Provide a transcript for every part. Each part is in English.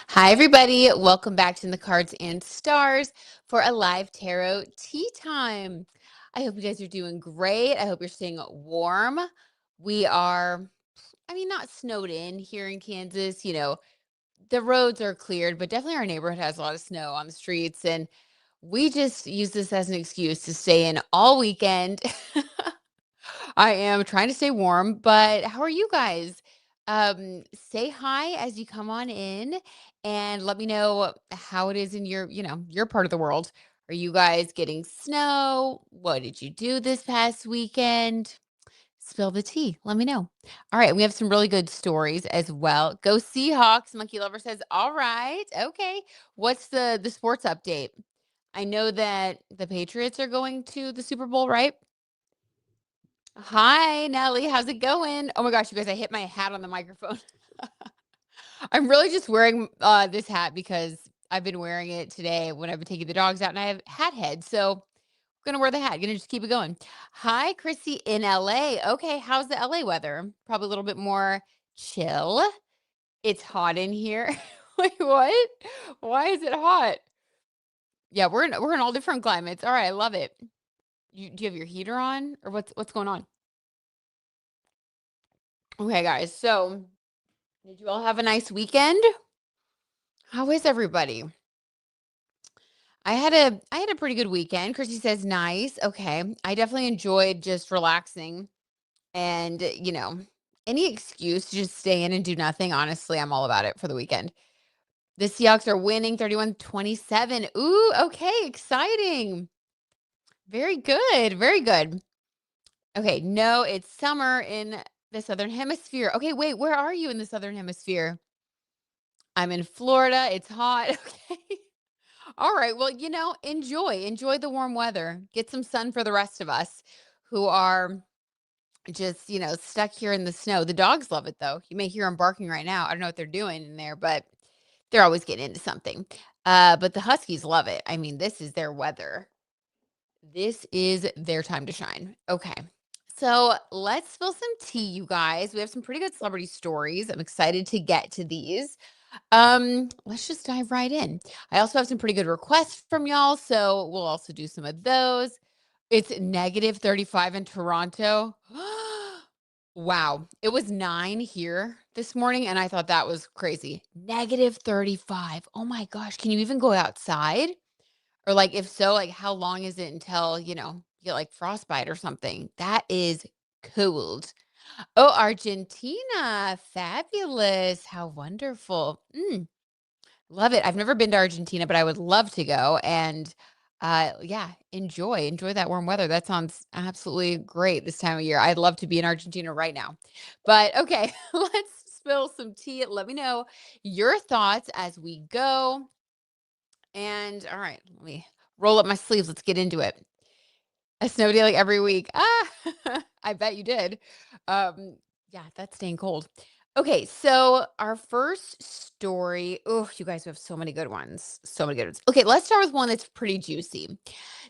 Hi, everybody. Welcome back to the Cards and Stars for a live tarot tea time. I hope you guys are doing great. I hope you're staying warm. We are, not snowed in here in Kansas. The roads are cleared, but definitely our neighborhood has a lot of snow on the streets. And we just use this as an excuse to stay in all weekend. I am trying to stay warm, but how are you guys? Say hi as you come on in and let me know how it is in your part of the world. Are you guys getting snow? What did you do this past weekend? Spill the tea. Let me know. All right, we have some really good stories as well. Go Seahawks. Monkey Lover says, "All right. Okay. What's the sports update?" I know that the Patriots are going to the Super Bowl, right? Hi, Nelly. How's it going? Oh my gosh, you guys, I hit my hat on the microphone. I'm really just wearing this hat because I've been wearing it today when I've been taking the dogs out and I have hat head. So I'm gonna wear the hat. Gonna just keep it going. Hi, Chrissy in LA. Okay, how's the LA weather? Probably a little bit more chill. It's hot in here. Wait, what? Why is it hot? Yeah, we're in all different climates. All right, I love it. Do you have your heater on or what's going on? Okay, guys. So did you all have a nice weekend? How is everybody? I had a pretty good weekend. Chrissy says nice. Okay. I definitely enjoyed just relaxing and, any excuse to just stay in and do nothing. Honestly, I'm all about it for the weekend. The Seahawks are winning 31-27. Ooh, okay, exciting. Very good. Very good. Okay, no, it's summer in the southern hemisphere. Okay, wait, where are you in the southern hemisphere? I'm in Florida. It's hot. Okay. All right. Well, enjoy the warm weather. Get some sun for the rest of us who are just, stuck here in the snow. The dogs love it though. You may hear them barking right now. I don't know what they're doing in there, but they're always getting into something. But the huskies love it. I mean, this is their weather. This is their time to shine. Okay. So let's spill some tea, you guys. We have some pretty good celebrity stories. I'm excited to get to these. Let's just dive right in. I also have some pretty good requests from y'all, so we'll also do some of those. It's negative 35 in Toronto. Wow. It was 9 here this morning, and I thought that was crazy. Negative 35. Oh my gosh. Can you even go outside? Or like, if so, like how long is it until, you get like frostbite or something? That is cold. Oh, Argentina. Fabulous. How wonderful. Love it. I've never been to Argentina, but I would love to go and yeah, enjoy that warm weather. That sounds absolutely great this time of year. I'd love to be in Argentina right now. But okay, let's spill some tea. Let me know your thoughts as we go. And all right, let me roll up my sleeves. Let's get into it. A snow day like every week. Ah, I bet you did. Yeah, that's staying cold. Okay, so our first story. Oh, you guys have so many good ones. So many good ones. Okay, let's start with one that's pretty juicy.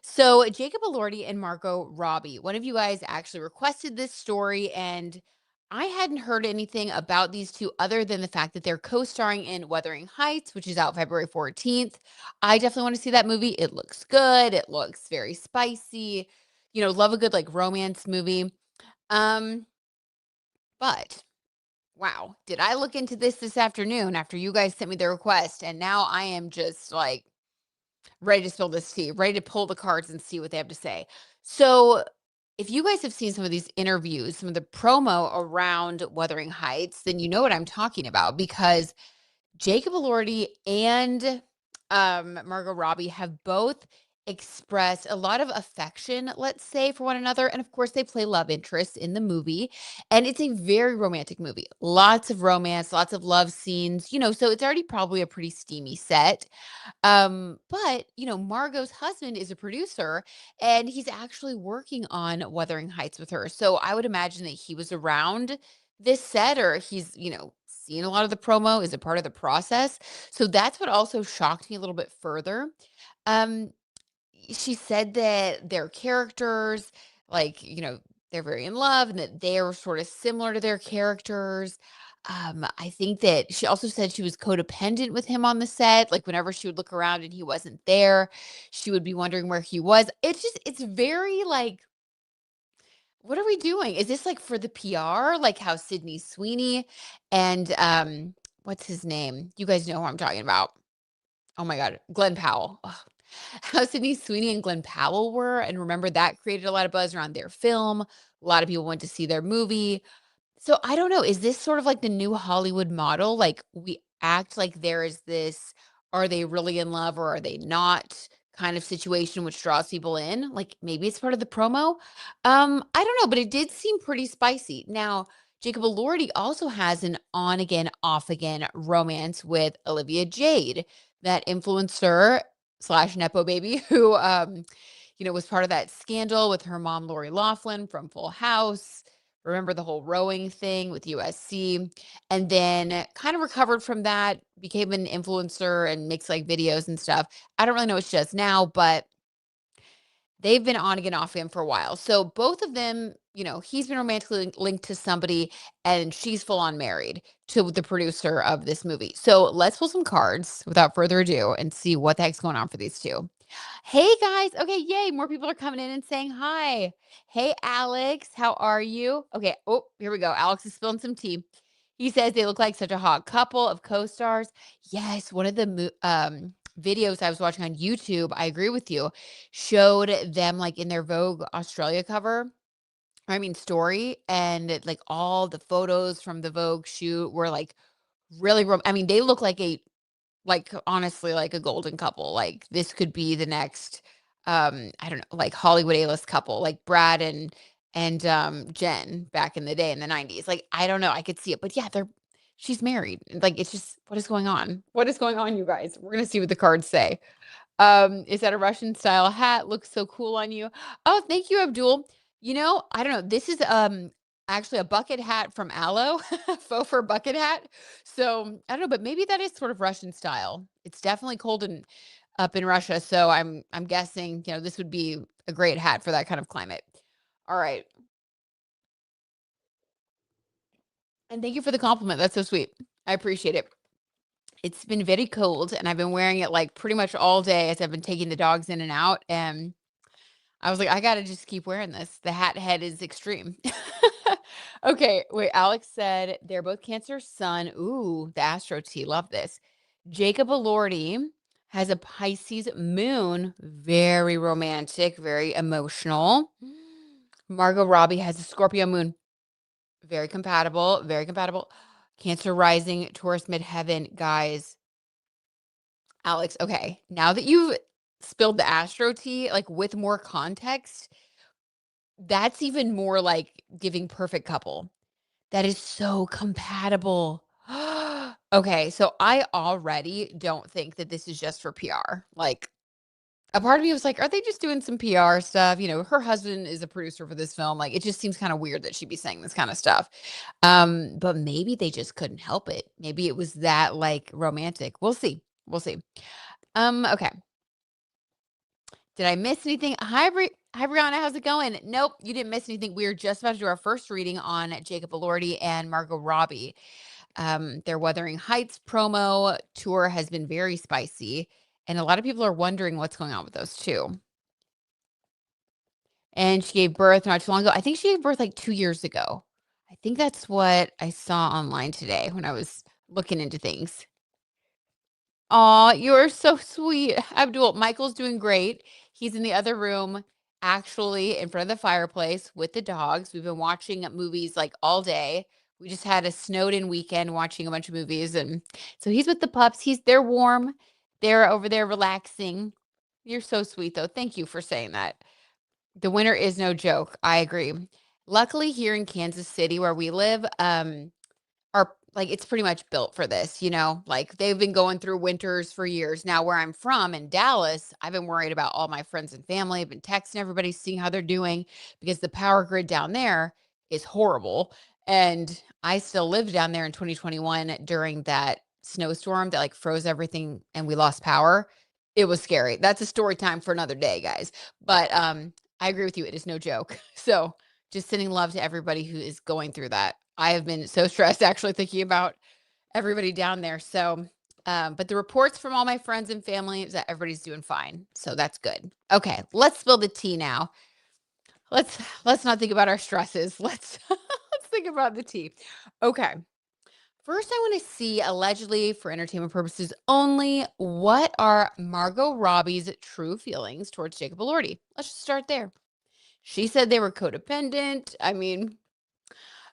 So Jacob Elordi and Margot Robbie. One of you guys actually requested this story, and I hadn't heard anything about these two other than the fact that they're co-starring in Wuthering Heights, which is out February 14th. I definitely want to see that movie. It looks good. It looks very spicy. Love a good like romance movie. Um, but wow, did I look into this afternoon after you guys sent me the request, and now I am just like ready to spill this tea, ready to pull the cards and see what they have to say. So, if you guys have seen some of these interviews, some of the promo around Wuthering Heights, then you know what I'm talking about because Jacob Elordi and Margot Robbie have both expressed a lot of affection, let's say, for one another. And of course, they play love interests in the movie. And it's a very romantic movie. Lots of romance, lots of love scenes, so it's already probably a pretty steamy set. But Margot's husband is a producer and he's actually working on Wuthering Heights with her. So I would imagine that he was around this set or he's, seen a lot of the promo, is a part of the process. So that's what also shocked me a little bit further. Um, she said that their characters, like, they're very in love and that they're sort of similar to their characters. I think that she also said she was codependent with him on the set. Like whenever she would look around and he wasn't there, she would be wondering where he was. It's very like, what are we doing? Is this like for the PR? Like how Sydney Sweeney and what's his name? You guys know who I'm talking about. Oh my God, Glenn Powell. Ugh. How Sydney Sweeney and Glenn Powell were. And remember that created a lot of buzz around their film. A lot of people went to see their movie. So I don't know, is this sort of like the new Hollywood model? Like we act like there is this, are they really in love or are they not kind of situation which draws people in? Like maybe it's part of the promo. I don't know, but it did seem pretty spicy. Now, Jacob Elordi also has an on again, off again romance with Olivia Jade, that influencer slash Nepo baby who was part of that scandal with her mom, Lori Laughlin from Full House. Remember the whole rowing thing with USC, and then kind of recovered from that, became an influencer and makes like videos and stuff. I don't really know what she does now, but they've been on again, off again for a while. So both of them, he's been romantically linked to somebody and she's full on married to the producer of this movie. So let's pull some cards without further ado and see what the heck's going on for these two. Hey guys. Okay, yay. More people are coming in and saying hi. Hey Alex, how are you? Okay. Oh, here we go. Alex is spilling some tea. He says they look like such a hot couple of co-stars. Yes, one of the videos I was watching on YouTube, I agree with you, showed them like in their Vogue Australia cover. I mean story, and like all the photos from the Vogue shoot were like really I mean they look like, honestly, like a golden couple. Like, this could be the next, I don't know, like Hollywood A-list couple, like Brad and Jen back in the day in the 90s. Like, I don't know, I could see it. But yeah, she's married. Like, it's just, what is going on? What is going on, you guys? We're gonna see what the cards say. Is that a Russian style hat? Looks so cool on you. Oh, thank you, Abdul. I don't know. This is actually a bucket hat from Aloe, faux fur bucket hat. So I don't know, but maybe that is sort of Russian style. It's definitely cold and up in Russia, so I'm guessing this would be a great hat for that kind of climate. All right, and thank you for the compliment. That's so sweet. I appreciate it. It's been very cold, and I've been wearing it like pretty much all day as I've been taking the dogs in and out, and I was like, "I gotta just keep wearing this." The hat head is extreme. Okay, wait, Alex said they're both Cancer Sun. Ooh, the Astro T, love this. Jacob Elordi has a Pisces moon, very romantic, very emotional. Margot Robbie has a Scorpio moon, very compatible, very compatible. Cancer rising, Taurus midheaven, guys. Alex, okay, now that you've spilled the Astro Tea, like with more context, that's even more like giving perfect couple. That is so compatible. Okay, so I already don't think that this is just for PR. Like, a part of me was like, are they just doing some PR stuff? Her husband is a producer for this film. Like, it just seems kind of weird that she'd be saying this kind of stuff. But maybe they just couldn't help it. Maybe it was that like romantic. We'll see. We'll see. Okay. Did I miss anything? Hi, Brianna. How's it going? Nope, you didn't miss anything. We were just about to do our first reading on Jacob Elordi and Margot Robbie. Their Wuthering Heights promo tour has been very spicy, and a lot of people are wondering what's going on with those two. And she gave birth not too long ago. I think she gave birth like 2 years ago. I think that's what I saw online today when I was looking into things. Aw, you're so sweet, Abdul. Michael's doing great. He's in the other room, actually in front of the fireplace with the dogs. We've been watching movies like all day. We just had a snowed in weekend watching a bunch of movies. And so he's with the pups. They're warm. They're over there relaxing. You're so sweet though. Thank you for saying that. The winter is no joke. I agree. Luckily here in Kansas City where we live, are like, it's pretty much built for this, like they've been going through winters for years. Now, where I'm from in Dallas, I've been worried about all my friends and family. I've been texting everybody, seeing how they're doing because the power grid down there is horrible. And I still lived down there in 2021 during that snowstorm that like froze everything and we lost power. It was scary. That's a story time for another day, guys. But I agree with you. It is no joke. So just sending love to everybody who is going through that. I have been so stressed actually thinking about everybody down there. So, but the reports from all my friends and family is that everybody's doing fine. So that's good. Okay, let's spill the tea now. Let's not think about our stresses. Let's let's think about the tea. Okay. First, I want to see allegedly for entertainment purposes only. What are Margot Robbie's true feelings towards Jacob Elordi? Let's just start there. She said they were codependent. I mean,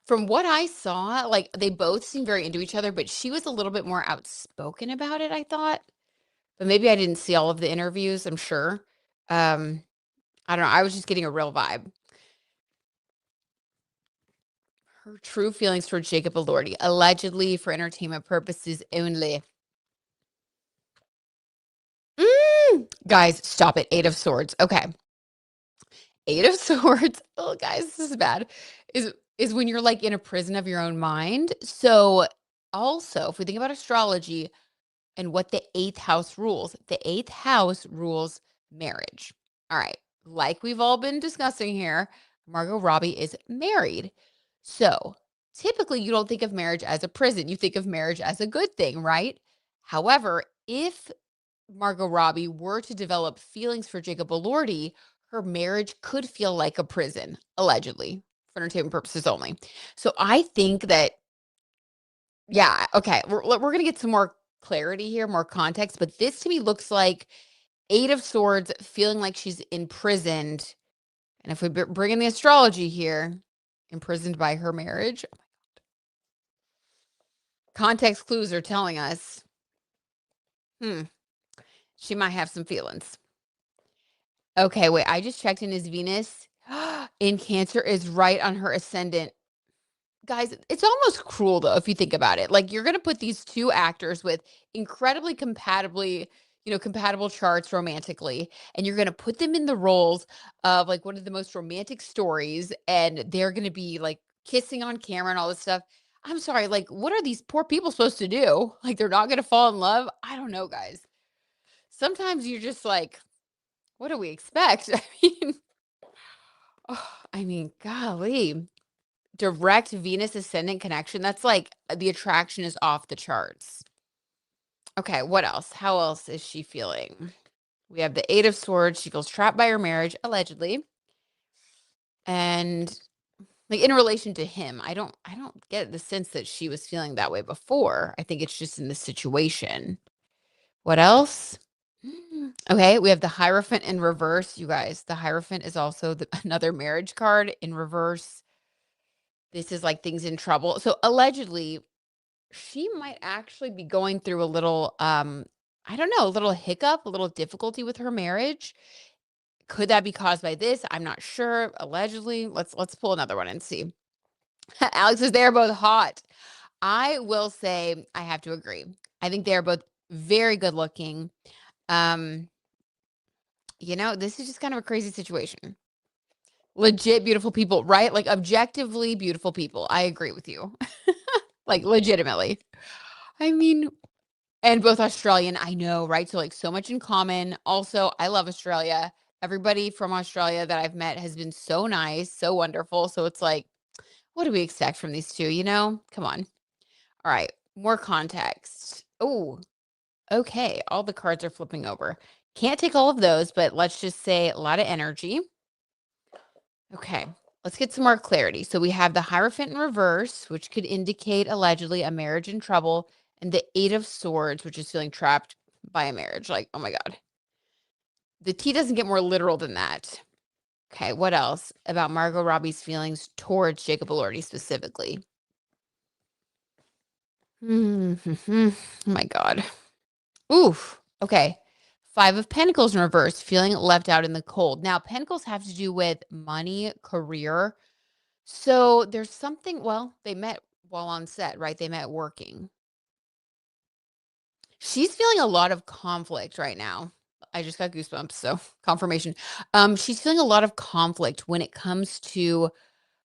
from what I saw, like they both seemed very into each other, but she was a little bit more outspoken about it, I thought. But maybe I didn't see all of the interviews, I'm sure. Um, I don't know. I was just getting a real vibe. Her true feelings towards Jacob Elordi, allegedly for entertainment purposes only. Guys, stop it. Eight of Swords. Okay. Eight of Swords. Oh, guys, this is bad. Is when you're like in a prison of your own mind. So also, if we think about astrology and what the eighth house rules, the eighth house rules marriage. All right. Like we've all been discussing here, Margot Robbie is married. So typically you don't think of marriage as a prison. You think of marriage as a good thing, right? However, if Margot Robbie were to develop feelings for Jacob Elordi, her marriage could feel like a prison, allegedly, for entertainment purposes only. So I think that, yeah, okay, we're going to get some more clarity here, more context, but this to me looks like Eight of Swords feeling like she's imprisoned. And if we bring in the astrology here, imprisoned by her marriage, context clues are telling us, she might have some feelings. Okay, wait, I just checked in his Venus in Cancer is right on her ascendant. Guys, it's almost cruel though, if you think about it. Like you're gonna put these two actors with incredibly compatible charts romantically, and you're gonna put them in the roles of like one of the most romantic stories, and they're gonna be like kissing on camera and all this stuff. I'm sorry, like what are these poor people supposed to do? Like they're not gonna fall in love? I don't know, guys. Sometimes you're just like, what do we expect? Golly. Direct Venus ascendant connection. That's like the attraction is off the charts. Okay, what else? How else is she feeling? We have the Eight of Swords. She feels trapped by her marriage, allegedly. And like in relation to him, I don't get the sense that she was feeling that way before. I think it's just in this situation. What else? Okay, we have the Hierophant in reverse. You guys, the Hierophant is also another marriage card in reverse. This is like things in trouble. So allegedly, she might actually be going through a little, I don't know, a little hiccup, a little difficulty with her marriage. Could that be caused by this? I'm not sure. Allegedly, let's pull another one and see. Alex is they're both hot. I will say I have to agree. I think they're both very good looking. Um, this is just kind of a crazy situation. Legit beautiful people, right? Like objectively beautiful people. I agree with you. Like legitimately. I mean, and both Australian, I know, right? So like so much in common. Also, I love Australia. Everybody from Australia that I've met has been so nice, so wonderful. So it's like, what do we expect from these two, Come on. All right, more context. Oh, okay. All the cards are flipping over. Can't take all of those, but let's just say a lot of energy. Okay, let's get some more clarity. So we have the Hierophant in reverse, which could indicate allegedly a marriage in trouble, and the Eight of Swords, which is feeling trapped by a marriage. Like, oh my God. The tea doesn't get more literal than that. Okay, what else about Margot Robbie's feelings towards Jacob Elordi specifically? Oh my God. Oof. Okay. Five of Pentacles in reverse, feeling left out in the cold. Now, Pentacles have to do with money, career. So there's something, well, they met while on set, right? They met working. She's feeling a lot of conflict right now. I just got goosebumps, so confirmation. She's feeling a lot of conflict when it comes to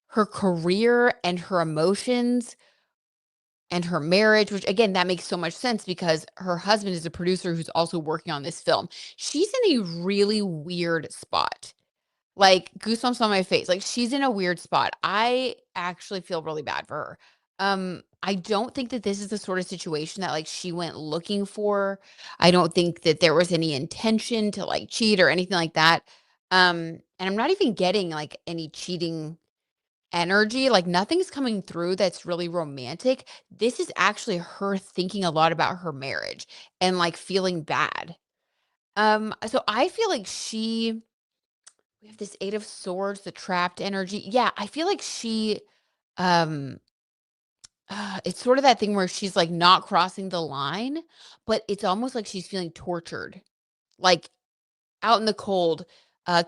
her career and her emotions and her marriage, which again, that makes so much sense because her husband is a producer who's also working on this film. She's in a really weird spot. Like, goosebumps on my face. Like, she's in a weird spot. I actually feel really bad for her. I don't think that this is the sort of situation that, like, she went looking for. I don't think that there was any intention to, like, cheat or anything like that. And I'm not even getting, like, any cheating energy. Like, nothing's coming through that's really romantic. This is actually her thinking a lot about her marriage and, like, feeling bad. So I feel like we have this 8 of swords, the trapped energy. Yeah, I feel like um, it's sort of that thing where she's, like, not crossing the line, but it's almost like she's feeling tortured, like, out in the cold,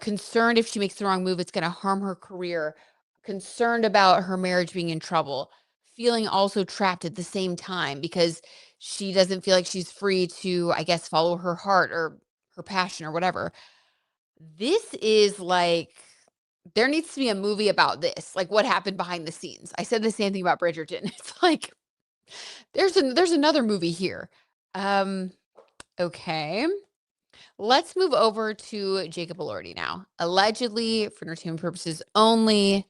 concerned if she makes the wrong move, it's gonna harm her career, concerned about her marriage being in trouble, feeling also trapped at the same time because she doesn't feel like she's free to, I guess, follow her heart or her passion or whatever. This is like there needs to be a movie about this, like what happened behind the scenes. I said the same thing about Bridgerton. It's like there's another movie here. Um, okay. Let's move over to Jacob Elordi now. Allegedly, for entertainment purposes only.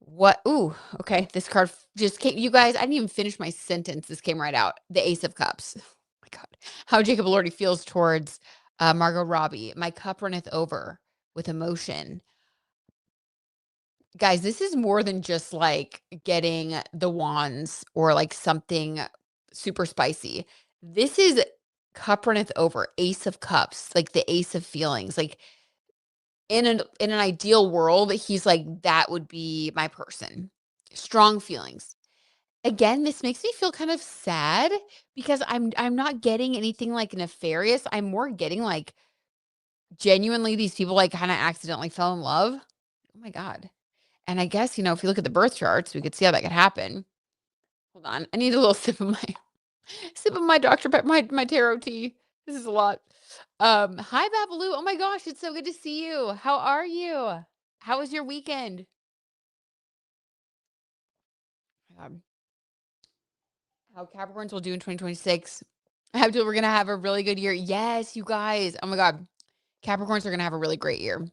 What? Ooh, okay. This card just came. You guys, I didn't even finish my sentence. This came right out. The Ace of Cups. Oh my God. How Jacob Elordi feels towards Margot Robbie. My cup runneth over with emotion. Guys, this is more than just like getting the wands or like something super spicy. This is cup runneth over, ace of cups, like the ace of feelings. Like in an ideal world, he's like, that would be my person. Strong feelings. Again, this makes me feel kind of sad because I'm not getting anything like nefarious. I'm more getting like genuinely these people like kind of accidentally fell in love. Oh my God. And I guess, if you look at the birth charts, we could see how that could happen. Hold on. I need a little sip of my Dr. Pepper, my tarot tea. This is a lot. Hi Babalu. Oh my gosh, it's so good to see you. How are you? How was your weekend? Oh my God. How Capricorns will do in 2026. We're gonna have a really good year. Yes, you guys. Oh my God. Capricorns are gonna have a really great year.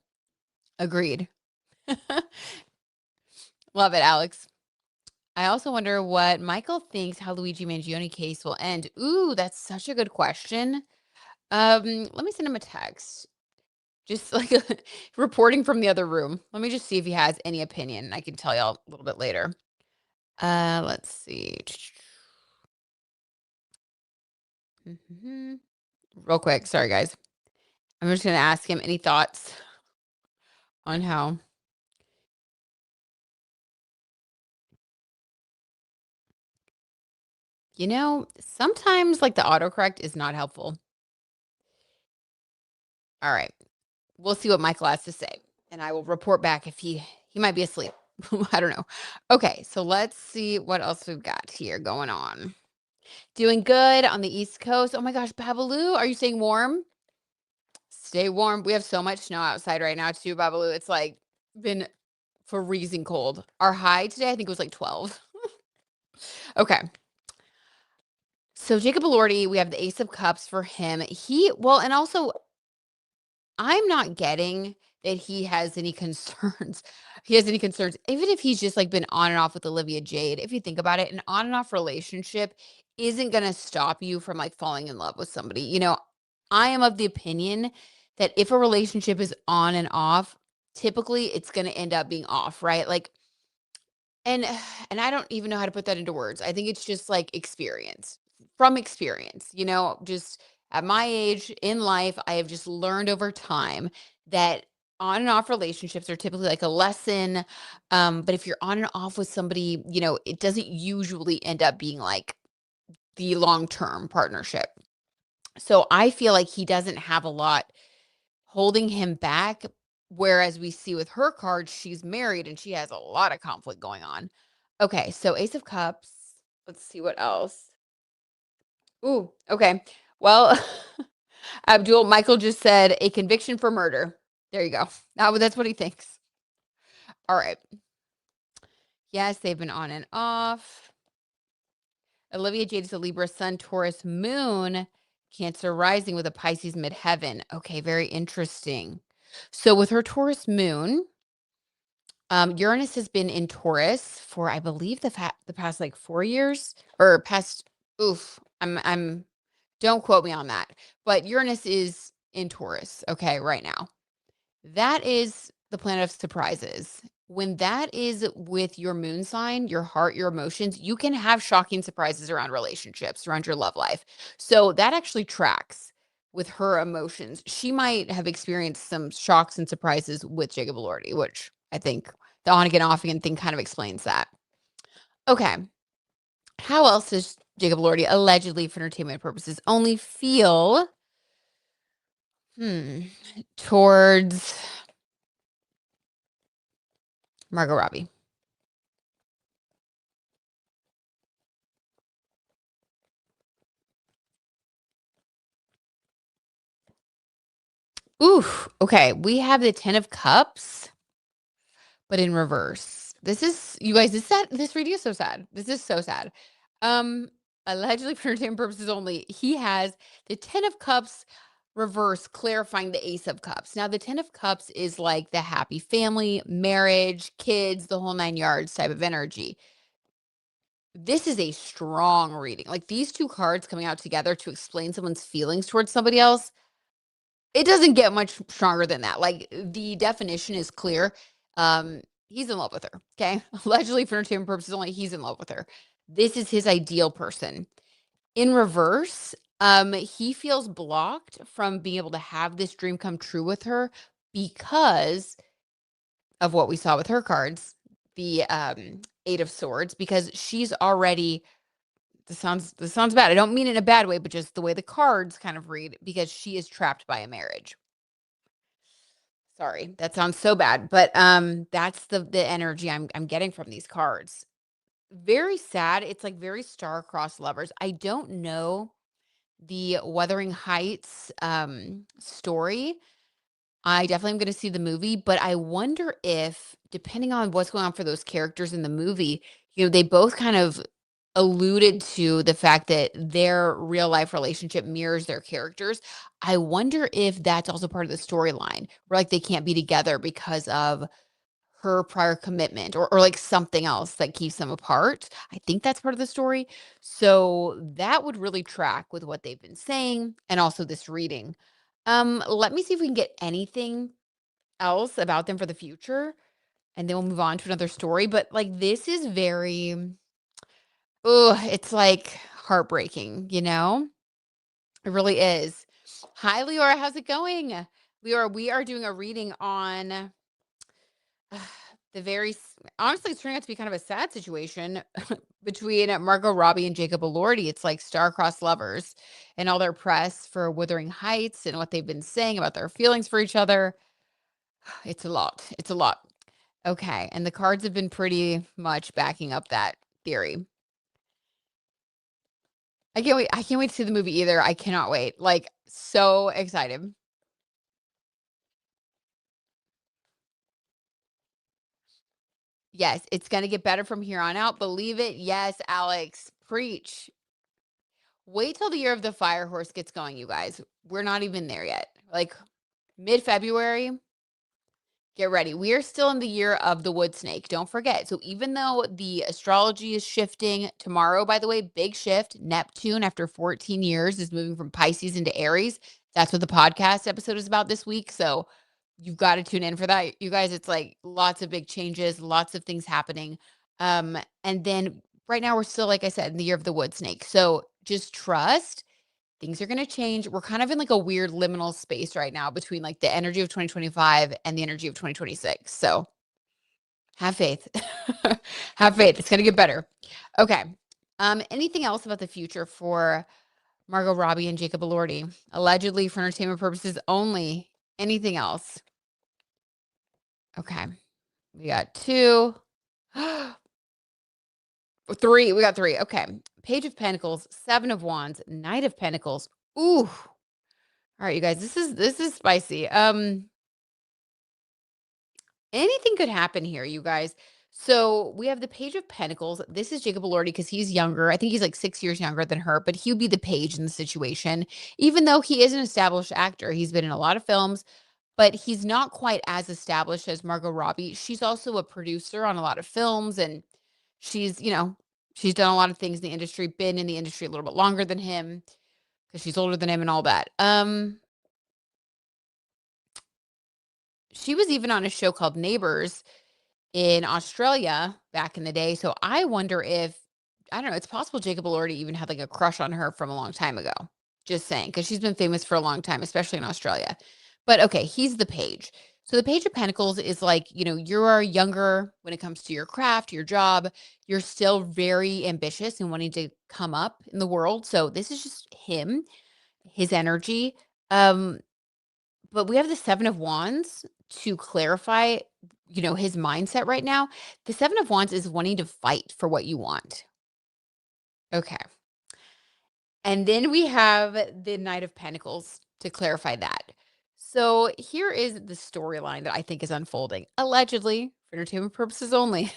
Agreed. Love it, Alex. I also wonder what Michael thinks how Luigi Mangione case will end. Ooh, that's such a good question. Let me send him a text. Just like reporting from the other room. Let me just see if he has any opinion. I can tell y'all a little bit later. Let's see. Mhm. Real quick. Sorry, guys. I'm just gonna ask him any thoughts on how. Sometimes like the autocorrect is not helpful. All right. We'll see what Michael has to say, and I will report back if he might be asleep. I don't know. Okay, so let's see what else we've got here going on. Doing good on the East Coast. Oh my gosh, Babalu, are you staying warm? Stay warm. We have so much snow outside right now too, Babalu. It's like been freezing cold. Our high today, I think it was like 12. Okay. So Jacob Elordi, we have the Ace of Cups for him. And also I'm not getting that he has any concerns. He has any concerns, even if he's just like been on and off with Olivia Jade. If you think about it, an on and off relationship isn't going to stop you from like falling in love with somebody. I am of the opinion that if a relationship is on and off, typically it's going to end up being off, right? Like, and and I don't even know how to put that into words. I think it's just like experience. From experience, just at my age in life, I have just learned over time that on and off relationships are typically like a lesson. But if you're on and off with somebody, it doesn't usually end up being like the long-term partnership. So I feel like he doesn't have a lot holding him back. Whereas we see with her card, she's married and she has a lot of conflict going on. Okay, so Ace of Cups. Let's see what else. Ooh, okay. Well, Michael just said a conviction for murder. There you go. That's what he thinks. All right. Yes, they've been on and off. Olivia Jade is a Libra Sun, Taurus Moon, Cancer rising with a Pisces midheaven. Okay, very interesting. So with her Taurus moon, Uranus has been in Taurus for, I believe, the past like 4 years or past. Oof, I'm. Don't quote me on that. But Uranus is in Taurus. Okay, right now. That is the planet of surprises. When that is with your moon sign, your heart, your emotions, you can have shocking surprises around relationships, around your love life. So that actually tracks with her emotions. She might have experienced some shocks and surprises with Jacob Elordi, which I think the on again, off again thing kind of explains that. Okay. How else does Jacob Elordi allegedly for entertainment purposes only feel hmm, towards Margot Robbie? Ooh, okay. We have the 10 of cups, but in reverse. This is you guys, this reading is so sad. This is so sad. Um, Allegedly for entertainment purposes only, he has the 10 of cups reverse clarifying the ace of cups. Now, the 10 of cups is like the happy family, marriage, kids, the whole 9 yards type of energy. This is a strong reading. Like these two cards coming out together to explain someone's feelings towards somebody else, it doesn't get much stronger than that. Like, the definition is clear. He's in love with her, okay? Allegedly for entertainment purposes only, he's in love with her. This is his ideal person. In reverse, he feels blocked from being able to have this dream come true with her because of what we saw with her cards, the, 8 of swords, because she's already this sounds bad. I don't mean it in a bad way, but just the way the cards kind of read, because she is trapped by a marriage. Sorry, that sounds so bad, but, that's the energy I'm getting from these cards. Very sad, it's, like, very star-crossed lovers. I don't know the Wuthering Heights, story. I definitely am gonna see the movie, but I wonder if, depending on what's going on for those characters in the movie, they both kind of alluded to the fact that their real life relationship mirrors their characters. I wonder if that's also part of the storyline where like they can't be together because of her prior commitment or like something else that keeps them apart. I think that's part of the story. So that would really track with what they've been saying and also this reading. Let me see if we can get anything else about them for the future and then we'll move on to another story. But like this is very, oh, it's like heartbreaking, you know? It really is. Hi, Leora. How's it going? Leora, we are doing a reading on the honestly, it's turning out to be kind of a sad situation between Margot Robbie and Jacob Elordi. It's like star-crossed lovers and all their press for Wuthering Heights and what they've been saying about their feelings for each other. It's a lot. It's a lot. Okay. And the cards have been pretty much backing up that theory. I can't wait. I can't wait to see the movie either. I cannot wait. Like, so excited. Yes, it's gonna get better from here on out. Believe it. Yes, Alex. Preach. Wait till the year of the fire horse gets going, you guys. We're not even there yet. Like mid-February, get ready. We are still in the year of the wood snake. Don't forget. So even though the astrology is shifting tomorrow, by the way, big shift. Neptune, after 14 years, is moving from Pisces into Aries. That's what the podcast episode is about this week. So you've got to tune in for that. You guys, it's like lots of big changes, lots of things happening. And then right now we're still, like I said, in the year of the wood snake. So just trust things are going to change. We're kind of in like a weird liminal space right now between like the energy of 2025 and the energy of 2026. So have faith. Have faith. It's going to get better. Okay. Anything else about the future for Margot Robbie and Jacob Elordi? Allegedly for entertainment purposes only. Anything else? Okay. We got two. Three. We got three. Okay. Page of Pentacles, Seven of Wands, Knight of Pentacles. Ooh. All right, you guys, this is spicy. Anything could happen here, you guys. So we have the Page of Pentacles. This is Jacob Elordi because he's younger. I think he's like 6 years younger than her, but he would be the page in the situation, even though he is an established actor. He's been in a lot of films. but he's not quite as established as Margot Robbie. She's also a producer on a lot of films, and she's, she's done a lot of things in the industry, been in the industry a little bit longer than him because she's older than him and all that. She was even on a show called Neighbours in Australia back in the day. So I wonder if, I don't know, it's possible Jacob Elordi even had like a crush on her from a long time ago. Just saying, because she's been famous for a long time, especially in Australia. But okay, he's the page. So the Page of Pentacles is like, you are younger when it comes to your craft, your job. You're still very ambitious and wanting to come up in the world. So this is just him, his energy. Um, but we have the 7 of Wands to clarify, his mindset right now. The 7 of Wands is wanting to fight for what you want. Okay. And then we have the Knight of Pentacles to clarify that. So here is the storyline that I think is unfolding, allegedly for entertainment purposes only.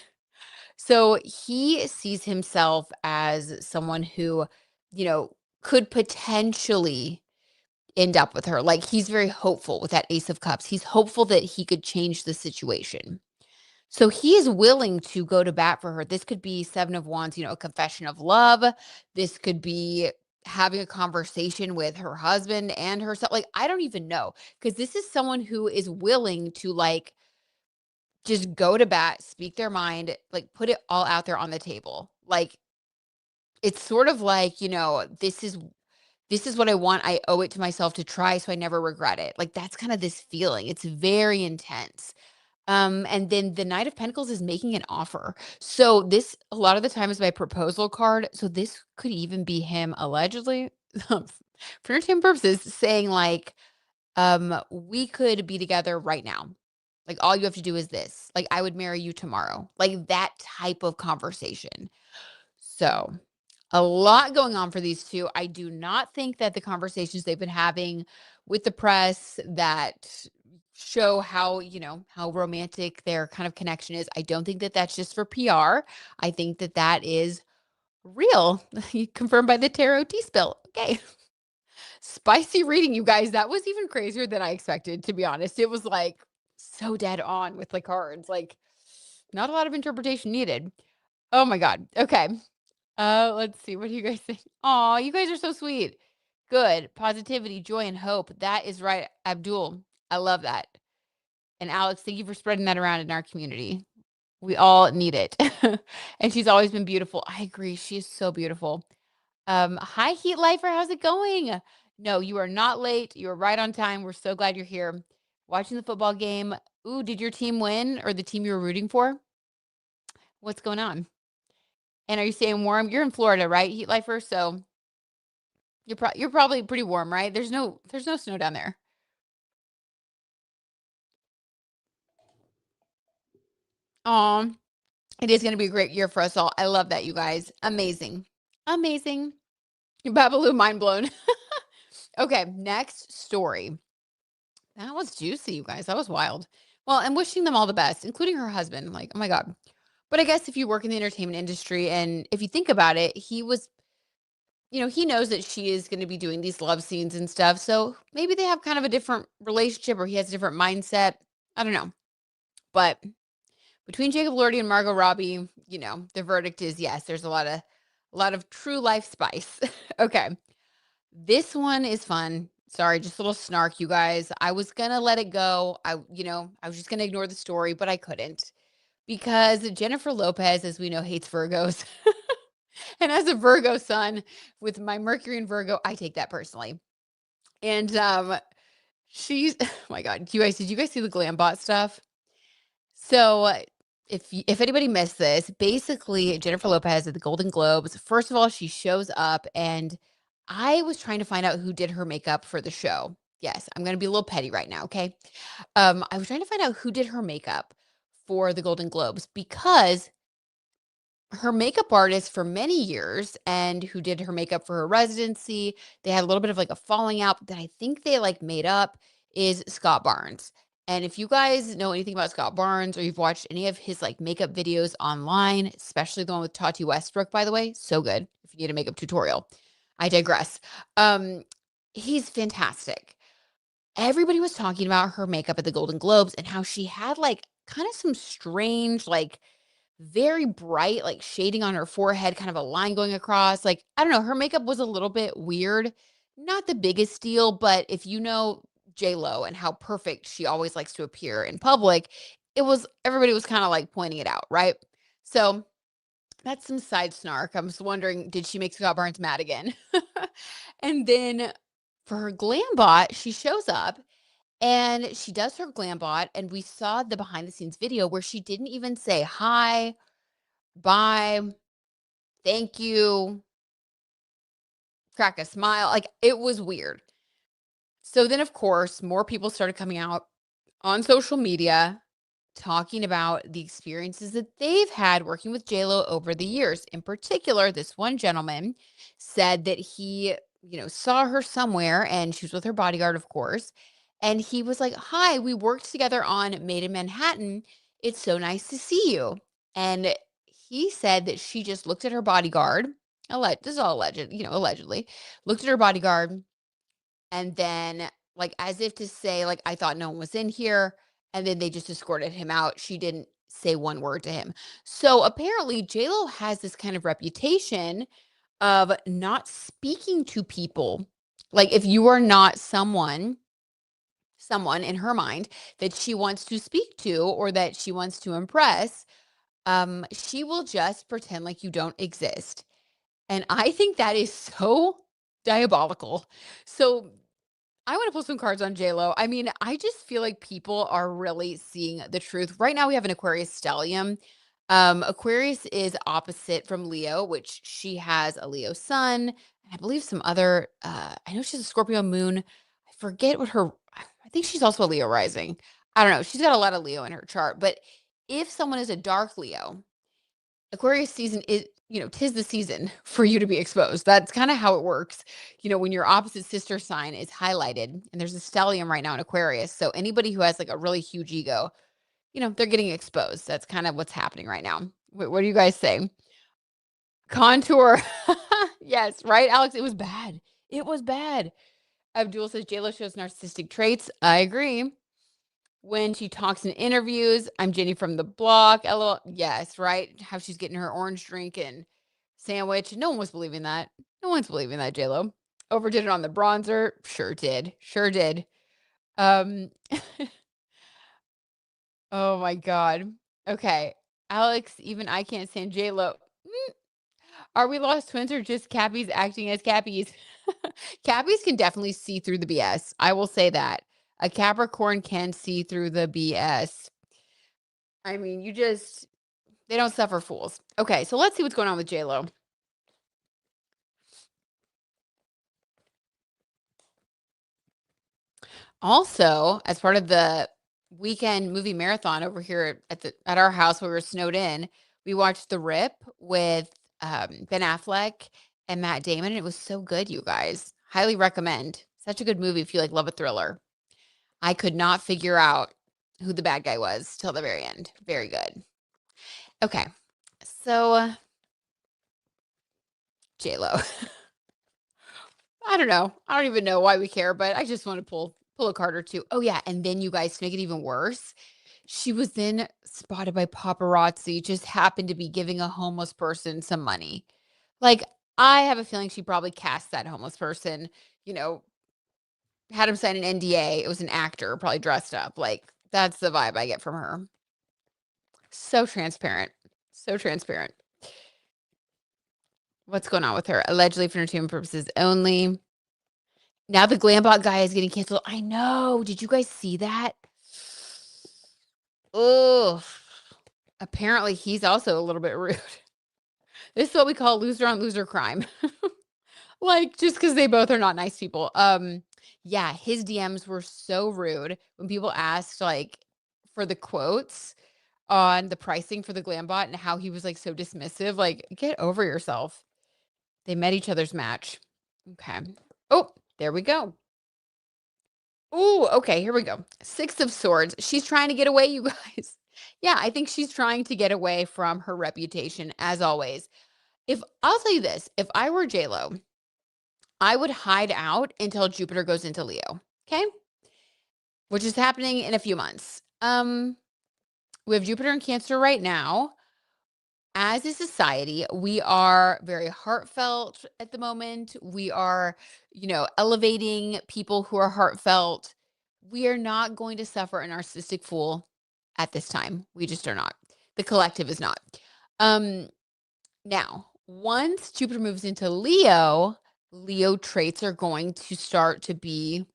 So he sees himself as someone who, could potentially end up with her. Like, he's very hopeful with that Ace of Cups. He's hopeful that he could change the situation. So he is willing to go to bat for her. This could be 7 of Wands, a confession of love. This could be having a conversation with her husband and herself. Like, I don't even know, because this is someone who is willing to, like, just go to bat, speak their mind, like, put it all out there on the table. Like, it's sort of like, this is what I want. I owe it to myself to try so I never regret it. Like, that's kind of this feeling. It's very intense. And then the Knight of Pentacles is making an offer. So this a lot of the time is my proposal card. So this could even be him allegedly, for entertainment purposes, saying like, we could be together right now. Like, all you have to do is this. Like, I would marry you tomorrow. Like, that type of conversation. So a lot going on for these two. I do not think that the conversations they've been having with the press that show how, how romantic their kind of connection is, I don't think that that's just for PR. I think that that is real. Confirmed by the tarot tea spill. Okay. Spicy reading, you guys. That was even crazier than I expected, to be honest. It was like so dead on with the cards. Like, not a lot of interpretation needed. Oh my God. Okay. Let's see. What do you guys think? Oh, you guys are so sweet. Good. Positivity, joy, and hope. That is right, Abdul. I love that. And Alex, thank you for spreading that around in our community. We all need it. And she's always been beautiful. I agree. She is so beautiful. Hi, Heat Lifer. How's it going? No, you are not late. You are right on time. We're so glad you're here. Watching the football game. Ooh, did your team win, or the team you were rooting for? What's going on? And are you staying warm? You're in Florida, right, Heat Lifer? So you're probably pretty warm, right? There's no snow down there. Oh, it is gonna be a great year for us all. I love that, you guys. Amazing. Amazing. Babaloo, mind blown. Okay, next story. That was juicy, you guys. That was wild. Well, and wishing them all the best, including her husband. Like, oh my God. But I guess if you work in the entertainment industry, and if you think about it, he was, he knows that she is going to be doing these love scenes and stuff. So maybe they have kind of a different relationship, or he has a different mindset. I don't know. But between Jacob Elordi and Margot Robbie, the verdict is yes, there's a lot of true life spice. Okay. This one is fun. Sorry, just a little snark, you guys. I was gonna let it go. I was just gonna ignore the story, but I couldn't, because Jennifer Lopez, as we know, hates Virgos. And as a Virgo sun with my Mercury in Virgo, I take that personally. And she's oh my God, you guys, did you guys see the glam bot stuff? So if anybody missed this, basically Jennifer Lopez at the Golden Globes, first of all, she shows up, and I was trying to find out who did her makeup for the show. Yes, I'm going to be a little petty right now, okay? I was trying to find out who did her makeup for the Golden Globes, because her makeup artist for many years, and who did her makeup for her residency, they had a little bit of like a falling out that I think they like made up, is Scott Barnes. And if you guys know anything about Scott Barnes, or you've watched any of his like makeup videos online, especially the one with Tati Westbrook, by the way, so good if you need a makeup tutorial. I digress. Um, he's fantastic. everybody was talking about her makeup at the Golden Globes and how she had, like, kinda some strange, like, very bright, like, shading on her forehead, kind of a line going across, like, I don't know, her makeup was a little bit weird. Not the biggest deal, but if you know J Lo and how perfect she always likes to appear in public, it was everybody was kinda, like, pointing it out, right? So, that's some side snark. I was wondering, did she make Scott Barnes mad again? And then for her glam bot, she shows up and she does her glam bot, and we saw the behind the scenes video where she didn't even say hi, bye, thank you, crack a smile. Like, it was weird. So then, of course, more people started coming out on social media talking about the experiences that they've had working with JLo over the years. In particular, this one gentleman said that he, saw her somewhere and she was with her bodyguard, of course. And he was like, "Hi, we worked together on Made in Manhattan. It's so nice to see you." And he said that she just looked at her bodyguard. This is all alleged, allegedly, looked at her bodyguard and then, like, as if to say, like, "I thought no one was in here," and then they just escorted him out. She didn't say one word to him. So, apparently, JLo has this kind of reputation of not speaking to people. Like, if you are not someone in her mind that she wants to speak to or that she wants to impress, she will just pretend like you don't exist. And I think that is so diabolical. So I want to pull some cards on JLo. I mean, I just feel like people are really seeing the truth. Right now, we have an Aquarius stellium. Aquarius is opposite from Leo, which she has a Leo sun, and I believe some other. I know she's a Scorpio moon. I forget what her. I think she's also a Leo rising. I don't know. She's got a lot of Leo in her chart. But if someone is a dark Leo, Aquarius season is, 'tis the season for you to be exposed. That's kinda how it works. When your opposite sister sign is highlighted, and there's a stellium right now in Aquarius, so anybody who has, like, a really huge ego, they're getting exposed. That's kind of what's happening right now. What do you guys say? Contour. Yes, right, Alex? It was bad. It was bad. Abdul says, "JLo shows narcissistic traits." I agree. When she talks in interviews, "I'm Jenny from the block." LOL. Yes, right? How she's getting her orange drink and sandwich. No one was believing that. No one's believing that, JLo. Overdid it on the bronzer. Sure did. Sure did. Um, oh my God. Okay. Alex, even I can't stand JLo. Mm, Are we lost twins or just Cappies acting as Cappies? Cappies can definitely see through the BS. I will say that. A Capricorn can see through the BS. I mean, they don't suffer fools. Okay, so let's see what's going on with J-Lo. Also, as part of the weekend movie marathon over here at our house where we were snowed in, we watched The Rip with Ben Affleck and Matt Damon. And it was so good, you guys. Highly recommend. Such a good movie if you like love a thriller. I could not figure out who the bad guy was till the very end. Very good. Okay, so J-Lo. I don't know. I don't even know why we care, but I just want to pull a card or two. Oh yeah, and then you guys to make it even worse, she was then spotted by paparazzi, just happened to be giving a homeless person some money. Like, I have a feeling she probably cast that homeless person, you know, had him sign an NDA. It was an actor, probably dressed up. Like, that's the vibe I get from her. So transparent. So transparent. What's going on with her? Allegedly for entertainment purposes only. Now the Glambot guy is getting canceled. I know. Did you guys see that? Oh, apparently he's also a little bit rude. This is what we call loser on loser crime. Like, just because they both are not nice people. Yeah, his DMs were so rude when people asked, like, for the quotes on the pricing for the Glambot and how he was, like, so dismissive. Like, get over yourself. They met each other's match. Okay. Oh, there we go. Ooh, okay, here we go. 6 of Swords. She's trying to get away, you guys. Yeah, I think she's trying to get away from her reputation as always. If I'll tell you this, if I were J-Lo, I would hide out until Jupiter goes into Leo. Okay? which is happening in a few months. We have Jupiter in Cancer right now. As a society, we are very heartfelt at the moment. We are, elevating people who are heartfelt. We are not going to suffer a narcissistic fool at this time. We just are not. The collective is not. Um, Now, once Jupiter moves into Leo, Leo traits are going to start to be,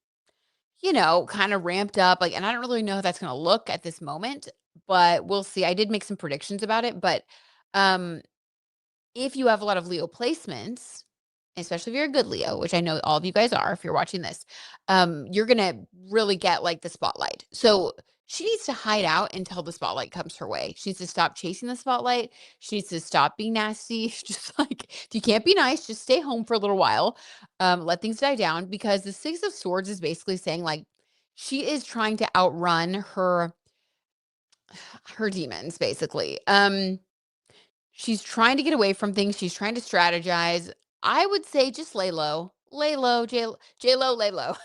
kind of ramped up. Like, and I don't really know how that's going to look at this moment, but we'll see. I did make some predictions about it, but um if you have a lot of Leo placements, especially if you're a good Leo, which I know all of you guys are, if you're watching this, you're gonna really get like the spotlight. So she needs to hide out until the spotlight comes her way. She needs to stop chasing the spotlight. She needs to stop being nasty. Just like if you can't be nice, just stay home for a little while. Let things die down because the Six of Swords is basically saying like she is trying to outrun her demons, basically. She's trying to get away from things, she's trying to strategize. I would say just lay low. Lay low, J-Lo, lay low.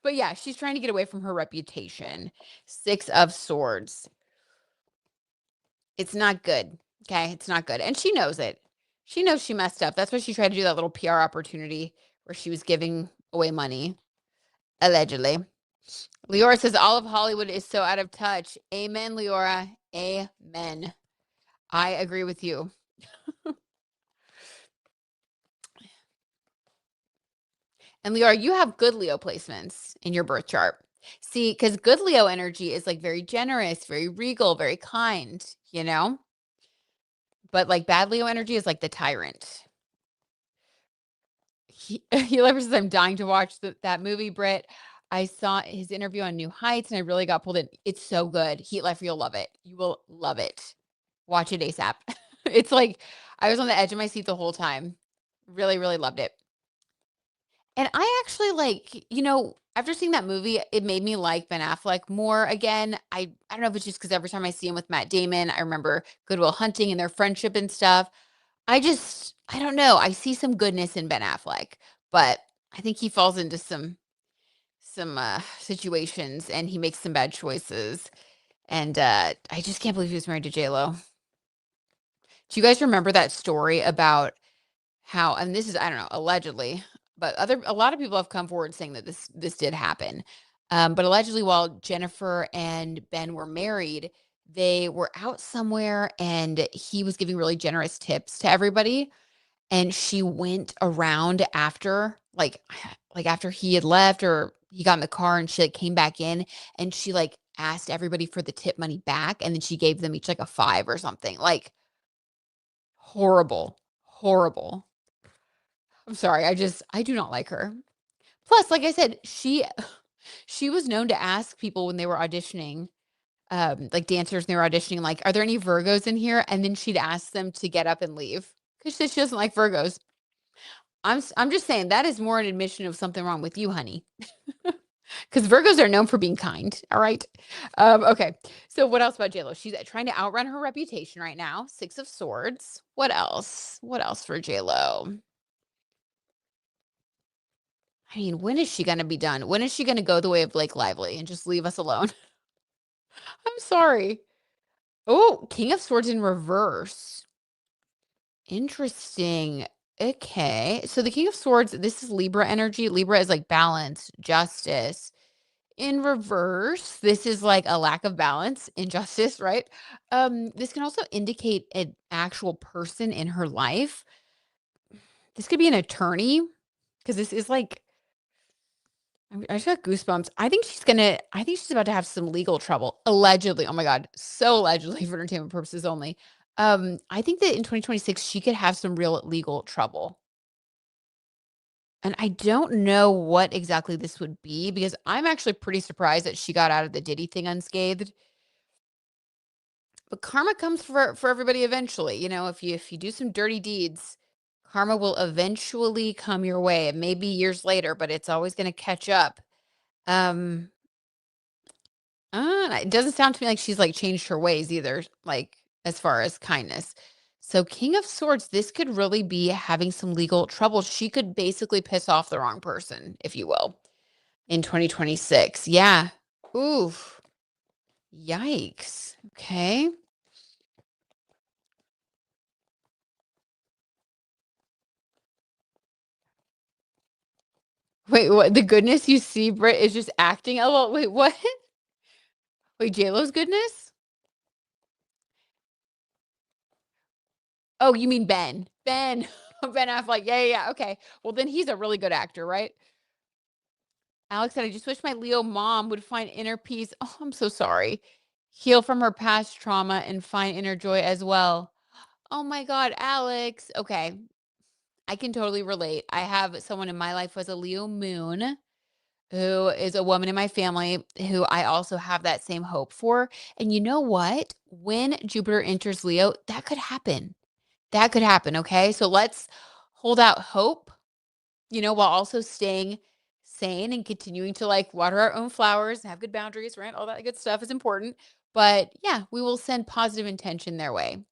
But yeah, she's trying to get away from her reputation. Six of Swords. It's not good, okay? It's not good, and she knows it. She knows she messed up. That's why she tried to do that little PR opportunity where she was giving away money, allegedly. Leora says, "All of Hollywood is so out of touch." Amen, Leora. Amen. I agree with you. And Leo, you have good Leo placements in your birth chart. See, because good Leo energy is like very generous, very regal, very kind, you know? But like bad Leo energy is like the tyrant. He Lover says, I'm dying to watch that movie, Britt. I saw his interview on New Heights and I really got pulled in. It's so good. Heat Life, you'll love it. You will love it. Watch it ASAP. It's like I was on the edge of my seat the whole time. Really, really loved it. And I actually like, after seeing that movie, it made me like Ben Affleck more again. I don't know if it's just because every time I see him with Matt Damon, I remember Good Will Hunting and their friendship and stuff. I don't know. I see some goodness in Ben Affleck, but I think he falls into some situations and he makes some bad choices. And I just can't believe he was married to J-Lo. Do you guys remember that story about how, and this is, I don't know, allegedly, but a lot of people have come forward saying that this did happen. But allegedly, while Jennifer and Ben were married, they were out somewhere and he was giving really generous tips to everybody. And she went around after, like after he had left or he got in the car and she like came back in and she like asked everybody for the tip money back. And then she gave them each like a 5 or something. Like horrible, horrible. I'm sorry, I do not like her. Plus, like I said, she was known to ask people when they were auditioning, like dancers, and they were auditioning, like, "Are there any Virgos in here?" And then she'd ask them to get up and leave because she doesn't like Virgos. I'm just saying that is more an admission of something wrong with you, honey. Because Virgos are known for being kind. All right. Okay. So what else about JLo? She's trying to outrun her reputation right now. Six of Swords. What else? What else for JLo? I mean, when is she gonna be done? When is she gonna go the way of Blake Lively and just leave us alone? I'm sorry. Oh, King of Swords in reverse. Interesting. Okay. So the King of Swords, this is Libra energy. Libra is like balance, justice. In reverse, this is like a lack of balance, injustice, right? This can also indicate an actual person in her life. This could be an attorney because this is like I just got goosebumps. I think she's about to have some legal trouble. Allegedly. Oh my God. So allegedly for entertainment purposes only. I think that in 2026 she could have some real legal trouble. And I don't know what exactly this would be because I'm actually pretty surprised that she got out of the Diddy thing unscathed. But karma comes for everybody eventually. If you do some dirty deeds, karma will eventually come your way. It may be years later, but it's always going to catch up. Um it doesn't sound to me like she's, like, changed her ways either, like, as far as kindness. So King of Swords, this could really be having some legal trouble. She could basically piss off the wrong person, if you will, in 2026. Yeah. Oof. Yikes. Okay. Wait, what? The goodness you see, Brit, is just acting a little. Wait, what? Wait, JLo's goodness? Oh, you mean Ben? Ben. Ben Affleck. Yeah, yeah, yeah. Okay. Well, then he's a really good actor, right? Alex said, I just wish my Leo mom would find inner peace. Oh, I'm so sorry. Heal from her past trauma and find inner joy as well. Oh my God, Alex. Okay. I can totally relate. I have someone in my life who has a Leo moon who is a woman in my family who I also have that same hope for. And you know what? When Jupiter enters Leo, that could happen. That could happen. Okay. So let's hold out hope, while also staying sane and continuing to like water our own flowers and have good boundaries, right? All that good stuff is important. But yeah, we will send positive intention their way.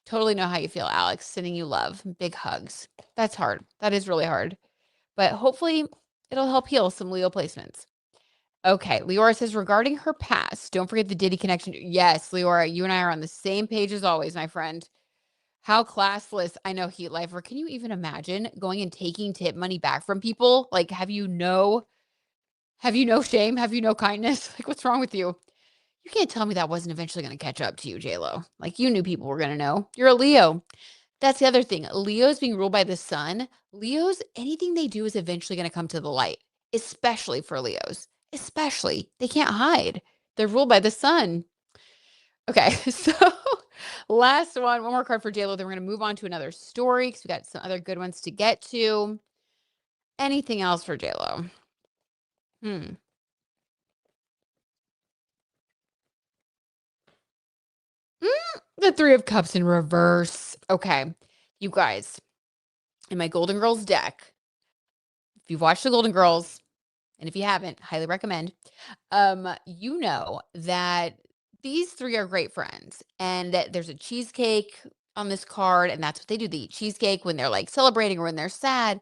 Totally know how you feel, Alex. Sending you love, big hugs. That's hard. That is really hard. But hopefully it'll help heal some Leo placements. Okay, Leora says regarding her past, don't forget the Diddy connection. Yes, Leora, you and I are on the same page as always, my friend. How classless. I know, Heat Lifer. Can you even imagine going and taking tip money back from people? Like, have you no shame? Have you no kindness? Like, what's wrong with you? You can't tell me that wasn't eventually going to catch up to you, J-Lo. Like, you knew people were going to know. You're a Leo. That's the other thing. Leo's being ruled by the sun. Leos, anything they do is eventually going to come to the light, especially for Leos. Especially. They can't hide. They're ruled by the sun. Okay, so last one more card for JLo, then we're going to move on to another story because we got some other good ones to get to. Anything else for JLo? Hmm. The Three of Cups in reverse. Okay, you guys, in my Golden Girls deck, if you've watched the Golden Girls, and if you haven't, highly recommend. You know that these three are great friends, and that there's a cheesecake on this card, and that's what they do. They eat cheesecake when they're like celebrating or when they're sad.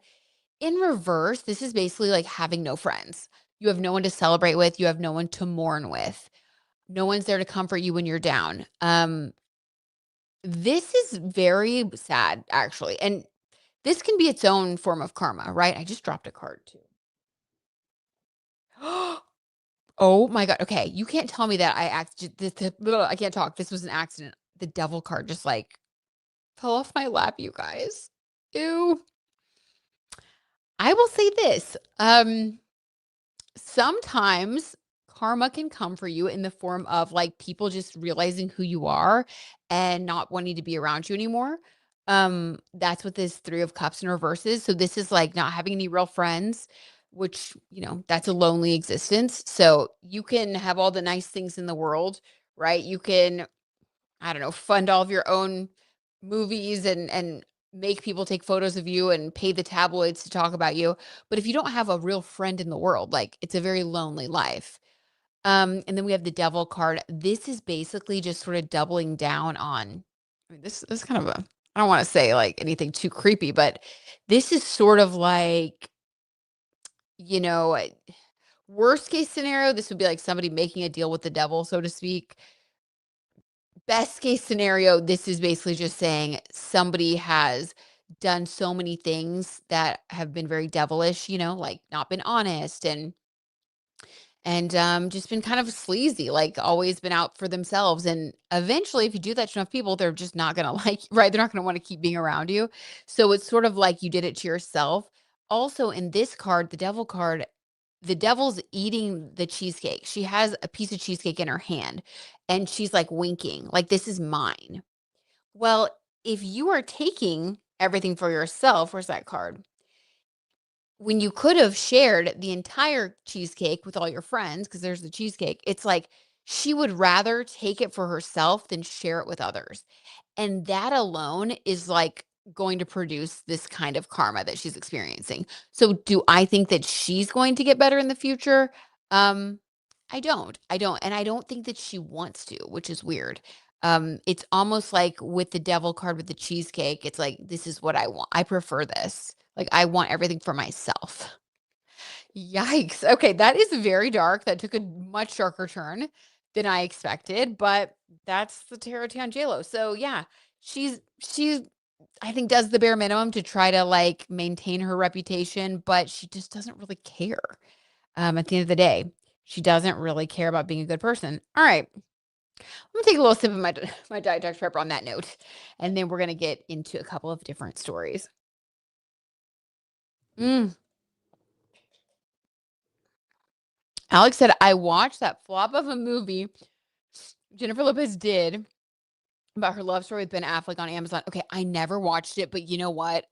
In reverse, this is basically like having no friends. You have no one to celebrate with, you have no one to mourn with. No one's there to comfort you when you're down. This is very sad, actually. And this can be its own form of karma, right? I just dropped a card too. Oh my God. Okay. You can't tell me that I can't talk. This was an accident. The devil card just like fell off my lap, you guys. Ew. I will say this. Sometimes karma can come for you in the form of like people just realizing who you are and not wanting to be around you anymore. That's what this Three of Cups in reverse is. So this is like not having any real friends, which, that's a lonely existence. So you can have all the nice things in the world, right? You can, I don't know, fund all of your own movies and make people take photos of you and pay the tabloids to talk about you. But if you don't have a real friend in the world, like it's a very lonely life. And then we have the devil card. This is basically just sort of doubling down on, I mean, this is kind of a, I don't want to say like anything too creepy, but this is sort of like, you know, worst case scenario, this would be like somebody making a deal with the devil, so to speak. Best case scenario, this is basically just saying somebody has done so many things that have been very devilish, like not been honest and just been kind of sleazy, like always been out for themselves. And eventually, if you do that to enough people, they're just not gonna like, right? They're not gonna want to keep being around you. So it's sort of like you did it to yourself. Also, in this card, the devil card, the devil's eating the cheesecake. She has a piece of cheesecake in her hand and she's like winking, like, this is mine. Well, if you are taking everything for yourself, where's that card? When you could have shared the entire cheesecake with all your friends, because there's the cheesecake, it's like she would rather take it for herself than share it with others. And that alone is like going to produce this kind of karma that she's experiencing. So do I think that she's going to get better in the future? Um, I don't. I don't. And I don't think that she wants to, which is weird. It's almost like with the devil card with the cheesecake, it's like, this is what I want. I prefer this. Like, I want everything for myself. Yikes. Okay, that is very dark. That took a much darker turn than I expected, but that's the tarot on JLo. So yeah, she's I think does the bare minimum to try to like maintain her reputation, but she just doesn't really care. At the end of the day, she doesn't really care about being a good person. All right, I'm gonna take a little sip of my my Diet Dr Pepper on that note, and then we're gonna get into a couple of different stories. Mm. Alex said I watched that flop of a movie Jennifer Lopez did about her love story with Ben Affleck on Amazon. Okay, I never watched it, but you know what?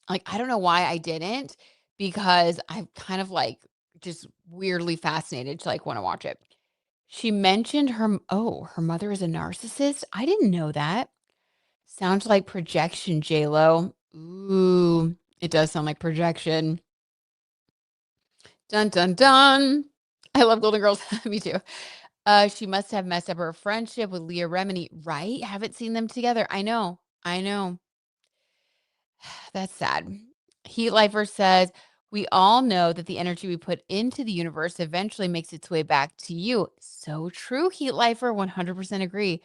Like, I don't know why I didn't because I'm kind of like just weirdly fascinated to like want to watch it. She mentioned her mother is a narcissist. I didn't know that. Sounds like projection, J-Lo. Ooh, it does sound like projection. Dun dun dun. I love Golden Girls. Me too. She must have messed up her friendship with Leah Remini, right? Haven't seen them together. I know. I know. That's sad. Heat Lifer says, we all know that the energy we put into the universe eventually makes its way back to you. So true, Heat Lifer. 100% agree.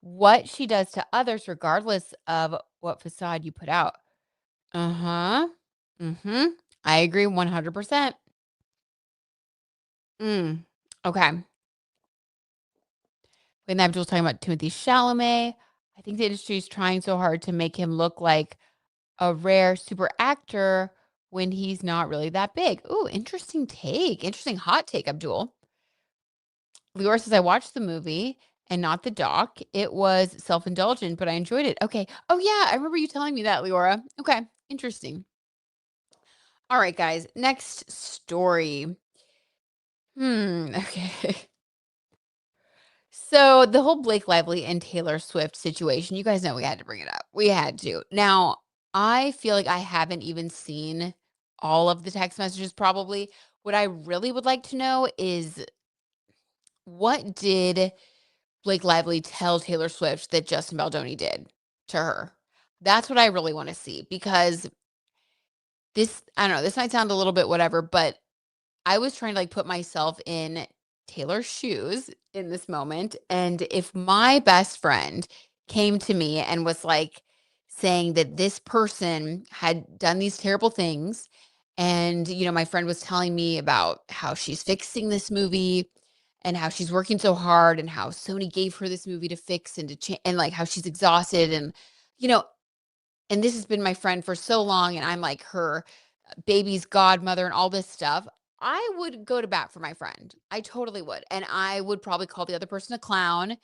What she does to others, regardless of what facade you put out. Uh huh. Mm hmm. I agree 100%. Mm. Okay. When Abdul's talking about Timothy Chalamet, I think the industry is trying so hard to make him look like a rare super actor when he's not really that big. Ooh, interesting take. Interesting hot take, Abdul. Lior says, I watched the movie and not the doc. It was self indulgent, but I enjoyed it. Okay. Oh, yeah. I remember you telling me that, Leora. Okay. Interesting. All right, guys. Next story. Okay. So the whole Blake Lively and Taylor Swift situation, you guys know we had to bring it up. We had to. Now, I feel like I haven't even seen all of the text messages probably. What I really would like to know is what did Blake Lively tell Taylor Swift that Justin Baldoni did to her? That's what I really want to see because I don't know, this might sound a little bit whatever, but I was trying to like put myself in Taylor's shoes in this moment. And if my best friend came to me and was like saying that this person had done these terrible things, and, my friend was telling me about how she's fixing this movie and how she's working so hard and how Sony gave her this movie to fix and to change and like how she's exhausted you know, and this has been my friend for so long and I'm like her baby's godmother and all this stuff, I would go to bat for my friend. I totally would. And I would probably call the other person a clown.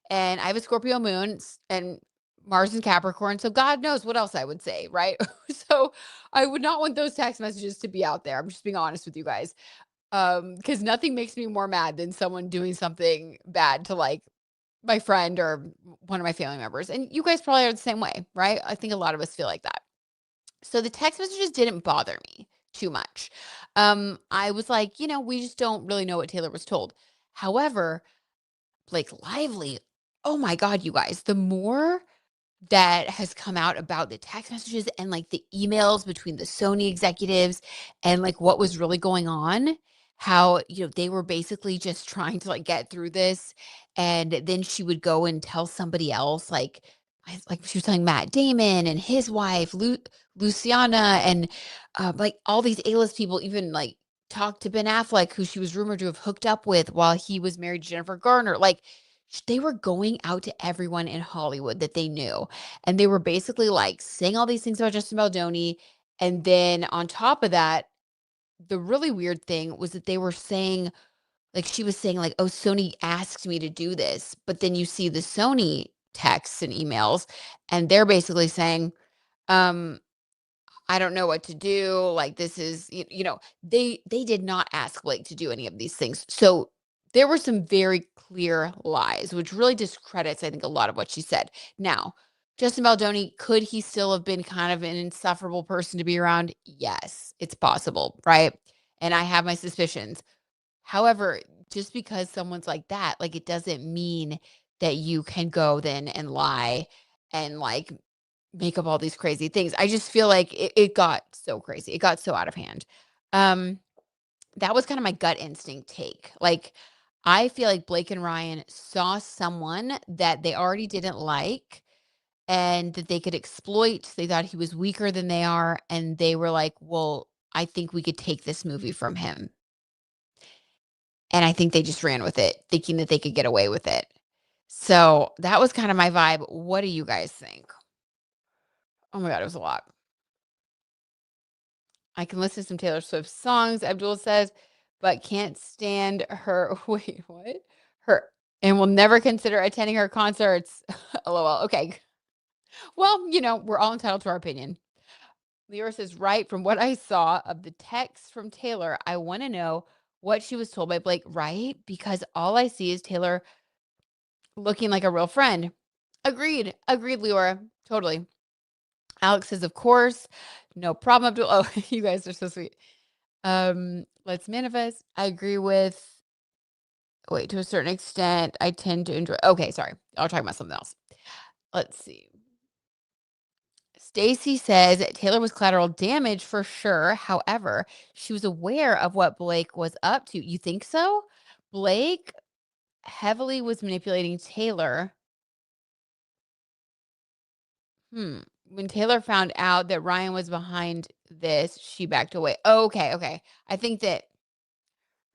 And I have a Scorpio moon and Mars and Capricorn. So God knows what else I would say, right? So I would not want those text messages to be out there. I'm just being honest with you guys. Because nothing makes me more mad than someone doing something bad to like my friend or one of my family members. And you guys probably are the same way, right? I think a lot of us feel like that. So the text messages didn't bother me too much. I was like, we just don't really know what Taylor was told. However, Blake Lively, oh my God, you guys, the more that has come out about the text messages and like the emails between the Sony executives and like what was really going on, how, they were basically just trying to like get through this. And then she would go and tell somebody else, like she was telling Matt Damon and his wife, Luciana, and like all these A-list people, even like talked to Ben Affleck, who she was rumored to have hooked up with while he was married to Jennifer Garner. Like, they were going out to everyone in Hollywood that they knew. And they were basically like saying all these things about Justin Baldoni. And then on top of that, the really weird thing was that they were saying, like, she was saying, like, oh, Sony asked me to do this. But then you see the Sony texts and emails, and they're basically saying, um, I don't know what to do. Like, this is, they did not ask Blake to do any of these things. So there were some very clear lies, which really discredits, I think, a lot of what she said. Now, Justin Baldoni, could he still have been kind of an insufferable person to be around? Yes, it's possible, right? And I have my suspicions. However, just because someone's like that, like, it doesn't mean that you can go then and lie and like make up all these crazy things. I just feel like it got so crazy. It got so out of hand. Um, that was kind of my gut instinct take. Like, I feel like Blake and Ryan saw someone that they already didn't like and that they could exploit. They thought he was weaker than they are. And they were like, well, I think we could take this movie from him. And I think they just ran with it, thinking that they could get away with it. So that was kind of my vibe. What do you guys think? Oh my God, it was a lot. I can listen to some Taylor Swift songs, Abdul says, but can't stand her. Wait, what? Her and will never consider attending her concerts. LOL. Okay. Well, we're all entitled to our opinion. Leora says, right from what I saw of the text from Taylor, I want to know what she was told by Blake, right? Because all I see is Taylor looking like a real friend. Agreed. Agreed, Leora. Totally. Alex says, of course. No problem, Abdul. Oh, you guys are so sweet. Let's manifest. I agree with wait, to a certain extent, I tend to enjoy okay, sorry. I'll talk about something else. Let's see. Stacy says Taylor was collateral damage for sure. However, she was aware of what Blake was up to. You think so? Blake heavily was manipulating Taylor. When Taylor found out that Ryan was behind this, she backed away. Okay, okay. I think that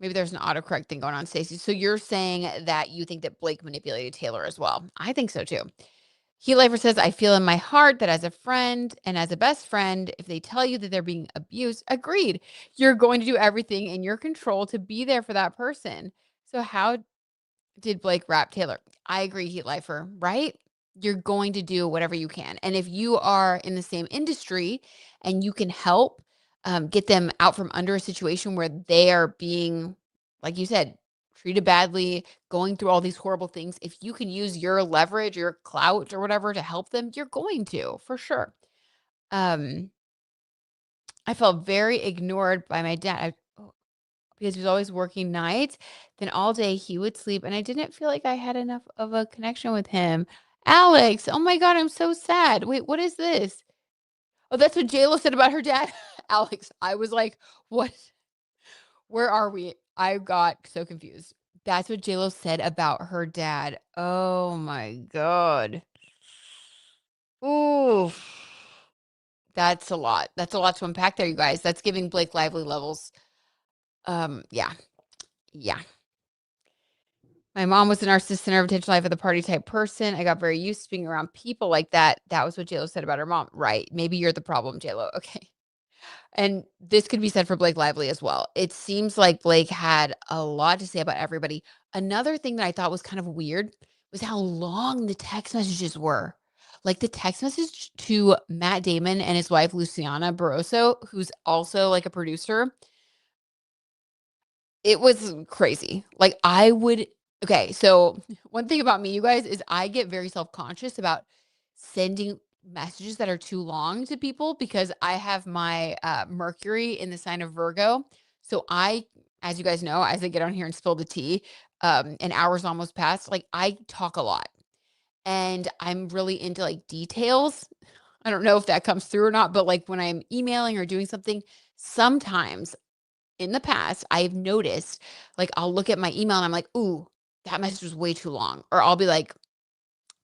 maybe there's an autocorrect thing going on, Stacey. So you're saying that you think that Blake manipulated Taylor as well. I think so too. He Lifer says, I feel in my heart that as a friend and as a best friend, if they tell you that they're being abused, agreed. You're going to do everything in your control to be there for that person. So how did Blake rap Taylor? I agree, Heat Lifer, right? You're going to do whatever you can. And if you are in the same industry and you can help get them out from under a situation where they are being, like you said, treated badly, going through all these horrible things, if you can use your leverage, your clout or whatever to help them, you're going to, for sure. I felt very ignored by my dad. Because he was always working nights. Then all day he would sleep, and I didn't feel like I had enough of a connection with him. Alex, oh my God, I'm so sad. Wait, what is this? Oh, that's what JLo said about her dad. Alex, I was like, what? Where are we? I got so confused. That's what JLo said about her dad. Oh my God. Ooh, that's a lot. That's a lot to unpack there, you guys. That's giving Blake Lively levels. Yeah. Yeah. My mom was a narcissist center of attention life of the party type person. I got very used to being around people like that. That was what JLo said about her mom. Right. Maybe you're the problem, JLo. Okay. And this could be said for Blake Lively as well. It seems like Blake had a lot to say about everybody. Another thing that I thought was kind of weird was how long the text messages were. Like the text message to Matt Damon and his wife, Luciana Barroso, who's also like a producer. It was crazy. Like, I would okay, so one thing about me, you guys, is I get very self-conscious about sending messages that are too long to people because I have my, Mercury in the sign of Virgo. So as you guys know, as I get on here and spill the tea, an hour's almost passed, like, I talk a lot, and I'm really into, like, details. I don't know if that comes through or not, but, like, when I'm emailing or doing something, sometimes in the past, I've noticed, like, I'll look at my email and I'm like, "Ooh, that message was way too long." Or I'll be like,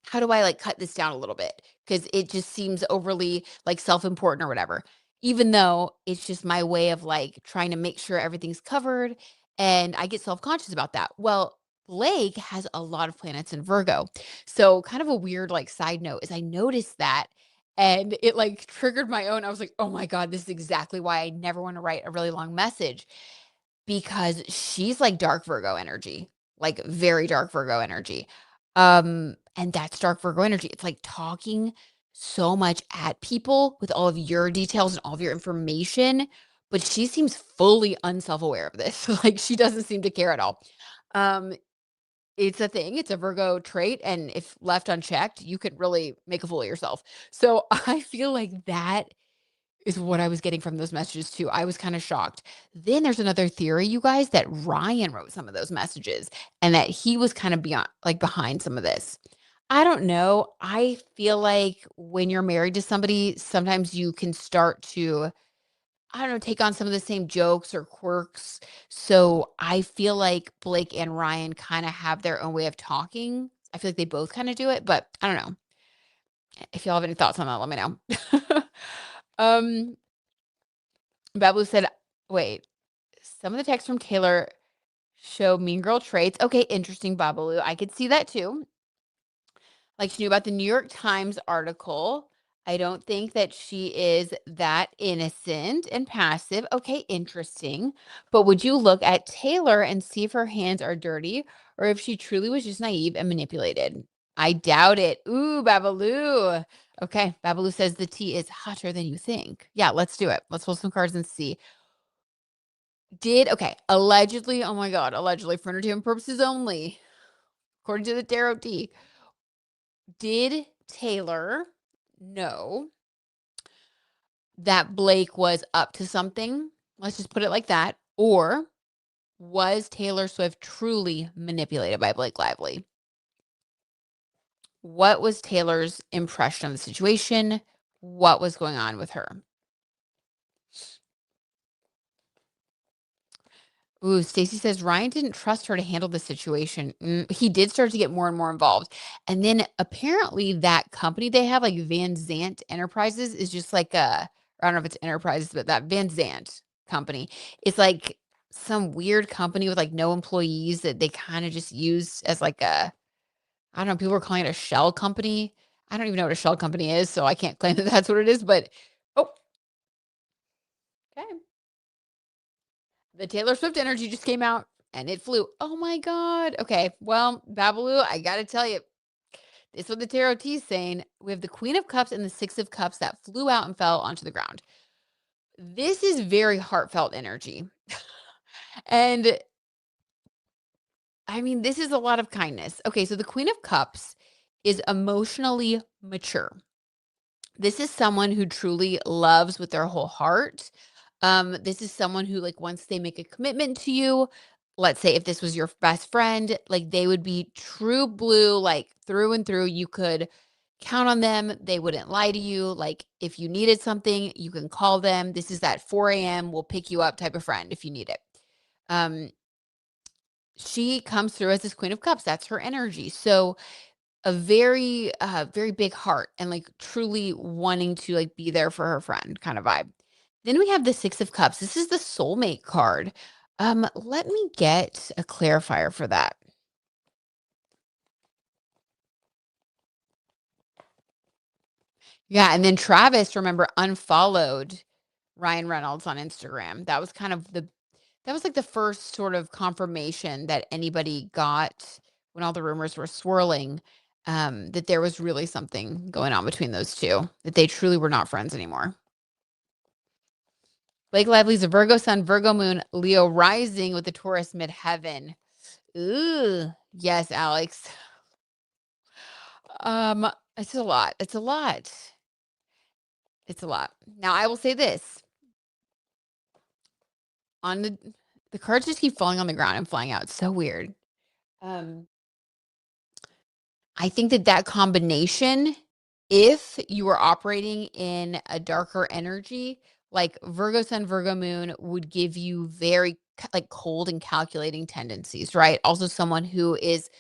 "How do I, like, cut this down a little bit?" Because it just seems overly, like, self-important or whatever. Even though it's just my way of, like, trying to make sure everything's covered, and I get self-conscious about that. Well, Blake has a lot of planets in Virgo. So, kind of a weird, like, side note is I noticed that, and it, like, triggered my own I was like, "Oh my god, this is exactly why I never wanna write a really long message." Because she's like dark Virgo energy, like very dark Virgo energy. And that's dark Virgo energy. It's like talking so much at people with all of your details and all of your information, but she seems fully unself-aware of this. Like she doesn't seem to care at all. Um, it's a thing, it's a Virgo trait, and if left unchecked, you could really make a fool of yourself. So I feel like that is what I was getting from those messages too. I was kinda shocked. Then there's another theory, you guys, that Ryan wrote some of those messages and that he was kind of beyond like, behind some of this. I don't know. I feel like when you're married to somebody, sometimes you can start to I don't know, take on some of the same jokes or quirks. So I feel like Blake and Ryan kind of have their own way of talking. I feel like they both kind of do it, but I don't know. If y'all have any thoughts on that, let me know. um, Babu said, wait, some of the texts from Taylor show mean girl traits. Okay, interesting, Babalu. I could see that too. Like she knew about the New York Times article. I don't think that she is that innocent and passive. Okay, interesting. But would you look at Taylor and see if her hands are dirty or if she truly was just naive and manipulated? I doubt it. Ooh, Babalu. Okay, Babalu says the tea is hotter than you think. Yeah, let's do it. Let's pull some cards and see. Allegedly, oh my God, allegedly for entertainment purposes only, according to the tarot tea. Did Taylor know that Blake was up to something? Let's just put it like that. Or was Taylor Swift truly manipulated by Blake Lively? What was Taylor's impression of the situation? What was going on with her? Ooh, Stacy says Ryan didn't trust her to handle the situation. He did start to get more and more involved. And then apparently that company they have, like Van Zant Enterprises, is just like I don't know if it's Enterprises, but that Van Zant company is like some weird company with like no employees that they kind of just use as like I don't know, people are calling it a shell company. I don't even know what a shell company is, so I can't claim that that's what it is, but oh, okay. The Taylor Swift energy just came out and it flew. Oh my God. Okay. Well, Babalu, I got to tell you, this is what the tarot tea is saying. We have the Queen of Cups and the Six of Cups that flew out and fell onto the ground. This is very heartfelt energy. And I mean, this is a lot of kindness. Okay. So the Queen of Cups is emotionally mature. This is someone who truly loves with their whole heart. This is someone who, like, once they make a commitment to you, let's say if this was your best friend, like they would be true blue, like through and through. You could count on them. They wouldn't lie to you. Like if you needed something, you can call them. This is that 4 a.m. we'll pick you up type of friend if you need it. Um, she comes through as this Queen of Cups. That's her energy. So a very, very big heart and, like, truly wanting to, like, be there for her friend kind of vibe. Then we have the Six of Cups. This is the soulmate card. Let me get a clarifier for that. Yeah, and then Travis, remember, unfollowed Ryan Reynolds on Instagram. That was, like, the first sort of confirmation that anybody got when all the rumors were swirling, that there was really something going on between those 2, that they truly were not friends anymore. Blake Lively's a Virgo sun, Virgo moon, Leo rising with the Taurus midheaven. Ooh, yes, Alex. It's a lot. It's a lot. It's a lot. Now, I will say this, on the cards just keep falling on the ground and flying out. It's so weird. Um, I think that that combination, if you were operating in a darker energy, like Virgo sun, Virgo moon would give you very like cold and calculating tendencies, right? Also someone who is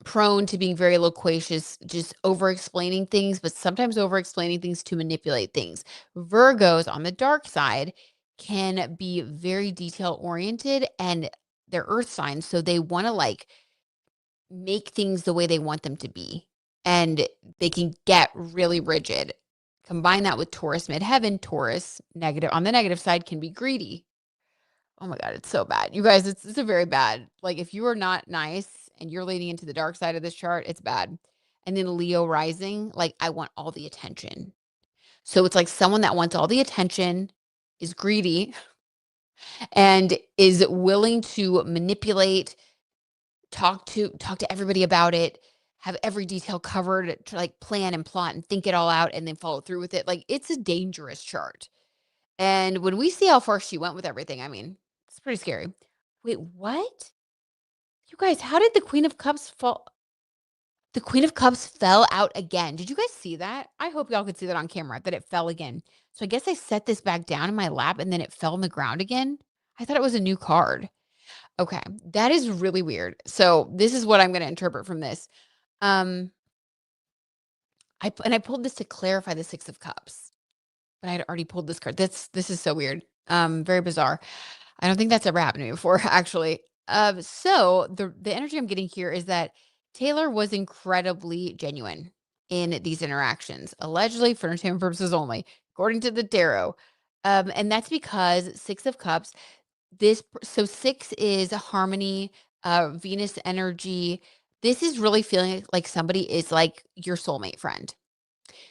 prone to being very loquacious, just over explaining things, but sometimes over explaining things to manipulate things. Virgos on the dark side can be very detail oriented and they're earth signs. So they want to like make things the way they want them to be. And they can get really rigid. Combine that with Taurus midheaven, Taurus negative on the negative side can be greedy. Oh my God, it's so bad. You guys, it's a very bad. Like if you are not nice and you're leaning into the dark side of this chart, it's bad. And then Leo rising, like I want all the attention. So it's like someone that wants all the attention is greedy and is willing to manipulate, talk to everybody about it, have every detail covered, to like plan and plot and think it all out and then follow through with it. Like it's a dangerous chart. And when we see how far she went with everything, I mean, it's pretty scary. Wait, what? You guys, how did the Queen of Cups fall? The Queen of Cups fell out again. Did you guys see that? I hope y'all could see that on camera, that it fell again. So I guess I set this back down in my lap and then it fell on the ground again. I thought it was a new card. Okay, that is really weird. So this is what I'm going to interpret from this. Um, I pulled this to clarify the 6 of cups, but I had already pulled this card. This is so weird. Very bizarre. I don't think that's ever happened to me before, actually. So the energy I'm getting here is that Taylor was incredibly genuine in these interactions, allegedly for entertainment purposes only, according to the tarot. And that's because 6 of Cups, so 6 is harmony, Venus energy. This is really feeling like somebody is like your soulmate friend.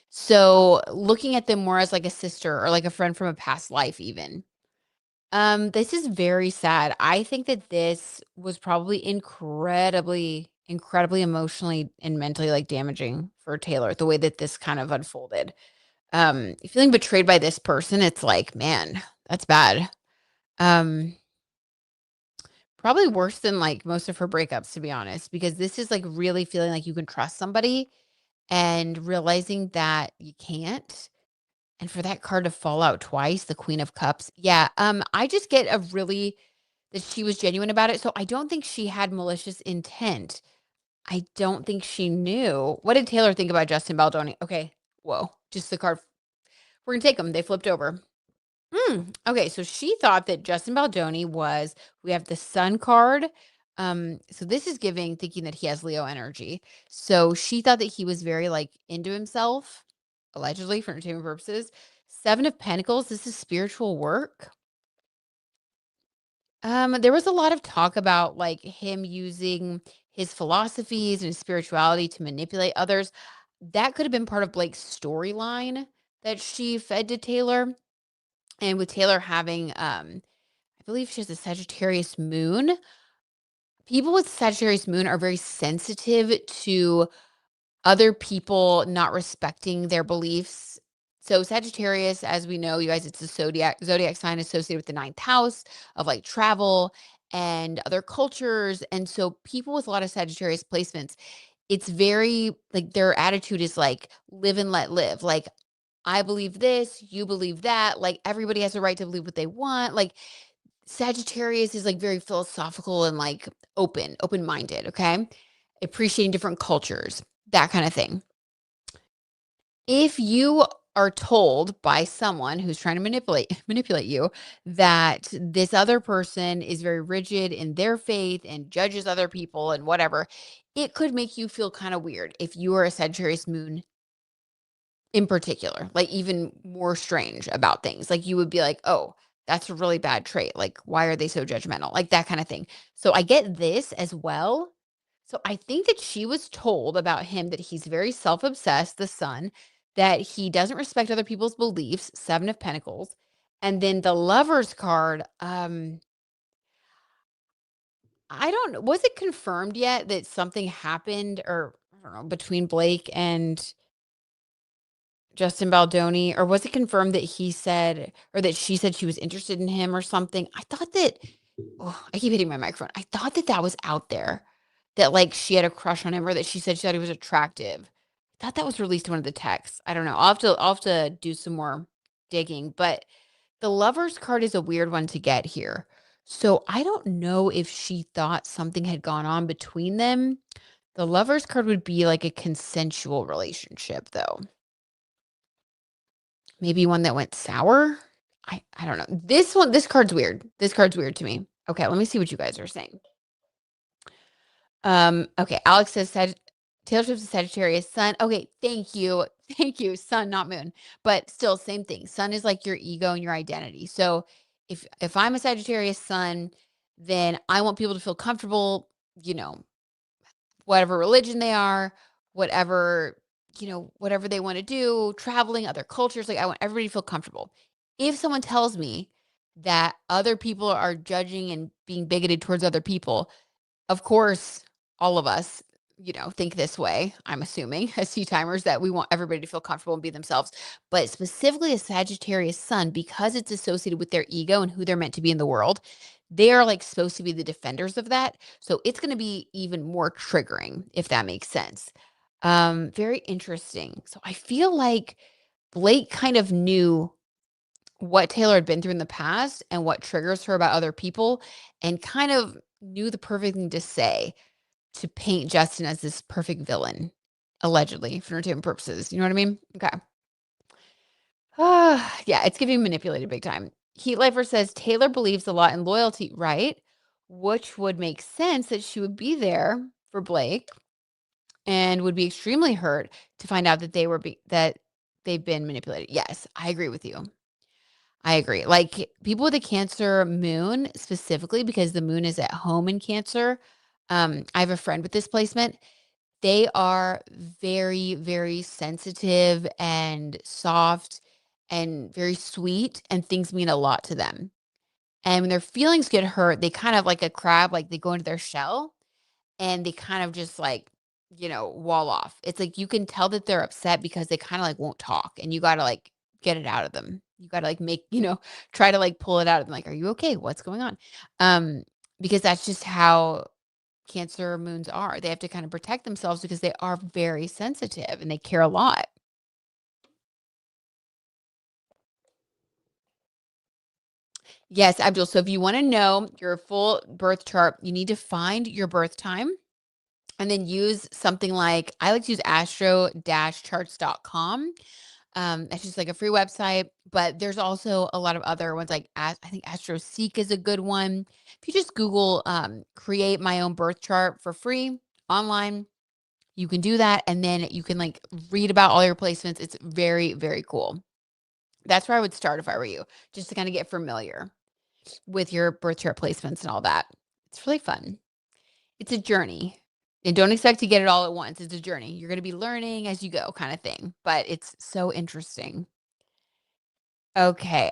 So looking at them more as like a sister or like a friend from a past life, even. This is very sad. I think that this was probably incredibly emotionally and mentally, like, damaging for Taylor, the way that this kind of unfolded. Feeling betrayed by this person, it's like, man, that's bad. Um, Probably worse than, like, most of her breakups, to be honest, because this is, like, really feeling like you can trust somebody and realizing that you can't. And for that card to fall out twice, the Queen of Cups. Yeah, I just get a really that she was genuine about it, so I don't think she had malicious intent. I don't think she knew. What did Taylor think about Justin Baldoni? Okay, whoa, just the card. We're gonna take them. They flipped over. Okay, so she thought that Justin Baldoni was we have the Sun card. So this is giving thinking that he has Leo energy. So she thought that he was very like into himself, allegedly for entertainment purposes. 7 of Pentacles, this is spiritual work. There was a lot of talk about like him using his philosophies and his spirituality to manipulate others. That could have been part of Blake's storyline that she fed to Taylor. And with Taylor having I believe she has a Sagittarius moon. People with Sagittarius moon are very sensitive to other people not respecting their beliefs. So Sagittarius, as we know, you guys, it's a zodiac sign associated with the ninth house of like travel and other cultures. And so people with a lot of Sagittarius placements, it's very like their attitude is like live and let live. Like I believe this, you believe that. Like everybody has a right to believe what they want. Like Sagittarius is like very philosophical and like open-minded, okay? Appreciating different cultures, that kind of thing. If you are told by someone who's trying to manipulate you that this other person is very rigid in their faith and judges other people and whatever, it could make you feel kind of weird if you are a Sagittarius moon in particular, like, even more strange about things, like, you would be like, "Oh, that's a really bad trait, like, why are they so judgmental?" Like, that kinda thing. So, I get this as well. So, I think that she was told about him that he's very self-obsessed, the Sun, that he doesn't respect other people's beliefs, 7 of Pentacles, and then the Lovers card, I don't know, was it confirmed yet that something happened or, I don't know, between Blake and Justin Baldoni, or was it confirmed that he said or that she said she was interested in him or something? I thought that I keep hitting my microphone. I thought that that was out there, that, like, she had a crush on him or that she said she thought he was attractive. I thought that was released in one of the texts. I don't know. I'll have to do some more digging, but the Lovers card is a weird one to get here. So, I don't know if she thought something had gone on between them. The Lovers card would be like a consensual relationship, though. Maybe one that went sour? I don't know. This card's weird. This card's weird to me. Okay, let me see what you guys are saying. Okay, Alex says Taylor Swift's a Sagittarius sun. Okay, thank you. Thank you. Sun, not moon. But still, same thing. Sun is like your ego and your identity. So if I'm a Sagittarius sun, then I want people to feel comfortable, you know, whatever religion they are, whatever, whatever they want to do, traveling, other cultures. Like I want everybody to feel comfortable. If someone tells me that other people are judging and being bigoted towards other people, of course, all of us, think this way. I'm assuming as Sea timers that we want everybody to feel comfortable and be themselves. But specifically a Sagittarius sun, because it's associated with their ego and who they're meant to be in the world, they are like supposed to be the defenders of that. So it's going to be even more triggering, if that makes sense. Very interesting. So I feel like Blake kind of knew what Taylor had been through in the past and what triggers her about other people, and kind of knew the perfect thing to say to paint Justin as this perfect villain, allegedly, for entertainment purposes. You know what I mean? Okay. Yeah, it's getting manipulated big time. Heat Lifer says Taylor believes a lot in loyalty, right? Which would make sense that she would be there for Blake and would be extremely hurt to find out that that they've been manipulated. Yes, I agree with you. I agree. Like people with a Cancer moon specifically because the moon is at home in Cancer. I have a friend with this placement. They are very, very sensitive and soft and very sweet, and things mean a lot to them. And when their feelings get hurt, they kind of like a crab, like they go into their shell and they kind of just like, wall off. It's like you can tell that they're upset because they kind of like won't talk and you got to like get it out of them. You got to like try to like pull it out of them. Like, are you okay? What's going on? Um, because that's just how Cancer moons are. They have to kind of protect themselves because they are very sensitive and they care a lot. Yes, Abdul. So if you want to know your full birth chart, you need to find your birth time and then use something like I like to use astro-charts.com. That's just like a free website, but there's also a lot of other ones like I think AstroSeek is a good one. If you just Google create my own birth chart for free online, you can do that, and then you can, like, read about all your placements. It's very, very cool. That's where I would start if I were you, just to kinda get familiar with your birth chart placements and all that. It's really fun. It's a journey, and don't expect to get it all at once. It's a journey. You're gonna be learning as you go kinda thing, but it's so interesting. Okay.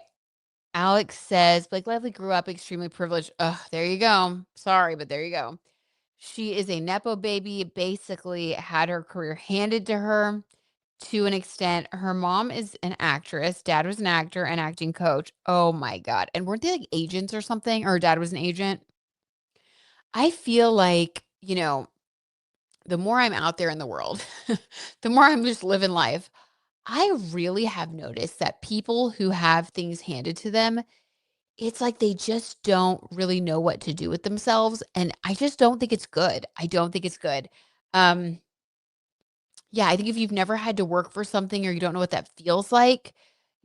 Alex says, "Blake Lively grew up extremely privileged." Ugh, there you go. Sorry, but there you go. She is a nepo baby, basically had her career handed to her. To an extent, her mom is an actress, dad was an actor and acting coach. Oh my god, and weren't they, like, agents or something? Or her dad was an agent? I feel like, the more I'm out there in the world, the more I'm just living life, I really have noticed that people who have things handed to them, it's like they just don't really know what to do with themselves, and I just don't think it's good. I don't think it's good. Um Yeah, I think if you've never had to work for something or you don't know what that feels like,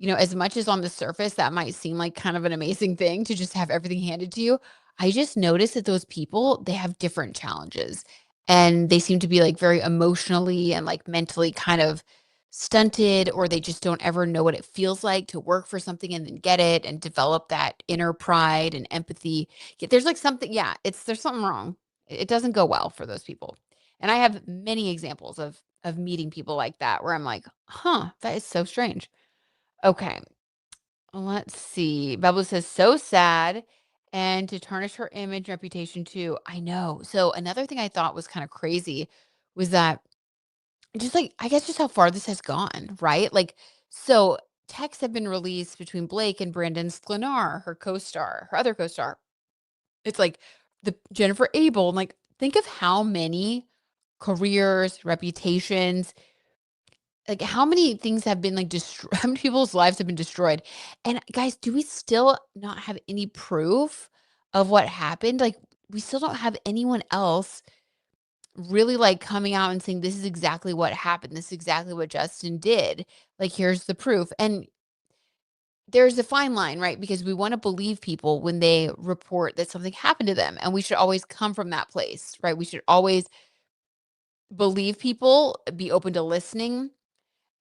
as much as on the surface that might seem like kind of an amazing thing to just have everything handed to you, I just noticed that those people, they have different challenges and they seem to be like very emotionally and like mentally kind of stunted, or they just don't ever know what it feels like to work for something and then get it and develop that inner pride and empathy. There's like something, yeah, there's something wrong. It doesn't go well for those people. And I have many examples of meeting people like that where I'm like, "Huh, that is so strange." Okay, let's see. Bubba says, "So sad." And to tarnish her image and reputation too. I know. So another thing I thought was kind of crazy was that just like I guess just how far this has gone, right? Like, so texts have been released between Blake and Brandon Sklenar, her co-star, her other co-star. It's like the Jennifer Abel, and like think of how many careers, reputations, like, how many things have been, like, destroyed? How many people's lives have been destroyed? And, guys, do we still not have any proof of what happened? Like, we still don't have anyone else really, like, coming out and saying, "This is exactly what happened. This is exactly what Justin did. Like, here's the proof." And there's a fine line, right? Because we wanna believe people when they report that something happened to them, and we should always come from that place, right? We should always believe people, be open to listening.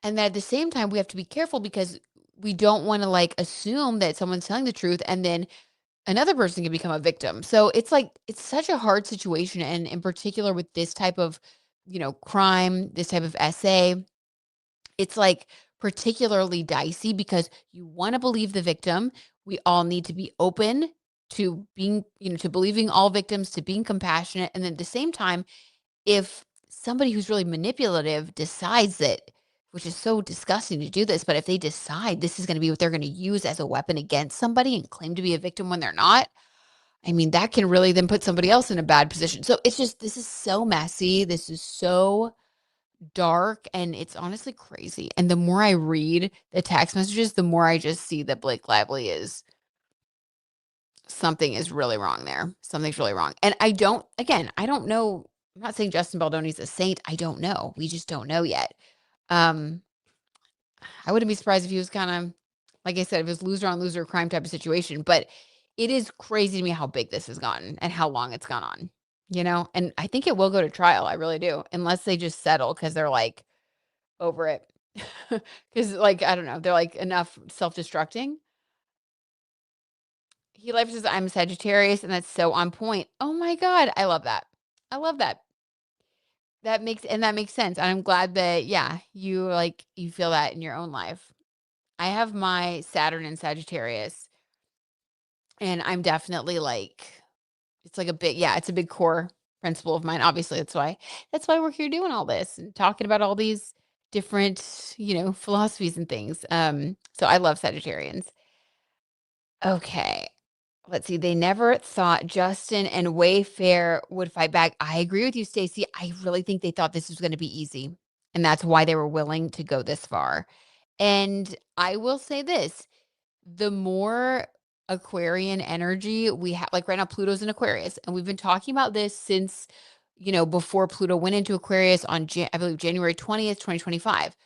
And then at the same time, we have to be careful because we don't wanna, like, assume that someone's telling the truth and then another person can become a victim. So it's like it's such a hard situation, and in particular with this type of, crime, this type of essay, it's, like, particularly dicey because you wanna believe the victim. We all need to be open to being to believing all victims, to being compassionate, and then at the same time, if somebody who's really manipulative decides that, which is so disgusting to do this, but if they decide this is gonna be what they're gonna use as a weapon against somebody and claim to be a victim when they're not, I mean, that can really then put somebody else in a bad position. So it's just this is so messy. This is so dark, and it's honestly crazy. And the more I read the text messages, the more I just see that Blake Lively is something is really wrong there. Something's really wrong. And I don't know. I'm not saying Justin Baldoni's a saint. I don't know. We just don't know yet. Um, I wouldn't be surprised if he was kind of, like I said, if it was loser on loser crime type of situation. But it is crazy to me how big this has gotten and how long it's gone on, And I think it will go to trial. I really do, unless they just settle because they're like over it. Because, like, I don't know, they're like enough self destructing. He life says I'm a Sagittarius, and that's so on point. Oh my God. I love that. I love that. That makes sense. And I'm glad that, yeah, you feel that in your own life. I have my Saturn in Sagittarius, and I'm definitely like, it's like a big, yeah, it's a big core principle of mine. Obviously, that's why we're here doing all this and talking about all these different, philosophies and things. So I love Sagittarians. Okay. Let's see. They never thought Justin and Wayfair would fight back. I agree with you, Stacey. I really think they thought this was going to be easy. And that's why they were willing to go this far. And I will say this, the more Aquarian energy we have, like right now, Pluto's in Aquarius. And we've been talking about this since, before Pluto went into Aquarius on, I believe, January 20th, 2025.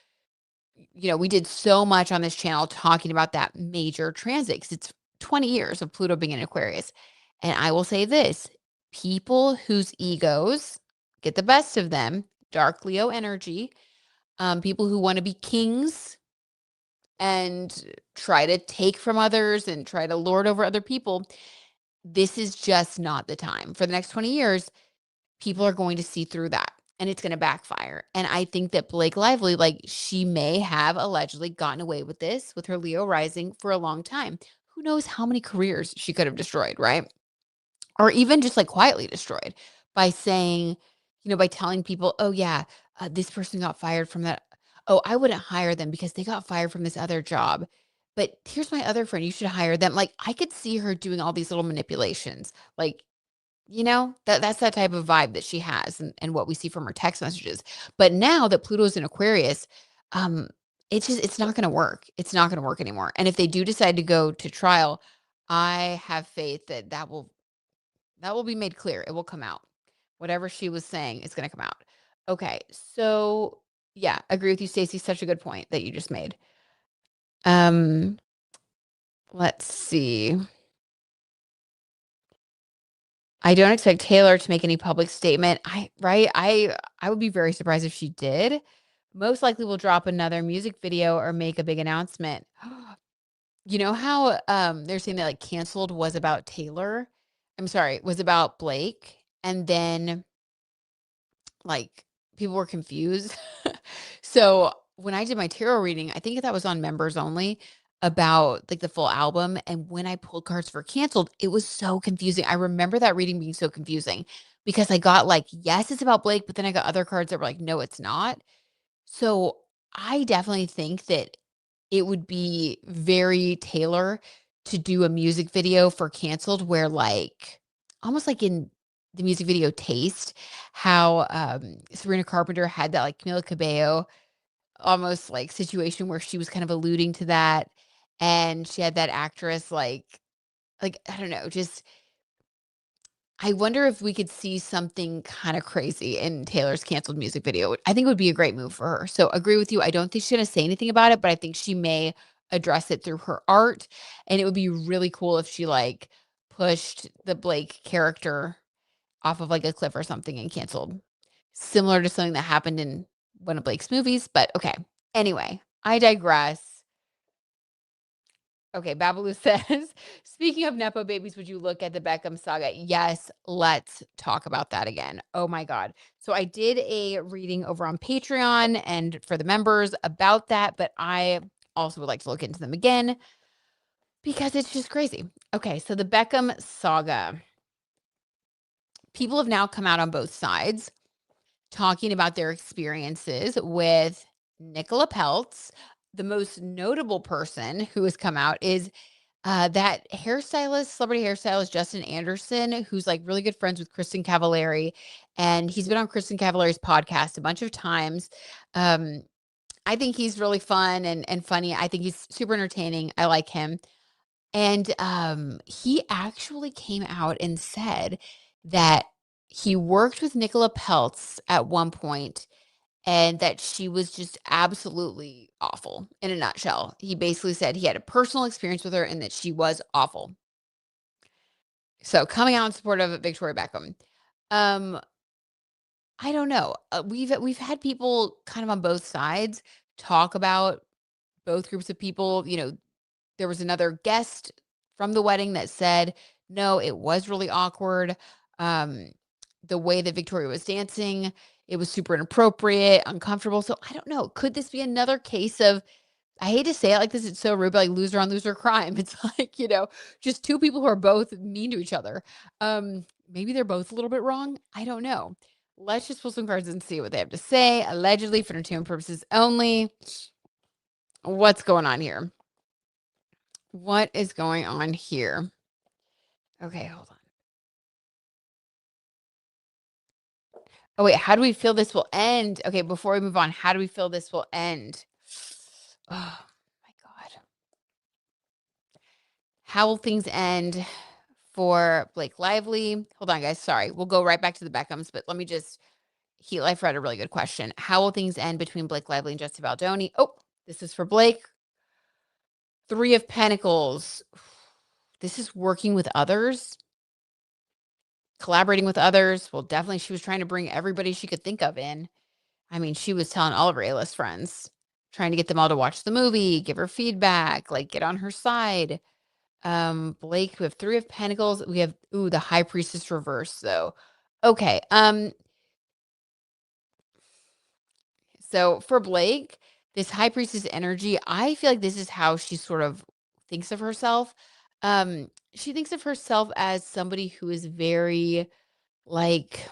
We did so much on this channel talking about that major transit because it's 20 years of Pluto being in Aquarius. And I will say this, people whose egos get the best of them, dark Leo energy, people who want to be kings and try to take from others and try to lord over other people, this is just not the time. For the next 20 years, people are going to see through that and it's going to backfire. And I think that Blake Lively, like, she may have allegedly gotten away with this with her Leo rising for a long time. Who knows how many careers she could have destroyed, right? Or even just like quietly destroyed by saying, by telling people, oh, yeah, this person got fired from that. Oh, I wouldn't hire them because they got fired from this other job. But here's my other friend. You should hire them. Like, I could see her doing all these little manipulations. Like, that's that type of vibe that she has and what we see from her text messages. But now that Pluto's in Aquarius, um, it's not gonna work. It's not gonna work anymore. And if they do decide to go to trial, I have faith that will be made clear. It will come out. Whatever she was saying is gonna come out. Okay, so yeah, agree with you, Stacey. Such a good point that you just made. Um, let's see. I don't expect Taylor to make any public statement. I would be very surprised if she did. Most likely will drop another music video or make a big announcement. You know how they're saying that like canceled was about Taylor? I'm sorry, was about Blake, and then like people were confused. So when I did my tarot reading, I think that was on members only about like the full album. And when I pulled cards for canceled, it was so confusing. I remember that reading being so confusing because I got like, yes, it's about Blake, but then I got other cards that were like, no, it's not. So I definitely think that it would be very Taylor to do a music video for canceled where like almost like in the music video Taste, how Sabrina Carpenter had that like Camila Cabello almost like situation where she was kind of alluding to that. And she had that actress like, I don't know, just I wonder if we could see something kind of crazy in Taylor's canceled music video. I think it would be a great move for her. So agree with you. I don't think she's gonna say anything about it, but I think she may address it through her art. And it would be really cool if she like pushed the Blake character off of like a cliff or something and canceled. Similar to something that happened in one of Blake's movies, but okay. Anyway, I digress. Okay, Babalu says, speaking of Nepo babies, would you look at the Beckham saga? Yes, let's talk about that again. Oh my God. So I did a reading over on Patreon and for the members about that, but I also would like to look into them again because it's just crazy. Okay, so the Beckham saga. People have now come out on both sides talking about their experiences with Nicola Peltz. The most notable person who has come out is That hairstylist, celebrity hairstylist Justin Anderson, who's like really good friends with Kristen Cavallari, and he's been on Kristen Cavallari's podcast a bunch of times. Um, I think he's really fun and funny. I think he's super entertaining. I like him. And he actually came out and said that he worked with Nicola Peltz at one point and that she was just absolutely awful in a nutshell. He basically said he had a personal experience with her and that she was awful. So coming out in support of Victoria Beckham. Um, I don't know. We've had people kind of on both sides talk about both groups of people. There was another guest from the wedding that said, "No, it was really awkward. Um, the way that Victoria was dancing, it was super inappropriate, uncomfortable." So I don't know. Could this be another case of, I hate to say it like this, it's so rude, but like loser on loser crime. It's like, just two people who are both mean to each other. Maybe they're both a little bit wrong. I don't know. Let's just pull some cards and see what they have to say. Allegedly for entertainment purposes only. What's going on here? What is going on here? Okay, hold on. Oh, wait, how do we feel this will end? Okay, before we move on, how do we feel this will end? Oh my God. How will things end for Blake Lively? Hold on, guys. Sorry. We'll go right back to the Beckhams, but let me just heal. Life read a really good question. How will things end between Blake Lively and Jesse Baldoni? Oh, this is for Blake. Three of Pentacles. This is working with others, collaborating with others. Well, definitely she was trying to bring everybody she could think of in. I mean, she was telling all of her A-list friends, trying to get them all to watch the movie, give her feedback, like get on her side. Blake, we have Three of Pentacles. We have the High Priestess reverse though. Okay. So for Blake, this High Priestess energy, I feel like this is how she sort of thinks of herself. She thinks of herself as somebody who is very like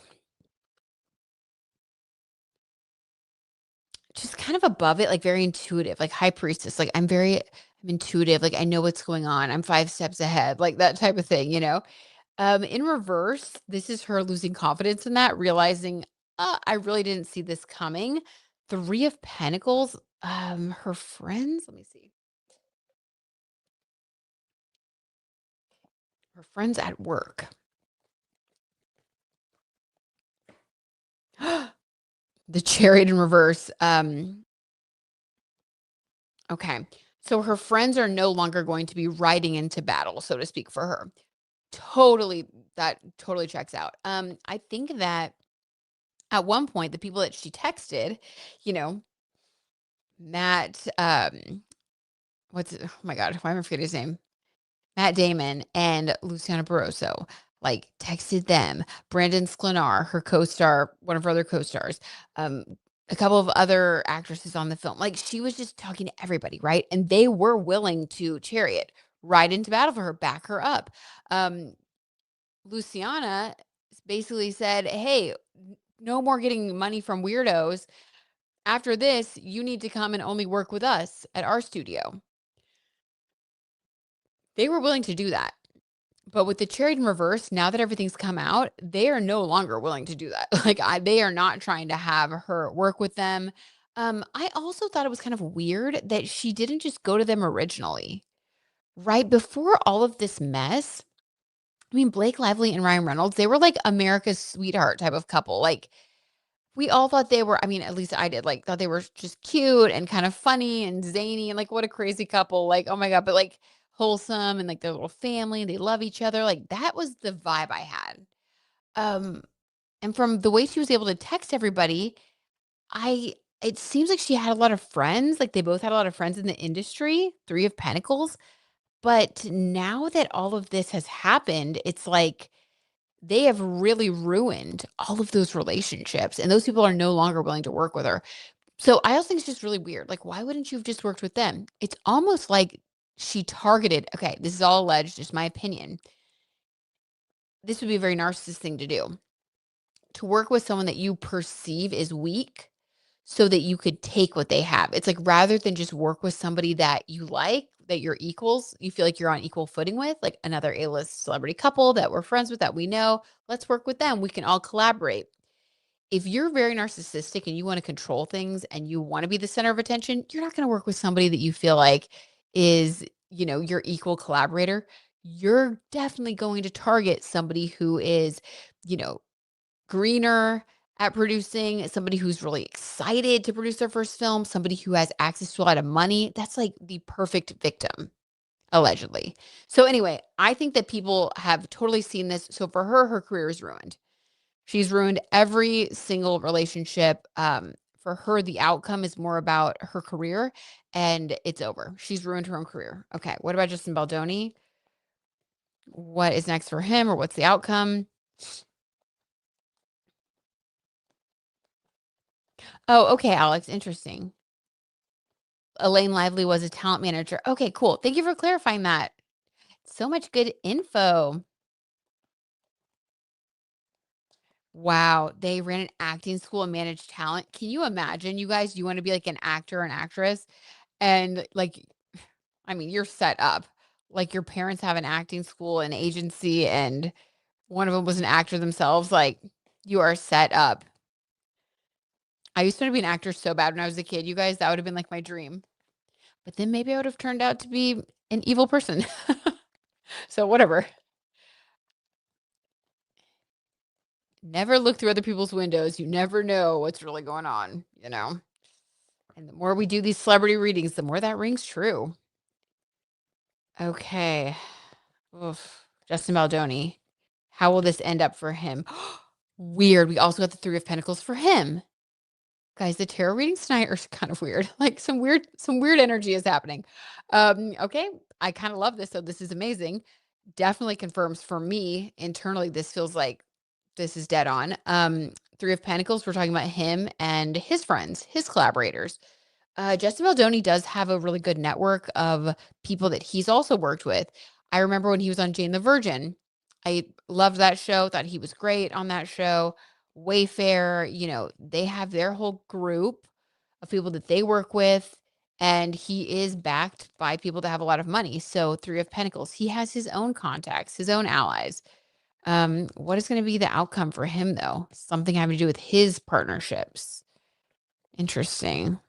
just kind of above it, like very intuitive, like High Priestess. Like I'm intuitive, like I know what's going on. I'm 5 steps ahead, like that type of thing. In reverse, this is her losing confidence in that, realizing, I really didn't see this coming. Three of Pentacles, her friends, let me see. Her friends at work. The Chariot in reverse. Okay. So her friends are no longer going to be riding into battle, so to speak, for her. Totally, that totally checks out. I think that at one point, the people that she texted, you know, Matt, oh my God, why am I forgetting his name? Matt Damon and Luciana Barroso, like texted them. Brandon Sklenar, her co-star, one of her other co-stars, um, a couple of other actresses on the film. Like she was just talking to everybody, right? And they were willing to chariot ride into battle for her, back her up. Um, Luciana basically said, "Hey, no more getting money from weirdos. After this, you need to come and only work with us at our studio." They were willing to do that. But with the Chariot in reverse, now that everything's come out, they are no longer willing to do that. They are not trying to have her work with them. I also thought it was kind of weird that she didn't just go to them originally, right before all of this mess. I mean, Blake Lively and Ryan Reynolds, they were like America's sweetheart type of couple. Like we all thought they were, I mean, at least I did, like, thought they were just cute and kind of funny and zany and like, what a crazy couple. Like, oh my God, but like wholesome and like their little family and they love each other. Like, that was the vibe I had. Um, and from the way she was able to text everybody, I, it seems like she had a lot of friends. Like, they both had a lot of friends in the industry, Three of Pentacles. But now that all of this has happened, it's like, they have really ruined all of those relationships, and those people are no longer willing to work with her. So I also think it's just really weird. Like, why wouldn't you have just worked with them? It's almost like she targeted, okay, this is all alleged, just my opinion. This would be a very narcissist thing to do, to work with someone that you perceive is weak so that you could take what they have. It's like rather than just work with somebody that you like, that you're equals, you feel like you're on equal footing with, like another A-list celebrity couple that we're friends with that we know, let's work with them. We can all collaborate. If you're very narcissistic and you want to control things and you want to be the center of attention, you're not going to work with somebody that you feel like is, your equal collaborator. You're definitely going to target somebody who is, you know, greener at producing, somebody who's really excited to produce their first film, somebody who has access to a lot of money. That's like the perfect victim, allegedly. So anyway, I think that people have totally seen this. So for her, her career is ruined. She's ruined every single relationship. For her, the outcome is more about her career and it's over. She's ruined her own career. Okay. What about Justin Baldoni? What is next for him or what's the outcome? Oh, okay, Alex. Interesting. Elaine Lively was a talent manager. Okay, cool. Thank you for clarifying that. So much good info. Wow, they ran an acting school and managed talent. Can you imagine, you guys, you want to be like an actor or an actress and like I mean, you're set up. Like your parents have an acting school and agency and one of them was an actor themselves, like you are set up. I used to be an actor so bad when I was a kid. You guys, that would have been like my dream. But then maybe I would have turned out to be an evil person. So whatever. Never look through other people's windows. You never know what's really going on, you know? And the more we do these celebrity readings, the more that rings true. Okay. Oof. Justin Baldoni. How will this end up for him? Weird. We also got the Three of Pentacles for him. Guys, the tarot readings tonight are kind of weird. Like some weird energy is happening. Okay. I kind of love this. So this is amazing. Definitely confirms for me internally, this feels like this is dead on. Three of Pentacles, we're talking about him and his friends, his collaborators. Justin Baldoni does have a really good network of people that he's also worked with. I remember when he was on Jane the Virgin. I loved that show, thought he was great on that show. Wayfair, they have their whole group of people that they work with, and he is backed by people that have a lot of money. So, Three of Pentacles, he has his own contacts, his own allies. What is going to be the outcome for him, though? Something having to do with his partnerships. Interesting.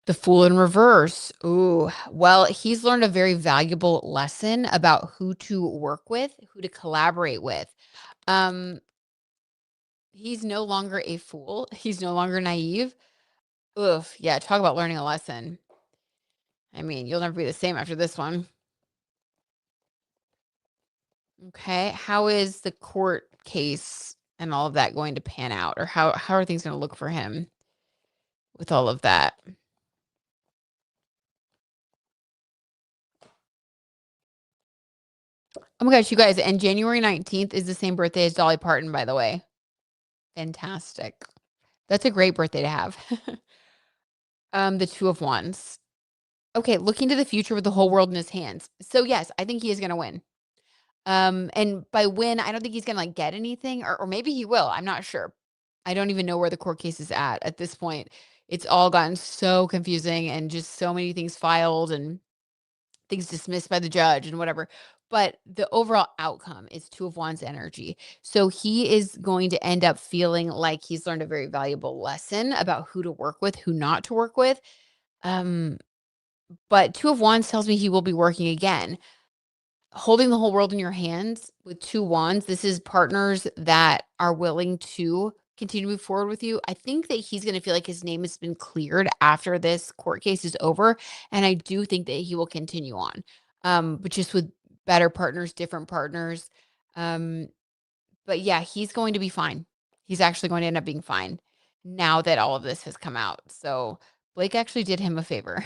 The Fool in Reverse. Ooh, well, he's learned a very valuable lesson about who to work with, who to collaborate with. Um, he's no longer a fool. He's no longer naive. Oof, yeah, talk about learning a lesson. I mean, you'll never be the same after this one. Okay, how is the court case and all of that going to pan out, or how are things going to look for him with all of that? Oh my gosh, you guys, and January 19th is the same birthday as Dolly Parton, by the way. Fantastic. That's a great birthday to have. The Two of Wands. Okay, looking to the future with the whole world in his hands. So yes, I think he is gonna win. And by win, I don't think he's gonna like get anything, or maybe he will. I'm not sure. I don't even know where the court case is at this point. It's all gotten so confusing and just so many things filed and things dismissed by the judge and whatever. But the overall outcome is Two of Wands energy. So he is going to end up feeling like he's learned a very valuable lesson about who to work with, who not to work with. Um, but Two of Wands tells me he will be working again. Holding the whole world in your hands with two wands, this is partners that are willing to continue to move forward with you. I think that he's going to feel like his name has been cleared after this court case is over. And I do think that he will continue on, but just with better partners, different partners. Um, but yeah, he's going to be fine. He's actually going to end up being fine now that all of this has come out. So Blake actually did him a favor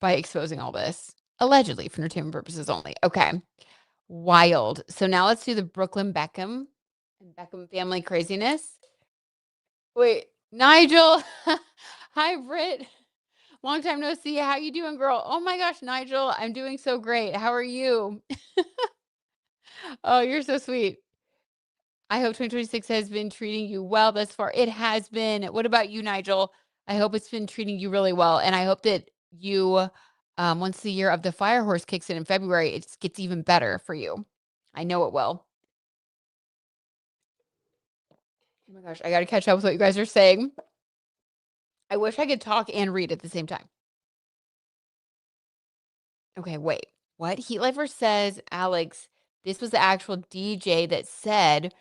by exposing all this, allegedly for entertainment purposes only. Okay. Wild. So now let's do the Brooklyn Beckham and Beckham family craziness. Wait, Nigel. Hi, Britt. Long time no see. How you doing, girl? Oh my gosh, Nigel, I'm doing so great. How are you? Oh, you're so sweet. I hope 2026 has been treating you well thus far. It has been. What about you, Nigel? I hope it's been treating you really well. And I hope that you, once the year of the fire horse kicks in February, it gets even better for you. I know it will. Oh my gosh, I gotta catch up with what you guys are saying. I wish I could talk and read at the same time. Okay, wait. What? Heat Lifer says, Alex, this was the actual DJ that said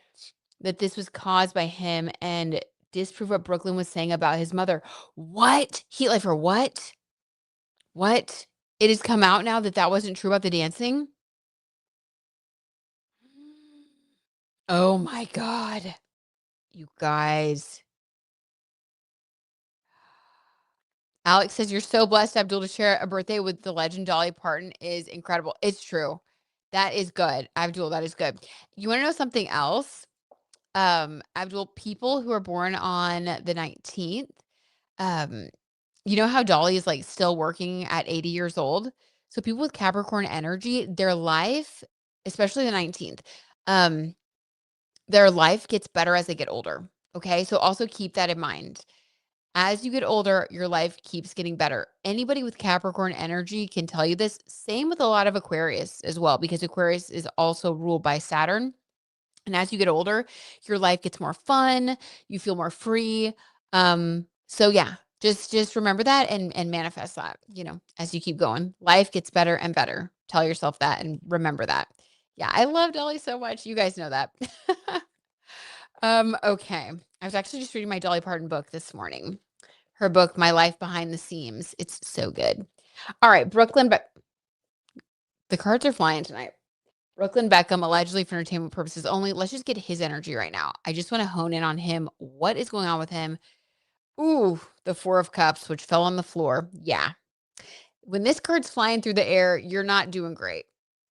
that this was caused by him and disprove what Brooklyn was saying about his mother. What? Heat Lifer, what? What? It has come out now that that wasn't true about the dancing? Oh my God. You guys. Alex says, "You're so blessed, Abdul, to share a birthday with the legend Dolly Parton is incredible." It's true. That is good. Abdul, that is good. You want to know something else? Abdul, people who are born on the 19th, um, you know how Dolly is like still working at 80 years old? So people with Capricorn energy, their life, especially the 19th, um, their life gets better as they get older. Okay. So also keep that in mind. As you get older, your life keeps getting better. Anybody with Capricorn energy can tell you this. Same with a lot of Aquarius as well, because Aquarius is also ruled by Saturn. And as you get older, your life gets more fun, you feel more free. So yeah, just remember that and manifest that, as you keep going. Life gets better and better. Tell yourself that and remember that. Yeah, I love Dolly so much. You guys know that. Okay. I was actually just reading my Dolly Parton book this morning. Her book, My Life Behind the Seams. It's so good. All right, Brooklyn, but the cards are flying tonight. Brooklyn Beckham, allegedly for entertainment purposes only. Let's just get his energy right now. I just want to hone in on him. What is going on with him? Ooh, the Four of Cups, which fell on the floor. Yeah. When this card's flying through the air, you're not doing great.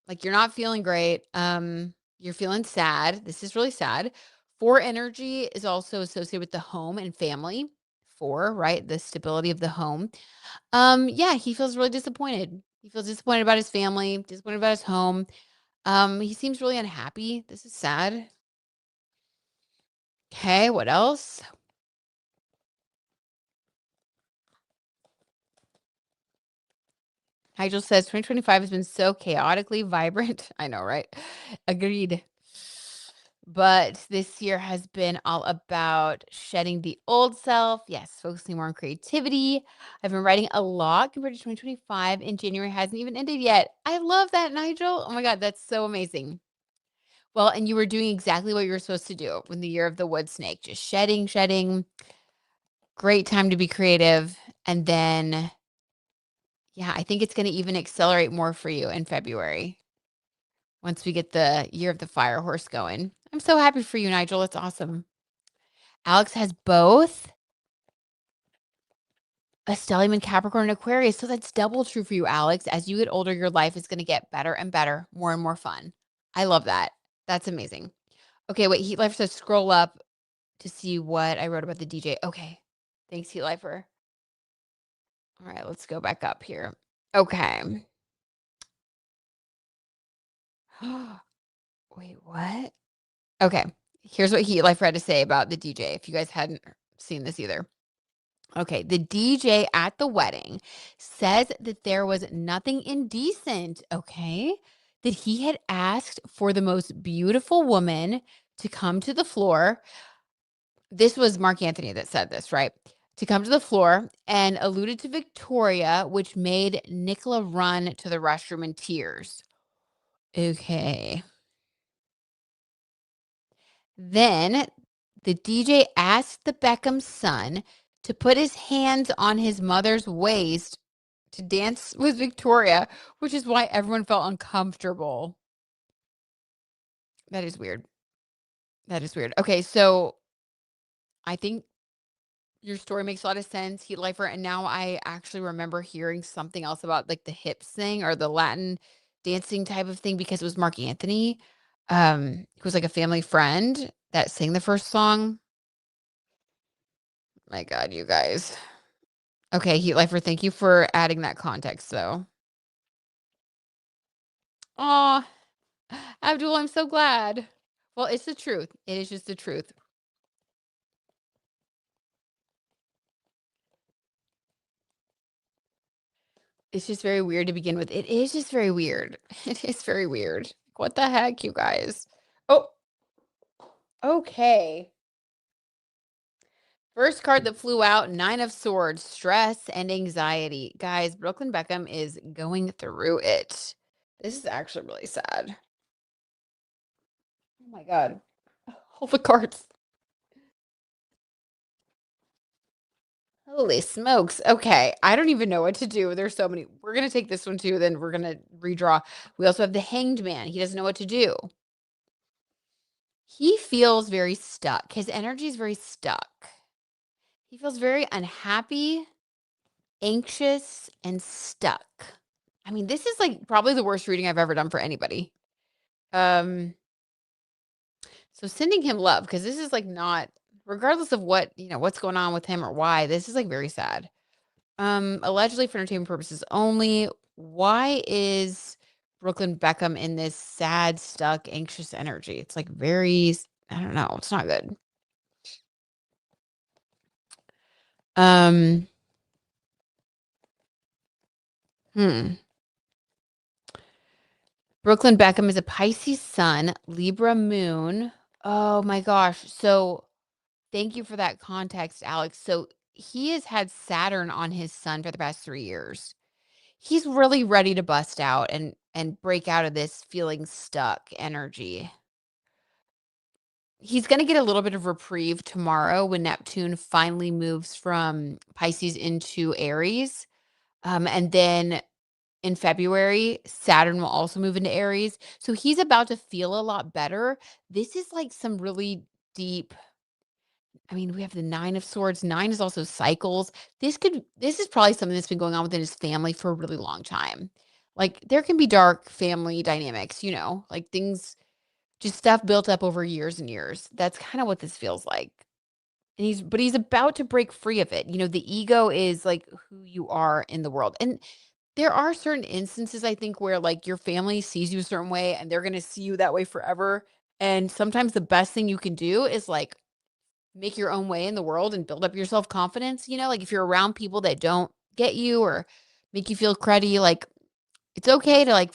Like you're not feeling great. You're feeling sad. This is really sad. Four energy is also associated with the home and family. Four, right? The stability of the home. Yeah, he feels really disappointed. He feels disappointed about his family, disappointed about his home. He seems really unhappy. This is sad. Okay, what else? Nigel says 2025 has been so chaotically vibrant. I know, right? Agreed. But this year has been all about shedding the old self. Yes, focusing more on creativity. I've been writing a lot compared to 2025, and January hasn't even ended yet. I love that, Nigel. Oh my God, that's so amazing. Well, and you were doing exactly what you were supposed to do in the year of the wood snake, just shedding, shedding. Great time to be creative. And then, yeah, I think it's going to even accelerate more for you in February once we get the year of the fire horse going. I'm so happy for you, Nigel. It's awesome. Alex has both a stellium and Capricorn and Aquarius. So that's double true for you, Alex. As you get older, your life is going to get better and better, more and more fun. I love that. That's amazing. Okay, wait, Heat Life says scroll up to see what I wrote about the DJ. Okay. Thanks, Heat Lifer. All right, let's go back up here. Okay. Wait, what? Okay. Here's what Heat Lifer had to say about the DJ, if you guys hadn't seen this either. Okay. The DJ at the wedding says that there was nothing indecent. Okay. That he had asked for the most beautiful woman to come to the floor. This was Mark Anthony that said this, right? To come to the floor and alluded to Victoria, which made Nicola run to the restroom in tears. Okay. Then the DJ asked the Beckham son to put his hands on his mother's waist to dance with Victoria, which is why everyone felt uncomfortable. That is weird. That is weird. Okay, so I think your story makes a lot of sense, Heat Lifer, and now I actually remember hearing something else about, like, the hips thing or the Latin dancing type of thing because it was Mark Anthony, who was, like, a family friend that sang the first song. My god, you guys. Okay, Heat Lifer, thank you for adding that context, though. Aw, Abdul, I'm so glad. Well, it's the truth. It is just the truth. It's just very weird to begin with. It is just very weird. It is very weird. What the heck, you guys? Oh, okay. First card that flew out, Nine of Swords, stress and anxiety. Guys, Brooklyn Beckham is going through it. This is actually really sad. Oh my God. All the cards. Holy smokes. Okay. I don't even know what to do. There's so many. We're going to take this one too, then we're going to redraw. We also have the Hanged Man. He doesn't know what to do. He feels very stuck. His energy is very stuck. He feels very unhappy, anxious, and stuck. I mean, this is like probably the worst reading I've ever done for anybody. Um, so sending him love because this is like not, regardless of what, what's going on with him or why, this is like very sad. Allegedly for entertainment purposes only. Why is Brooklyn Beckham in this sad, stuck, anxious energy? It's like very, I don't know. It's not good. Um, hmm. Brooklyn Beckham is a Pisces sun, Libra moon. Oh my gosh. So thank you for that context, Alex. So he has had Saturn on his sun for the past 3 years. He's really ready to bust out and break out of this feeling stuck energy. He's gonna get a little bit of reprieve tomorrow when Neptune finally moves from Pisces into Aries. And then in February, Saturn will also move into Aries. So he's about to feel a lot better. This is like some really deep. I mean, we have the Nine of Swords. Nine is also cycles. This is probably something that's been going on within his family for a really long time. Like there can be dark family dynamics, like things, just stuff built up over years and years. That's kind of what this feels like. And he's about to break free of it. The ego is like who you are in the world. And there are certain instances, I think, where, like, your family sees you a certain way, and they're gonna see you that way forever, and sometimes the best thing you can do is, like, make your own way in the world and build up your self-confidence, like, if you're around people that don't get you or make you feel cruddy, like, it's okay to, like,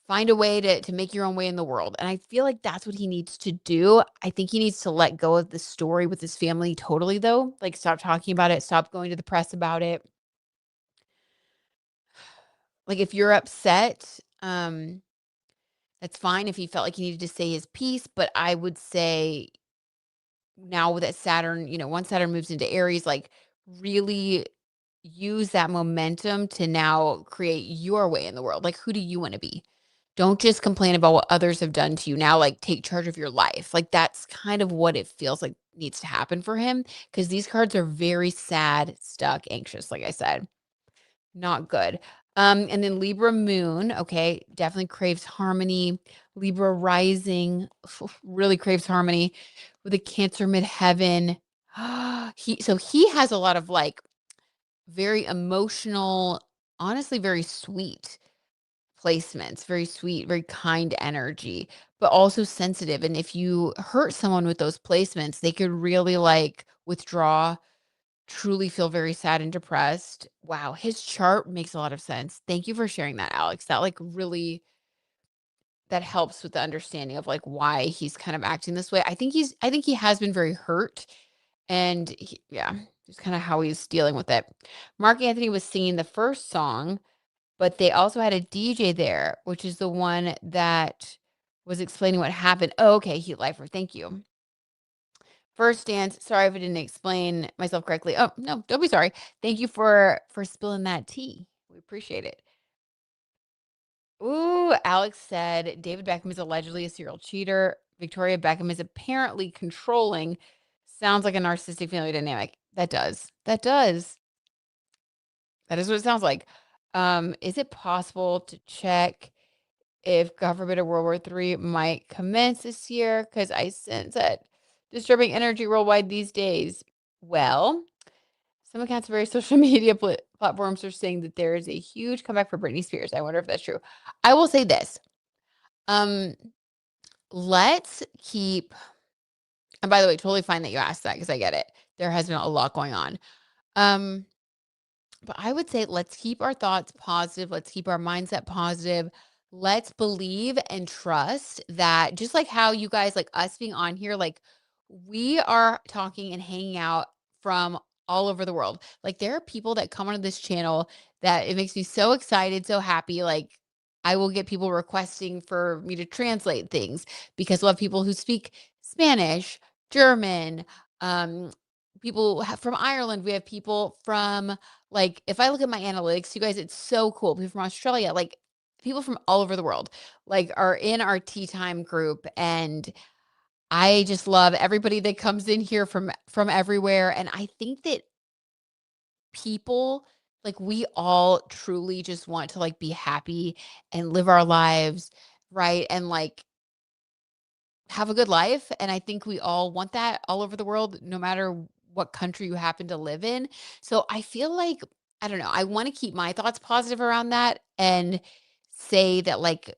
find a way to make your own way in the world, and I feel like that's what he needs to do. I think he needs to let go of the story with his family totally, though, like, stop talking about it, stop going to the press about it. Like, if you're upset, that's fine if he felt like he needed to say his piece, but I would say now with that Saturn, once Saturn moves into Aries, like really use that momentum to now create your way in the world. Like, who do you want to be? Don't just complain about what others have done to you. Now, like, take charge of your life. Like, that's kind of what it feels like needs to happen for him because these cards are very sad, stuck, anxious, like I said. Not good. And then Libra moon, okay, definitely craves harmony. Libra rising really craves harmony with a Cancer midheaven. He has a lot of like very emotional, honestly, very sweet placements, very sweet, very kind energy, but also sensitive. And if you hurt someone with those placements, they could really like withdraw, truly feel very sad and depressed. Wow, his chart makes a lot of sense. Thank you for sharing that, Alex. That like really that helps with the understanding of like why he's kind of acting this way. I think he has been very hurt and yeah, just kind of how he's dealing with it. Mark Anthony was singing the first song, but they also had a DJ there, which is the one that was explaining what happened. Oh, okay, Heat Lifer. Thank you. First dance. Sorry if I didn't explain myself correctly. Oh, no, don't be sorry. Thank you for spilling that tea. We appreciate it. Ooh, Alex said David Beckham is allegedly a serial cheater. Victoria Beckham is apparently controlling. Sounds like a narcissistic family dynamic. That does. That does. That is what it sounds like. Is it possible to check if God forbid a World War III might commence this year? Because I sense that disturbing energy worldwide these days. Well, some accounts of various social media platforms are saying that there is a huge comeback for Britney Spears. I wonder if that's true. I will say this. Um, let's keep, and by the way, totally fine that you asked that because I get it. There has been a lot going on. Um, But I would say let's keep our thoughts positive. Let's keep our mindset positive. Let's believe and trust that just like how you guys, like us being on here, like we are talking and hanging out from all over the world. Like there are people that come onto this channel that it makes me so excited, so happy. Like I will get people requesting for me to translate things because we'll have people who speak Spanish, German, um, from Ireland. We have people from like, if I look at my analytics, you guys, it's so cool. People from Australia, like people from all over the world, like are in our tea time group. And I just love everybody that comes in here from everywhere. And I think that people like we all truly just want to like be happy and live our lives, right? And like have a good life, and I think we all want that all over the world, no matter what country you happen to live in. So I feel like, I don't know, I wanna keep my thoughts positive around that and say that, like,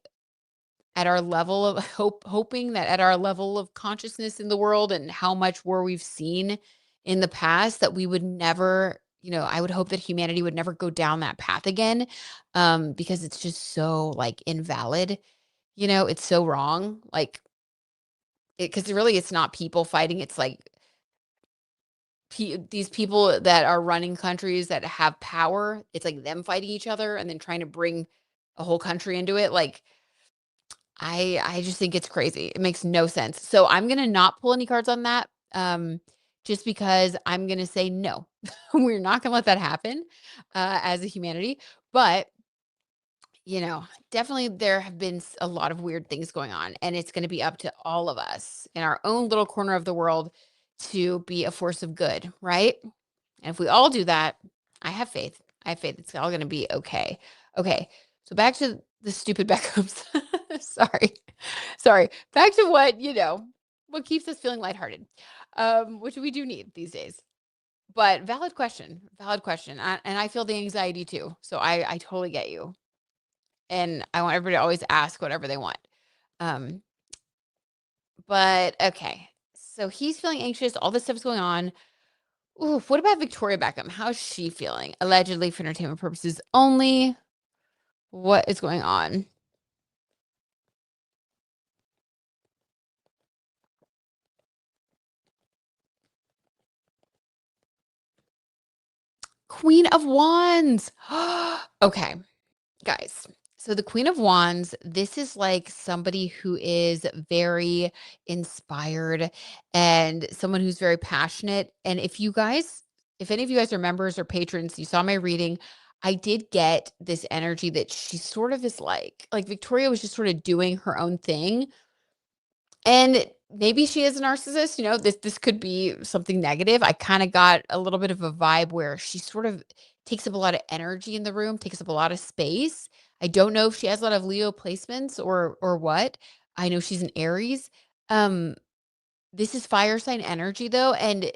at our level of hoping that at our level of consciousness in the world and how much war we've seen in the past, that we would never, I would hope that humanity would never go down that path again, because it's just so, like, invalid, it's so wrong, like, because really it's not people fighting, it's like these people that are running countries that have power, it's like them fighting each other and then trying to bring a whole country into it. Like I just think it's crazy. It makes no sense. So I'm gonna not pull any cards on that. Just because I'm gonna say no. We're not gonna let that happen as a humanity. But definitely there have been a lot of weird things going on, and it's going to be up to all of us in our own little corner of the world to be a force of good, right? And if we all do that, I have faith. I have faith it's all going to be okay. Okay. So back to the stupid Beckhams. Sorry. Sorry. Back to what keeps us feeling lighthearted, which we do need these days. But valid question. Valid question. And I feel the anxiety too. So I totally get you. And I want everybody to always ask whatever they want. Um, but okay. So he's feeling anxious. All this stuff's going on. Ooh, what about Victoria Beckham? How's she feeling? Allegedly for entertainment purposes only. What is going on? Queen of Wands. Okay, guys. So the Queen of Wands, this is like somebody who is very inspired and someone who's very passionate. And if any of you guys are members or patrons, you saw my reading, I did get this energy that she sort of is like Victoria was just sort of doing her own thing. And maybe she is a narcissist, this could be something negative. I kind of got a little bit of a vibe where she sort of takes up a lot of energy in the room, takes up a lot of space. I don't know if she has a lot of Leo placements or what. I know she's an Aries. Um, this is fire sign energy though, and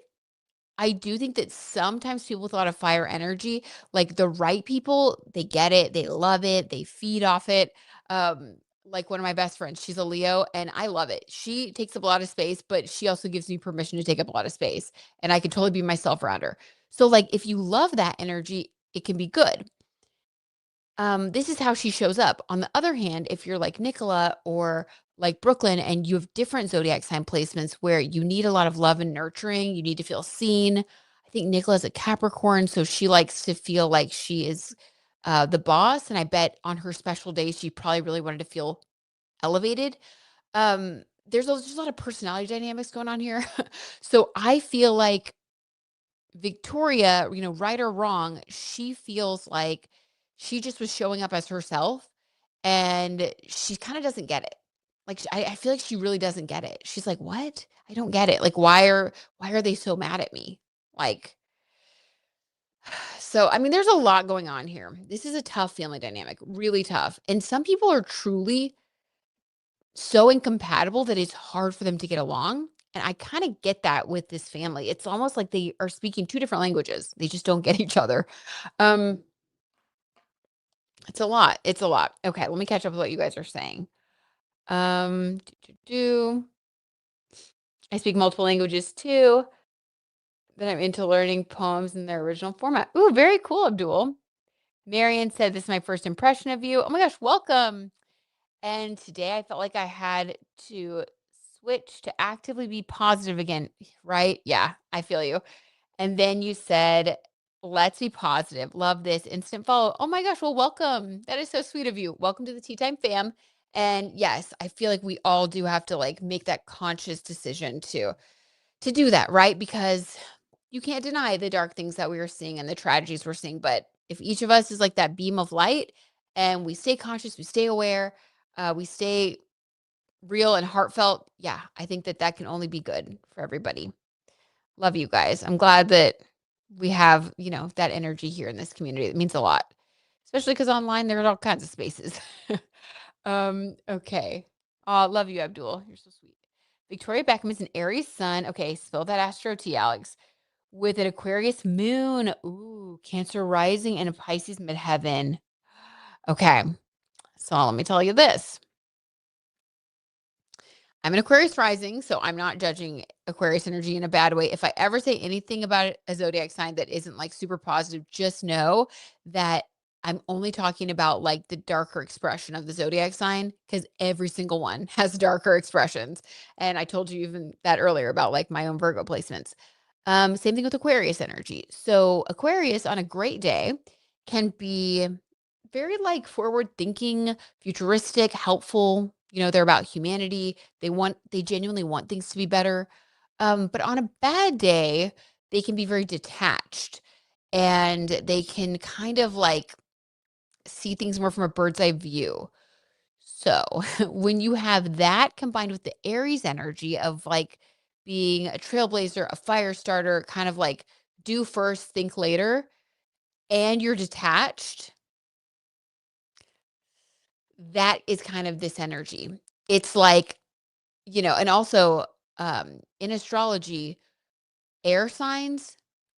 I do think that sometimes people with a lot of fire energy, like the right people, they get it, they love it, they feed off it. Like one of my best friends, she's a Leo and I love it. She takes up a lot of space, but she also gives me permission to take up a lot of space and I can totally be myself around her. So like if you love that energy, it can be good. This is how she shows up. On the other hand, if you're like Nicola or like Brooklyn and you have different zodiac sign placements where you need a lot of love and nurturing, you need to feel seen. I think Nicola's a Capricorn, so she likes to feel like she is the boss. And I bet on her special days, she probably really wanted to feel elevated. There's a lot of personality dynamics going on here. So I feel like Victoria, right or wrong, she feels like she just was showing up as herself and she kind of doesn't get it. Like I feel like she really doesn't get it. She's like, "What? I don't get it. Like why are they so mad at me?" Like so I mean there's a lot going on here. This is a tough family dynamic, really tough. And some people are truly so incompatible that it's hard for them to get along. And I kind of get that with this family. It's almost like they are speaking two different languages. They just don't get each other. Um, it's a lot. It's a lot. Okay, let me catch up with what you guys are saying. Do. I speak multiple languages too. that I'm into learning poems in their original format. Ooh, very cool, Abdul. Marion said, "This is my first impression of you." Oh my gosh, welcome. And today I felt like I had to switch to actively be positive again, right? Yeah, I feel you. And then you said, "Let's be positive. Love this instant follow." Oh my gosh, well, welcome. That is so sweet of you. Welcome to the Tea Time fam. And yes, I feel like we all do have to like make that conscious decision to do that, right? Because you can't deny the dark things that we are seeing and the tragedies we're seeing. But if each of us is like that beam of light and we stay conscious, we stay aware, we stay real and heartfelt, yeah, I think that that can only be good for everybody. Love you guys. I'm glad that we have, that energy here in this community. It means a lot, especially because online there are all kinds of spaces. Okay. Love you, Abdul. You're so sweet. Victoria Beckham is an Aries sun. Okay, spill that astro tea, Alex. With an Aquarius moon. Ooh, Cancer rising and a Pisces midheaven. Okay. So let me tell you this. I'm an Aquarius rising, so I'm not judging Aquarius energy in a bad way. If I ever say anything about a zodiac sign that isn't like super positive, just know that I'm only talking about like the darker expression of the zodiac sign because every single one has darker expressions. And I told you even that earlier about like my own Virgo placements. Same thing with Aquarius energy. So Aquarius on a great day can be very like forward thinking, futuristic, helpful. They're about humanity. They genuinely want things to be better. But on a bad day, they can be very detached and they can kind of like see things more from a bird's eye view. So when you have that combined with the Aries energy of like being a trailblazer, a fire starter, kind of like do first, think later, and you're detached, that is kind of this energy. It's like, and also in astrology, air signs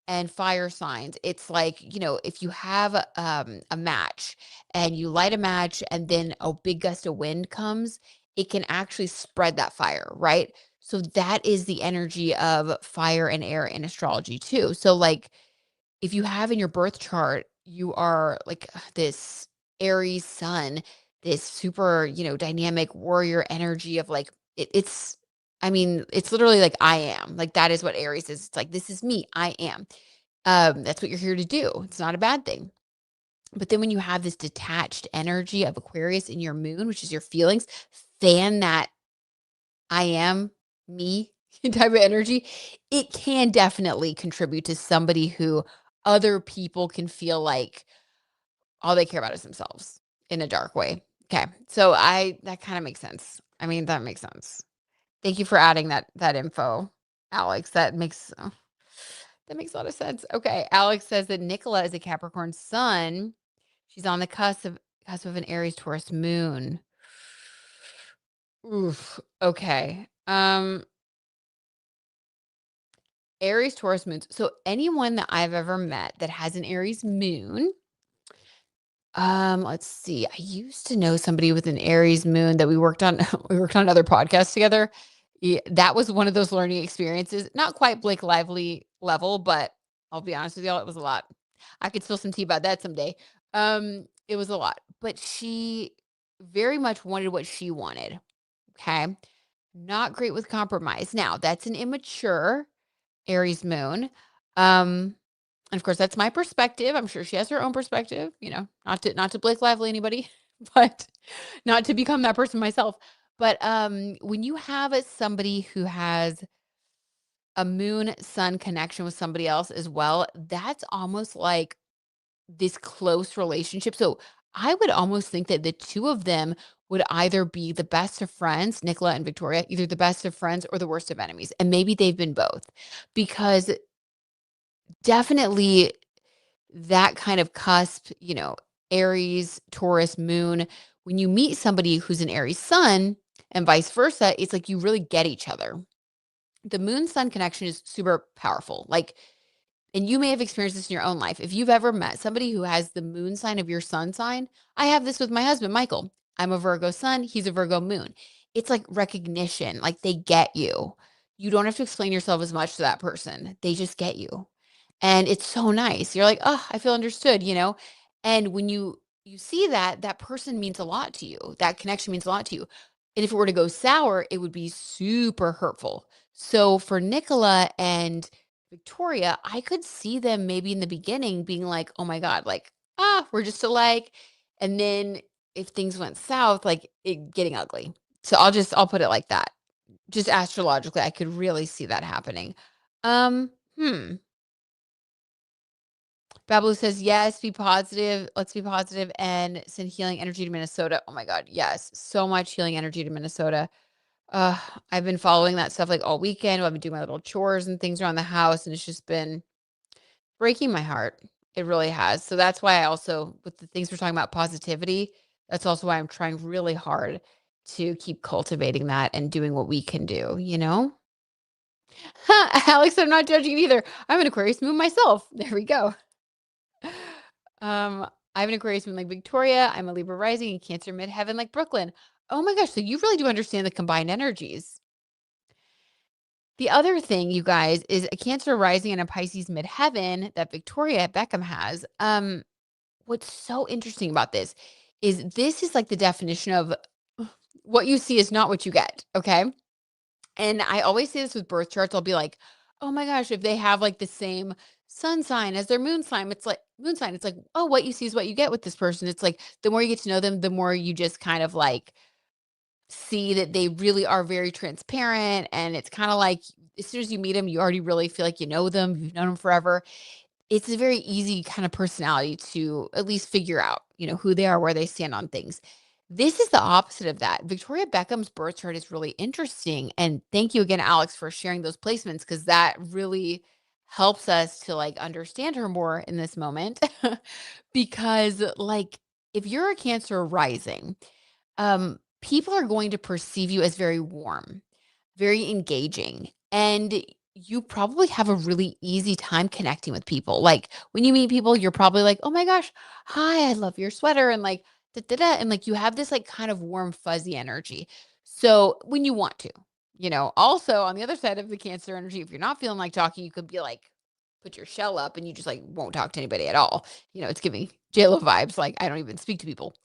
and fire signs, it's like, if you have a match and you light a match and then a big gust of wind comes, it can actually spread that fire, right? So that is the energy of fire and air in astrology too. So like if you have in your birth chart, you are like this Aries sun, this super, dynamic warrior energy of like I mean, it's literally like I am. Like that is what Aries is. It's like this is me. I am. That's what you're here to do. It's not a bad thing. But then when you have this detached energy of Aquarius in your moon, which is your feelings, fan that I am me type of energy, it can definitely contribute to somebody who other people can feel like all they care about is themselves in a dark way. Okay. So that kind of makes sense. I mean, that makes sense. Thank you for adding that info, Alex. That makes a lot of sense. Okay. Alex says that Nicola is a Capricorn sun. She's on the cusp of an Aries Taurus moon. Oof. Okay. Aries, Taurus moons. So anyone that I've ever met that has an Aries moon, let's see. I used to know somebody with an Aries moon that we worked on. We worked on other podcasts together. Yeah, that was one of those learning experiences. Not quite Blake Lively level, but I'll be honest with y'all, it was a lot. I could spill some tea about that someday. It was a lot, but she very much wanted what she wanted. Okay. Not great with compromise. Now, that's an immature Aries moon. And of course, that's my perspective. I'm sure she has her own perspective, not to Blake Lively anybody, but not to become that person myself. But when you have somebody who has a moon sun connection with somebody else as well, that's almost like this close relationship. So I would almost think that the two of them would either be the best of friends, Nicola and Victoria, either the best of friends or the worst of enemies. And maybe they've been both because definitely that kind of cusp, Aries, Taurus, moon, when you meet somebody who's an Aries sun and vice versa, it's like you really get each other. The moon sun connection is super powerful. Like, and you may have experienced this in your own life. If you've ever met somebody who has the moon sign of your sun sign, I have this with my husband, Michael. I'm a Virgo sun, he's a Virgo moon. It's like recognition, like they get you. you don't have to explain yourself as much to that person. They just get you. And it's so nice. You're like, "Oh, I feel understood," you know? And when you see that, that person means a lot to you. That connection means a lot to you. And if it were to go sour, it would be super hurtful. So for Nicola and Victoria, I could see them maybe in the beginning being like, "Oh my god, like, we're just alike." And then if things went south, like it getting ugly. So I'll put it like that. Just astrologically, I could really see that happening. Um, hmm. Babu says, yes, be positive. Let's be positive and send healing energy to Minnesota. Oh my God. Yes. So much healing energy to Minnesota. Uh, I've been following that stuff like all weekend. I've been doing my little chores and things around the house, and it's just been breaking my heart. It really has. So that's why I also, with the things we're talking about positivity, that's also why I'm trying really hard to keep cultivating that and doing what we can do, you know? Alex, I'm not judging either. I'm an Aquarius moon myself. There we go. I have an Aquarius moon like Victoria. I'm a Libra rising and Cancer midheaven like Brooklyn. Oh my gosh, so you really do understand the combined energies. The other thing, you guys, is a Cancer rising and a Pisces midheaven that Victoria Beckham has. What's so interesting about this is like the definition of what you see is not what you get. Okay. And I always say this with birth charts. I'll be like, "Oh my gosh, if they have like the same sun sign as their moon sign, it's like, oh, what you see is what you get with this person." It's like the more you get to know them, the more you just kind of like see that they really are very transparent. And it's kind of like as soon as you meet them, you already really feel like you know them, you've known them forever. It's a very easy kind of personality to at least figure out, who they are, where they stand on things. This is the opposite of that. Victoria Beckham's birth chart is really interesting. And thank you again, Alex, for sharing those placements because that really helps us to like understand her more in this moment. Because, like, if you're a Cancer rising, people are going to perceive you as very warm, very engaging, and you probably have a really easy time connecting with people. Like when you meet people, you're probably like, "Oh my gosh, hi, I love your sweater," and like da da da, and like you have this like kind of warm, fuzzy energy. So when you want to, Also on the other side of the Cancer energy, if you're not feeling like talking, you could be like, put your shell up and you just like won't talk to anybody at all. It's giving JLo vibes. Like I don't even speak to people.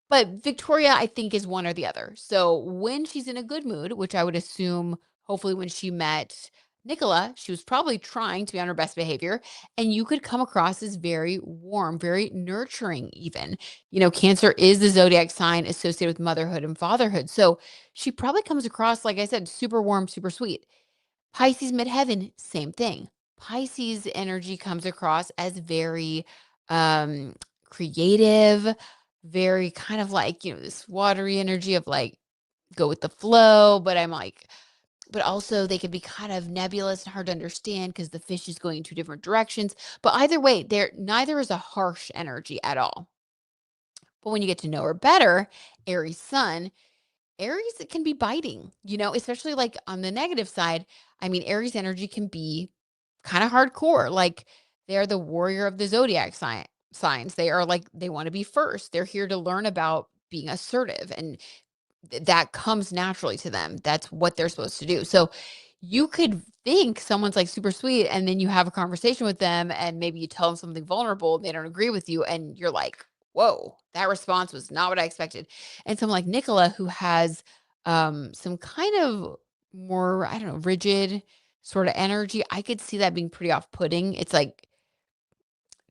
But Victoria, I think, is one or the other. So when she's in a good mood, which I would assume, hopefully, when she met Nicola, she was probably trying to be on her best behavior. And you could come across as very warm, very nurturing, even. Cancer is the zodiac sign associated with motherhood and fatherhood. So she probably comes across, like I said, super warm, super sweet. Pisces midheaven, same thing. Pisces energy comes across as very creative, very kind of like, this watery energy of like go with the flow, but also they can be kind of nebulous and hard to understand because the fish is going in two different directions. But either way, there neither is a harsh energy at all. But when you get to know her better, Aries sun, Aries it can be biting, especially like on the negative side. I mean, Aries energy can be kind of hardcore. Like they're the warrior of the zodiac signs. They are like they want to be first. They're here to learn about being assertive and that comes naturally to them. That's what they're supposed to do. So you could think someone's like super sweet and then you have a conversation with them and maybe you tell them something vulnerable and they don't agree with you and you're like, whoa, that response was not what I expected. And someone like Nicola who has some kind of more, I don't know, rigid sort of energy, I could see that being pretty off-putting. It's like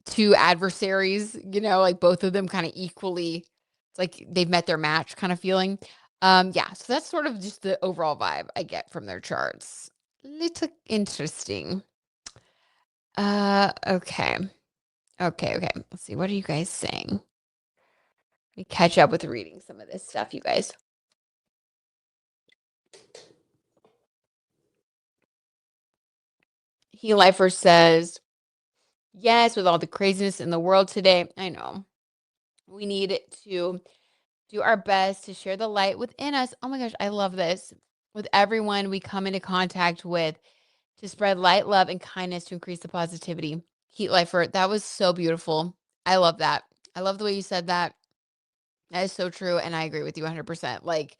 two adversaries, like both of them kind of equally, it's like they've met their match kind of feeling. Yeah, so that's sort of just the overall vibe I get from their charts. Little interesting. Okay. Okay. Let's see. What are you guys saying? Let me catch up with reading some of this stuff, you guys. He Lifer says, yes, with all the craziness in the world today, I know. We need to do our best to share the light within us. Oh my gosh, I love this. With everyone we come into contact with to spread light, love, and kindness to increase the positivity. Heat Lifer, that was so beautiful. I love that. I love the way you said that. That is so true. And I agree with you 100%. Like,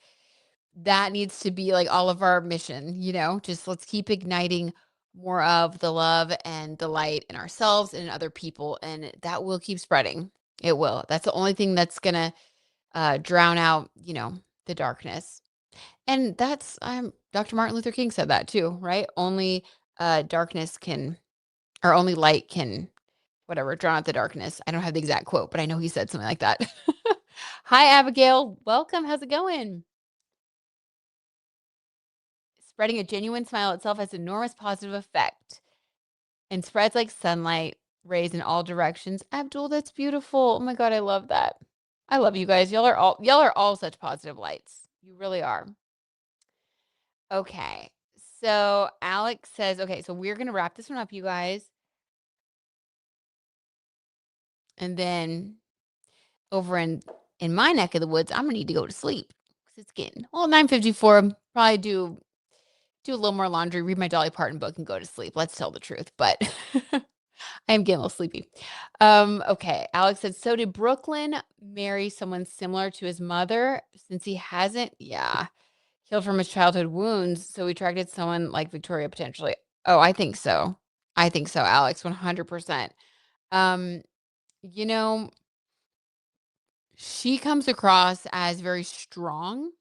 that needs to be like all of our mission, just let's keep igniting more of the love and the light in ourselves and in other people. And that will keep spreading. It will. That's the only thing that's going to drown out, the darkness. And that's Dr. Martin Luther King said that too, right? Only darkness can, or only light can, whatever, drown out the darkness. I don't have the exact quote, but I know he said something like that. Hi, Abigail. Welcome. How's it going? Spreading a genuine smile itself has enormous positive effect and spreads like sunlight rays in all directions. Abdul, that's beautiful. Oh my God, I love that. I love you guys. Y'all are all such positive lights. You really are. Okay. So Alex says, okay, so we're gonna wrap this one up, you guys. And then over in my neck of the woods, I'm gonna need to go to sleep because it's getting 9:54. Probably do a little more laundry, read my Dolly Parton book, and go to sleep. Let's tell the truth, but I am getting a little sleepy. Okay. Alex said, so did Brooklyn marry someone similar to his mother since he hasn't? Yeah. Healed from his childhood wounds. So he attracted someone like Victoria potentially. Oh, I think so. I think so, Alex, 100%. Um, you know, she comes across as very strong.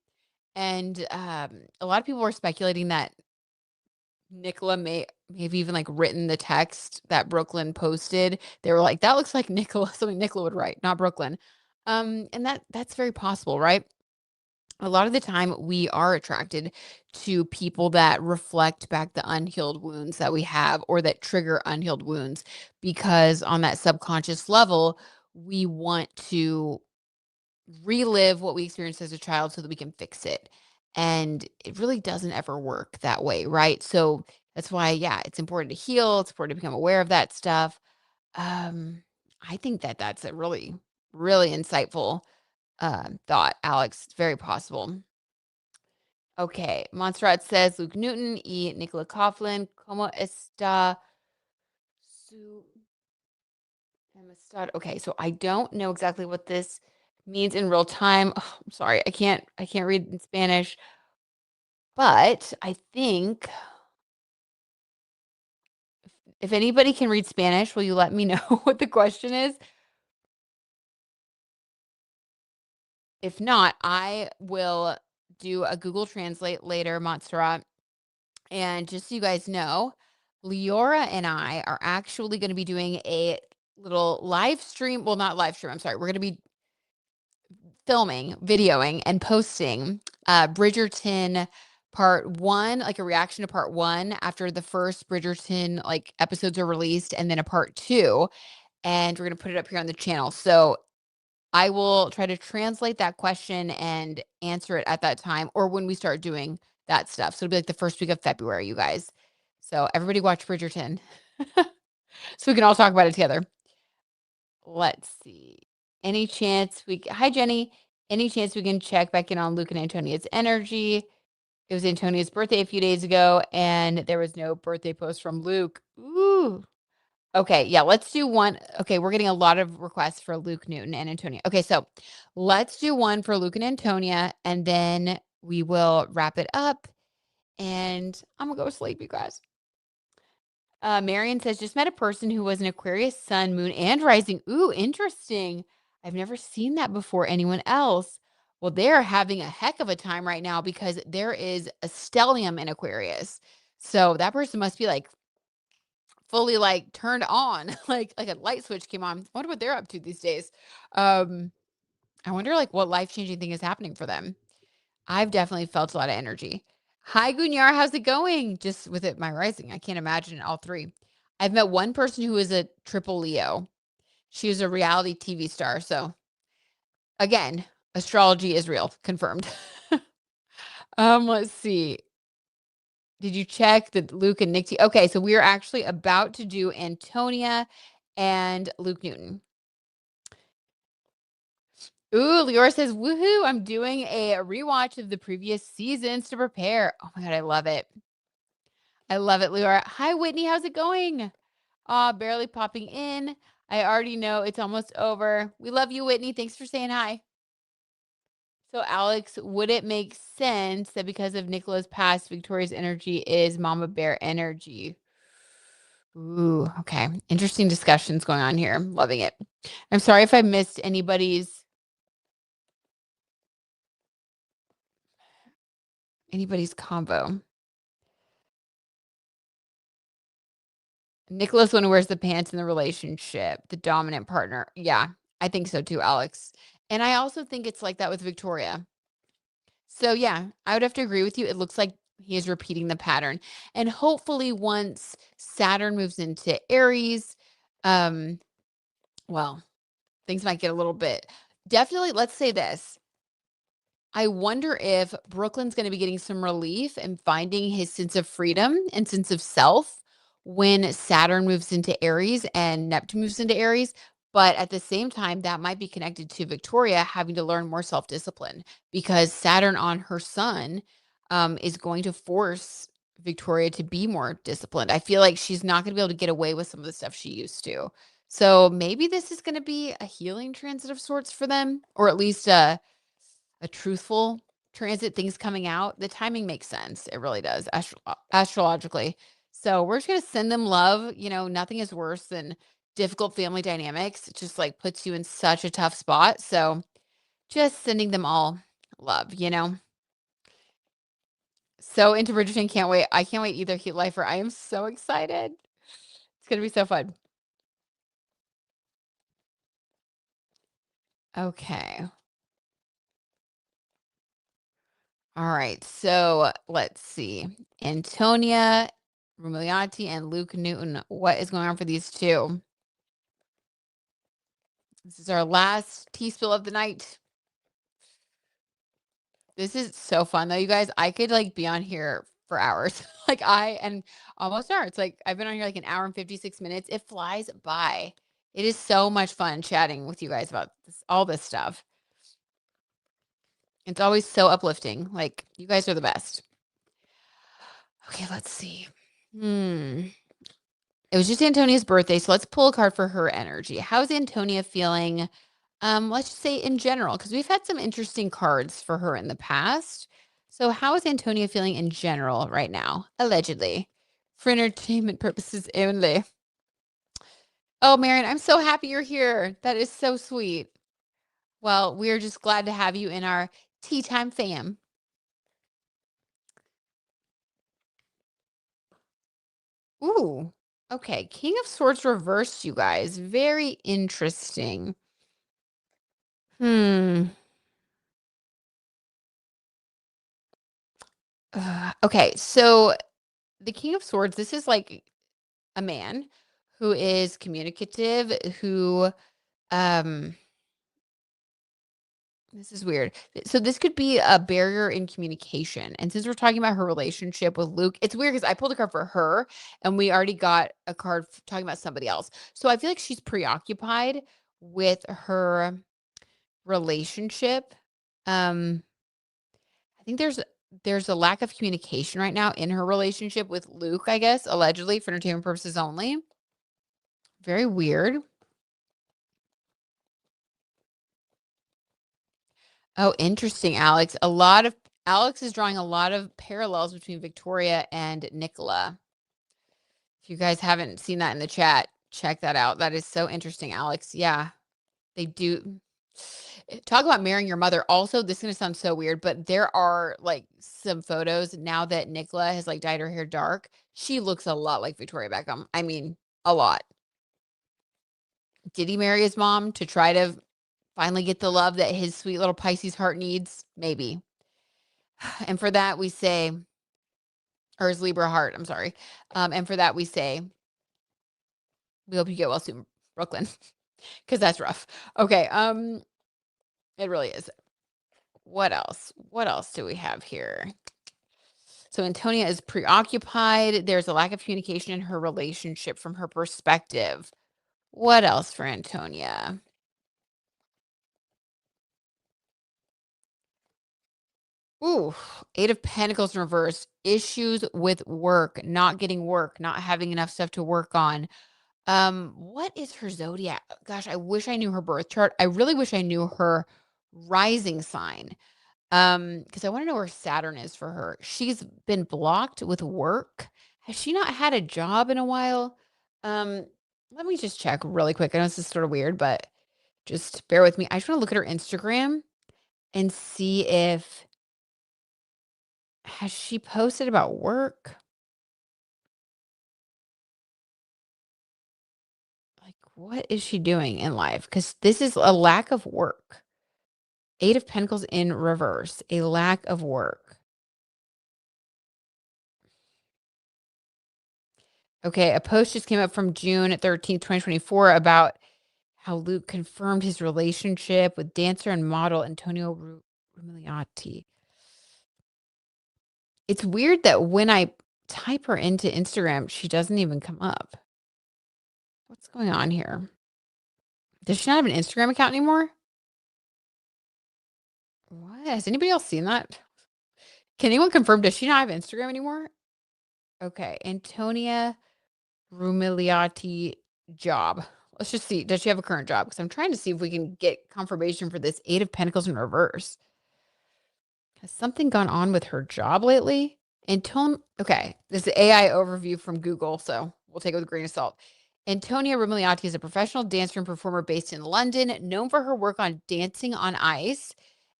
And a lot of people were speculating that Nicola may have even, like, written the text that Brooklyn posted. They were like, "That looks like Nicola," something Nicola would write, not Brooklyn. And that's very possible, right? A lot of the time, we are attracted to people that reflect back the unhealed wounds that we have or that trigger unhealed wounds, because on that subconscious level, we want to relive what we experienced as a child so that we can fix it. And it really doesn't ever work that way, right? So that's why, yeah, it's important to heal. It's important to become aware of that stuff. Um, I think that that's a really, really insightful thought, Alex. It's very possible. Okay, Montserrat says Luke Newton y Nicola Coughlin, como está su amistad? Okay, so I don't know exactly what this means in real time. Oh, I'm sorry, I can't read in Spanish, but I think if anybody can read Spanish, will you let me know what the question is? If not, I will do a Google Translate later, Montserrat. And just so you guys know, Leora and I are actually going to be doing a little live stream. Well, not live stream. I'm sorry. We're going to be filming, videoing, and posting Bridgerton part one, like a reaction to part one after the first Bridgerton like episodes are released, and then a part two. And we're going to put it up here on the channel. So I will try to translate that question and answer it at that time or when we start doing that stuff. So it'll be like the first week of February, you guys. So everybody watch Bridgerton so we can all talk about it together. Let's see. Any chance hi, Jenny. Any chance we can check back in on Luke and Antonia's energy? It was Antonia's birthday a few days ago, and there was no birthday post from Luke. Ooh. Okay, yeah, let's do one. Okay, we're getting a lot of requests for Luke Newton and Antonia. Okay, so let's do one for Luke and Antonia, and then we will wrap it up. And I'm gonna go to sleep, you guys. Marion says, just met a person who was an Aquarius sun, moon, and rising. Ooh, interesting. I've never seen that before. Anyone else? Well, they're having a heck of a time right now because there is a stellium in Aquarius. So that person must be like fully like turned on, like a light switch came on. I wonder what they're up to these days. Um, I wonder like what life-changing thing is happening for them. I've definitely felt a lot of energy. Hi, Gunyar. How's it going? Just with it, my rising. I can't imagine all three. I've met one person who is a triple Leo. She was a reality TV star. So again, astrology is real. Confirmed. Let's see. Did you check that Luke and Nick okay, so we are actually about to do Antonia and Luke Newton. Ooh, Leora says, "Woohoo, I'm doing a rewatch of the previous seasons to prepare." Oh my god, I love it. I love it, Leora. Hi, Whitney, how's it going? Barely popping in. I already know it's almost over. We love you, Whitney. Thanks for saying hi. So, Alex, would it make sense that because of Nicola's past, Victoria's energy is Mama Bear energy? Ooh, okay. Interesting discussions going on here. Loving it. I'm sorry if I missed anybody's combo. Nicola's one who wears the pants in the relationship, the dominant partner. Yeah, I think so too, Alex. And I also think it's like that with Victoria. So yeah, I would have to agree with you. It looks like he is repeating the pattern. And hopefully once Saturn moves into Aries, um, well, things might get a little bit definitely, let's say this. I wonder if Brooklyn's gonna be getting some relief and finding his sense of freedom and sense of self when Saturn moves into Aries and Neptune moves into Aries. But at the same time, that might be connected to Victoria having to learn more self-discipline because Saturn on her sun is going to force Victoria to be more disciplined. I feel like she's not going to be able to get away with some of the stuff she used to. So maybe this is going to be a healing transit of sorts for them, or at least a truthful transit, things coming out. The timing makes sense. It really does, astrologically. So we're just gonna send them love. Nothing is worse than difficult family dynamics. It just like puts you in such a tough spot. So just sending them all love. So into Bridgerton, can't wait. I can't wait either, Heat Lifer. I am so excited. It's gonna be so fun. Okay. All right. So let's see. Antonia Rumiliati and Luke Newton. What is going on for these two? This is our last tea spill of the night. This is so fun though, you guys. I could like be on here for hours. And almost are. It's like I've been on here like an hour and 56 minutes. It flies by. It is so much fun chatting with you guys about all this stuff. It's always so uplifting. Like you guys are the best. Okay, let's see. It was just Antonia's birthday, so let's pull a card for her energy. How's Antonia feeling? Let's just say in general, because we've had some interesting cards for her in the past. So how is Antonia feeling in general right now? Allegedly. For entertainment purposes only. Oh, Marion, I'm so happy you're here. That is so sweet. Well, we're just glad to have you in our tea time fam. Ooh. Okay. King of Swords reversed, you guys. Very interesting. Hmm. Okay. So the King of Swords, this is like a man who is communicative, who um this is weird. So this could be a barrier in communication. And since we're talking about her relationship with Luke, it's weird because I pulled a card for her and we already got a card talking about somebody else. So I feel like she's preoccupied with her relationship. Um I think there's a lack of communication right now in her relationship with Luke, I guess, allegedly for entertainment purposes only. Very weird. Oh, interesting, Alex. Alex is drawing a lot of parallels between Victoria and Nicola. If you guys haven't seen that in the chat, check that out. That is so interesting, Alex. Yeah, they do. Talk about marrying your mother. Also, this is gonna sound so weird, but there are like some photos now that Nicola has like dyed her hair dark. She looks a lot like Victoria Beckham. I mean, a lot. Did he marry his mom to try to finally get the love that his sweet little Pisces heart needs? Maybe. And for that, we say, or his Libra heart, I'm sorry. And for that, we say, we hope you get well soon, Brooklyn, because that's rough. Okay. It really is. What else? What else do we have here? So Antonia is preoccupied. There's a lack of communication in her relationship from her perspective. What else for Antonia? Ooh, Eight of Pentacles in reverse. Issues with work, not getting work, not having enough stuff to work on. What is her zodiac? Gosh, I wish I knew her birth chart. I really wish I knew her rising sign. Because I wanna know where Saturn is for her. She's been blocked with work. Has she not had a job in a while? Um, Let me just check really quick. I know this is sort of weird, but just bear with me. I just wanna look at her Instagram and see if has she posted about work? Like, what is she doing in life? Because this is a lack of work. 8 of Pentacles in reverse, a lack of work. Okay, a post just came up from June 13th, 2024 about how Luke confirmed his relationship with dancer and model Antonio Rumiliati. It's weird that when I type her into Instagram, she doesn't even come up. What's going on here? Does she not have an Instagram account anymore? What? Has anybody else seen that? Can anyone confirm, does she not have Instagram anymore? Okay, Antonia Rumiliati job. Let's just see. Does she have a current job? Because I'm trying to see if we can get confirmation for this 8 of Pentacles in reverse. Has something gone on with her job lately? Okay, this is AI overview from Google, so we'll take it with a grain of salt. Antonia Rumiliati is a professional dancer and performer based in London, known for her work on Dancing on Ice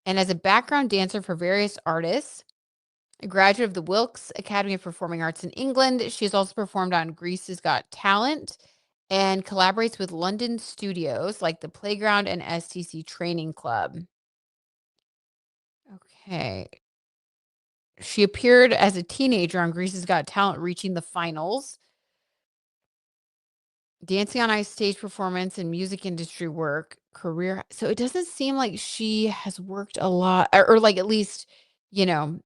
and as a background dancer for various artists. A graduate of the Wilkes Academy of Performing Arts in England, she has also performed on Greece's Got Talent and collaborates with London studios like the Playground and STC Training Club. Okay. She appeared as a teenager on Greece's Got Talent, reaching the finals. Dancing on Ice stage performance and music industry work, career. So it doesn't seem like she has worked a lot, or like at least, you know,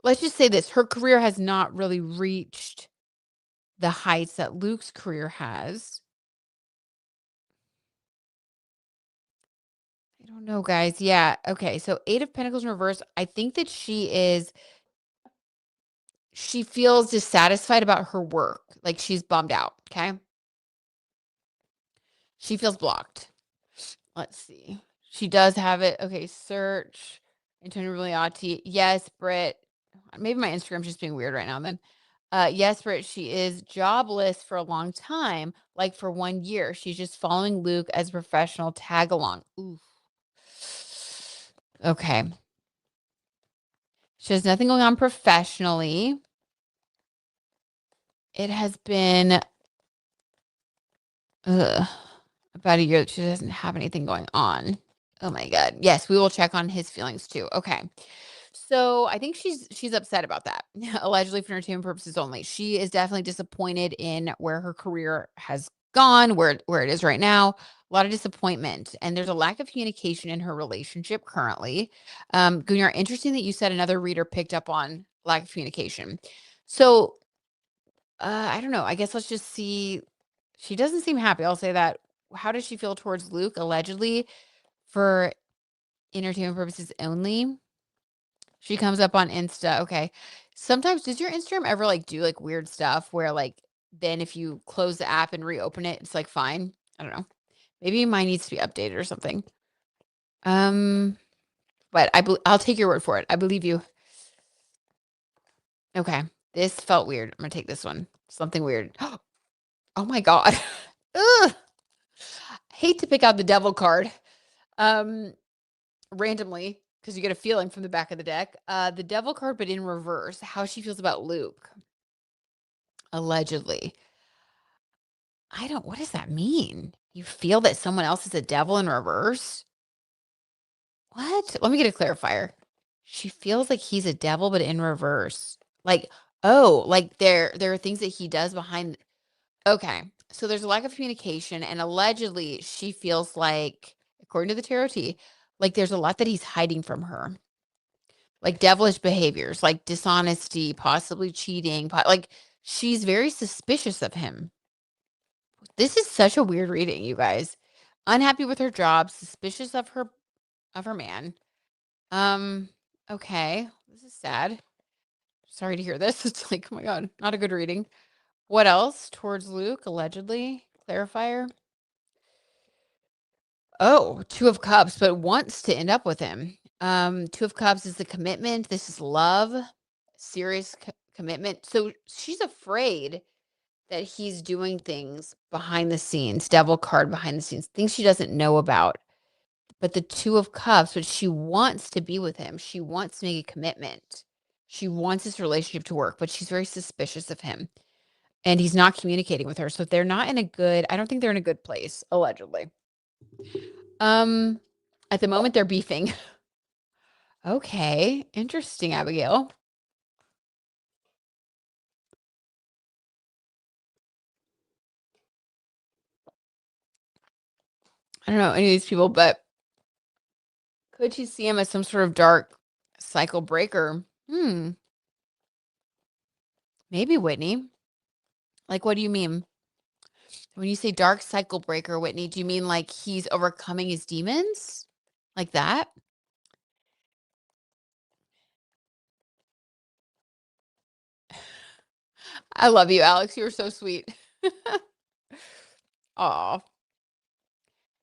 let's just say this, her career has not really reached the heights that Luke's career has. I don't know, guys. Yeah. Okay. So 8 of Pentacles in reverse. I think that she feels dissatisfied about her work. Like she's bummed out. Okay. She feels blocked. Let's see. She does have it. Okay. Search. Antonio Rugliati. Yes, Britt. Maybe my Instagram's just being weird right now then. Yes, Britt, she is jobless for a long time, like for 1 year. She's just following Luke as a professional tag along. Ooh. Okay. She has nothing going on professionally. It has been about a year that she doesn't have anything going on. Oh my god. Yes, we will check on his feelings too. Okay. So I think she's upset about that. Allegedly for entertainment purposes only. She is definitely disappointed in where her career has gone, where it is right now. A lot of disappointment, and there's a lack of communication in her relationship currently. Gunnar, interesting that you said another reader picked up on lack of communication. So I don't know. I guess let's just see. She doesn't seem happy. I'll say that. How does she feel towards Luke? Allegedly for entertainment purposes only. She comes up on Insta, okay. Sometimes does your Instagram ever, like, do, like, weird stuff where, like, then if you close the app and reopen it, it's, like, fine? I don't know. Maybe mine needs to be updated or something. Um, but I'll take your word for it. I believe you. Okay. This felt weird. I'm gonna take this one. Something weird. Oh my god. Ugh. Hate to pick out the devil card, um, randomly because you get a feeling from the back of the deck. The devil card, but in reverse, how she feels about Luke, allegedly. What does that mean? You feel that someone else is a devil in reverse? What? Let me get a clarifier. She feels like he's a devil, but in reverse. Like, oh, like there are things that he does behind. Okay. So there's a lack of communication, and allegedly she feels like, according to the tarot T, like there's a lot that he's hiding from her. Like devilish behaviors, like dishonesty, possibly cheating, like she's very suspicious of him. This is such a weird reading, you guys. Unhappy with her job, suspicious of her man. Um, okay. This is sad. Sorry to hear this. It's like, oh my god, not a good reading. What else towards Luke, allegedly? Clarifier. Oh, Two of Cups, but wants to end up with him. Two of Cups is the commitment. This is love, serious commitment. So she's afraid that he's doing things behind the scenes, devil card behind the scenes, things she doesn't know about. But the Two of Cups, but she wants to be with him. She wants to make a commitment. She wants this relationship to work, but she's very suspicious of him. And he's not communicating with her. So they're not in a good, I don't think they're in a good place, allegedly. Um, at the moment they're beefing. Okay, interesting, Abigail. I don't know any of these people, but could she see him as some sort of dark cycle breaker? Maybe Whitney. Like, what do you mean? When you say dark cycle breaker, Whitney, do you mean like he's overcoming his demons? Like that? I love you, Alex. You were so sweet. Aw.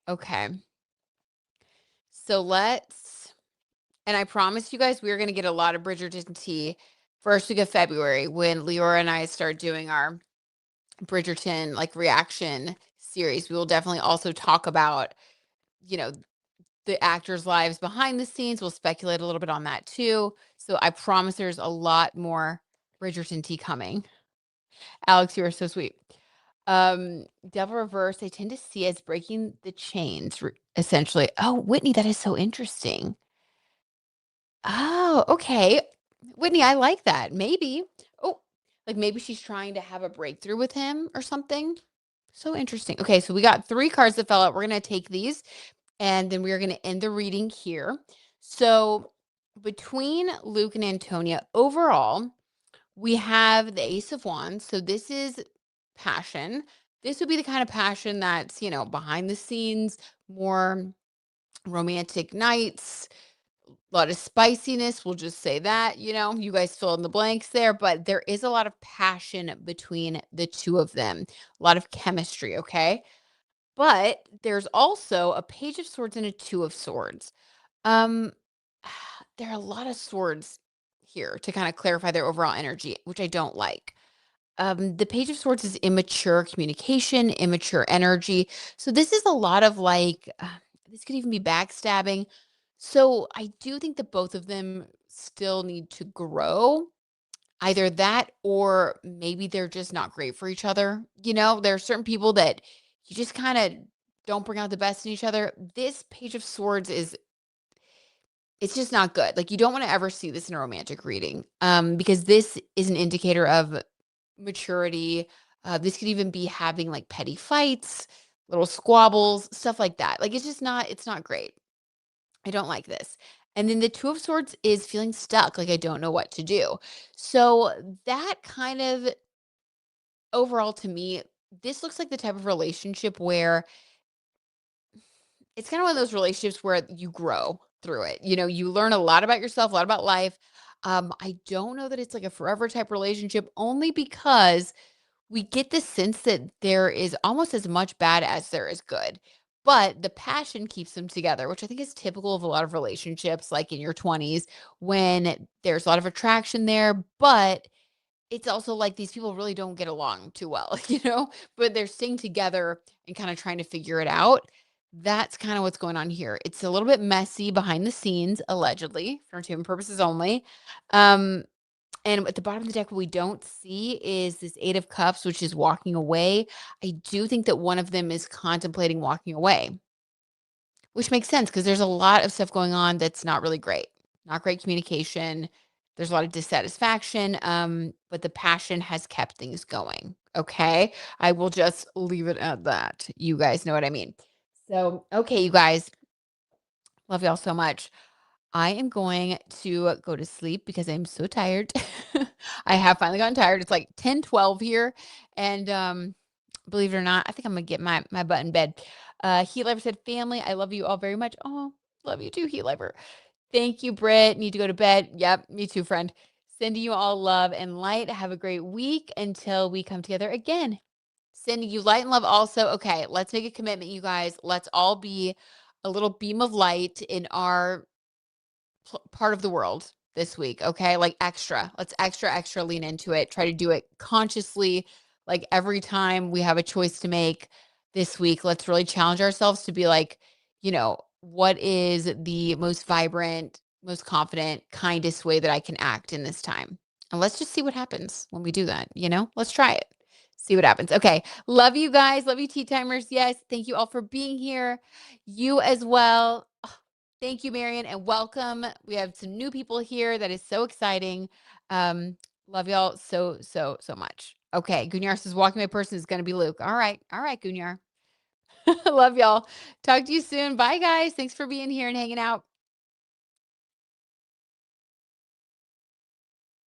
Okay. So and I promise you guys, we're going to get a lot of Bridgerton tea first week of February when Leora and I start doing our Bridgerton like reaction series. We will definitely also talk about, you know, the actors' lives behind the scenes. We'll speculate a little bit on that too. So I promise there's a lot more Bridgerton tea coming. Alex, you are so sweet. Devil reverse, I tend to see as breaking the chains, essentially. Oh, Whitney, that is so interesting. Oh, okay. Whitney, I like that. Maybe. Oh, like maybe she's trying to have a breakthrough with him or something. So interesting. Okay, so we got 3 cards that fell out. We're going to take these and then we're going to end the reading here. So, between Luke and Antonia, overall, we have the Ace of Wands. So, this is passion. This would be the kind of passion that's, behind the scenes, more romantic nights, a lot of spiciness. We'll just say that, you guys fill in the blanks there, but there is a lot of passion between the two of them, a lot of chemistry. Okay. But there's also a Page of Swords and a Two of Swords. Um, there are a lot of swords here to kind of clarify their overall energy, which I don't like. The Page of Swords is immature communication, immature energy. So this is a lot of like, this could even be backstabbing. So I do think that both of them still need to grow. Either that or maybe they're just not great for each other. There are certain people that you just kind of don't bring out the best in each other. This Page of Swords it's just not good. Like you don't want to ever see this in a romantic reading. Because this is an indicator of maturity. This could even be having like petty fights, little squabbles, stuff like that. Like it's not great. I don't like this. And then the Two of Swords is feeling stuck, like I don't know what to do. So that kind of overall to me, this looks like the type of relationship where it's kind of one of those relationships where you grow through it. You learn a lot about yourself, a lot about life. I don't know that it's like a forever type relationship only because we get the sense that there is almost as much bad as there is good. But the passion keeps them together, which I think is typical of a lot of relationships, like in your 20s, when there's a lot of attraction there. But it's also like these people really don't get along too well, but they're staying together and kind of trying to figure it out. That's kind of what's going on here. It's a little bit messy behind the scenes, allegedly, for entertainment purposes only. Um, and at the bottom of the deck, what we don't see is this Eight of Cups, which is walking away. I do think that one of them is contemplating walking away, which makes sense because there's a lot of stuff going on that's not really great. Not great communication. There's a lot of dissatisfaction, but the passion has kept things going. Okay. I will just leave it at that. You guys know what I mean. So, okay, you guys, love y'all so much. I am going to go to sleep because I'm so tired. I have finally gotten tired. It's like 10:12 here. And believe it or not, I think I'm gonna get my butt in bed. Heat Liver said, family, I love you all very much. Oh, love you too, Heat Liver. Thank you, Britt. Need to go to bed. Yep, me too, friend. Sending you all love and light. Have a great week until we come together again. Sending you light and love also. Okay, let's make a commitment, you guys. Let's all be a little beam of light in our part of the world this week, okay? Like extra. Let's extra lean into it. Try to do it consciously. Like every time we have a choice to make this week, let's really challenge ourselves to be like, what is the most vibrant, most confident, kindest way that I can act in this time? And let's just see what happens when we do that. Let's try it. See what happens. Okay. Love you guys. Love you, tea timers. Yes. Thank you all for being here. You as well. Thank you, Marion, and welcome. We have some new people here. That is so exciting. Um, love y'all so much. Okay, Gunyar says walking my person is going to be Luke. All right, Gunyar. Love y'all. Talk to you soon. Bye, guys. Thanks for being here and hanging out.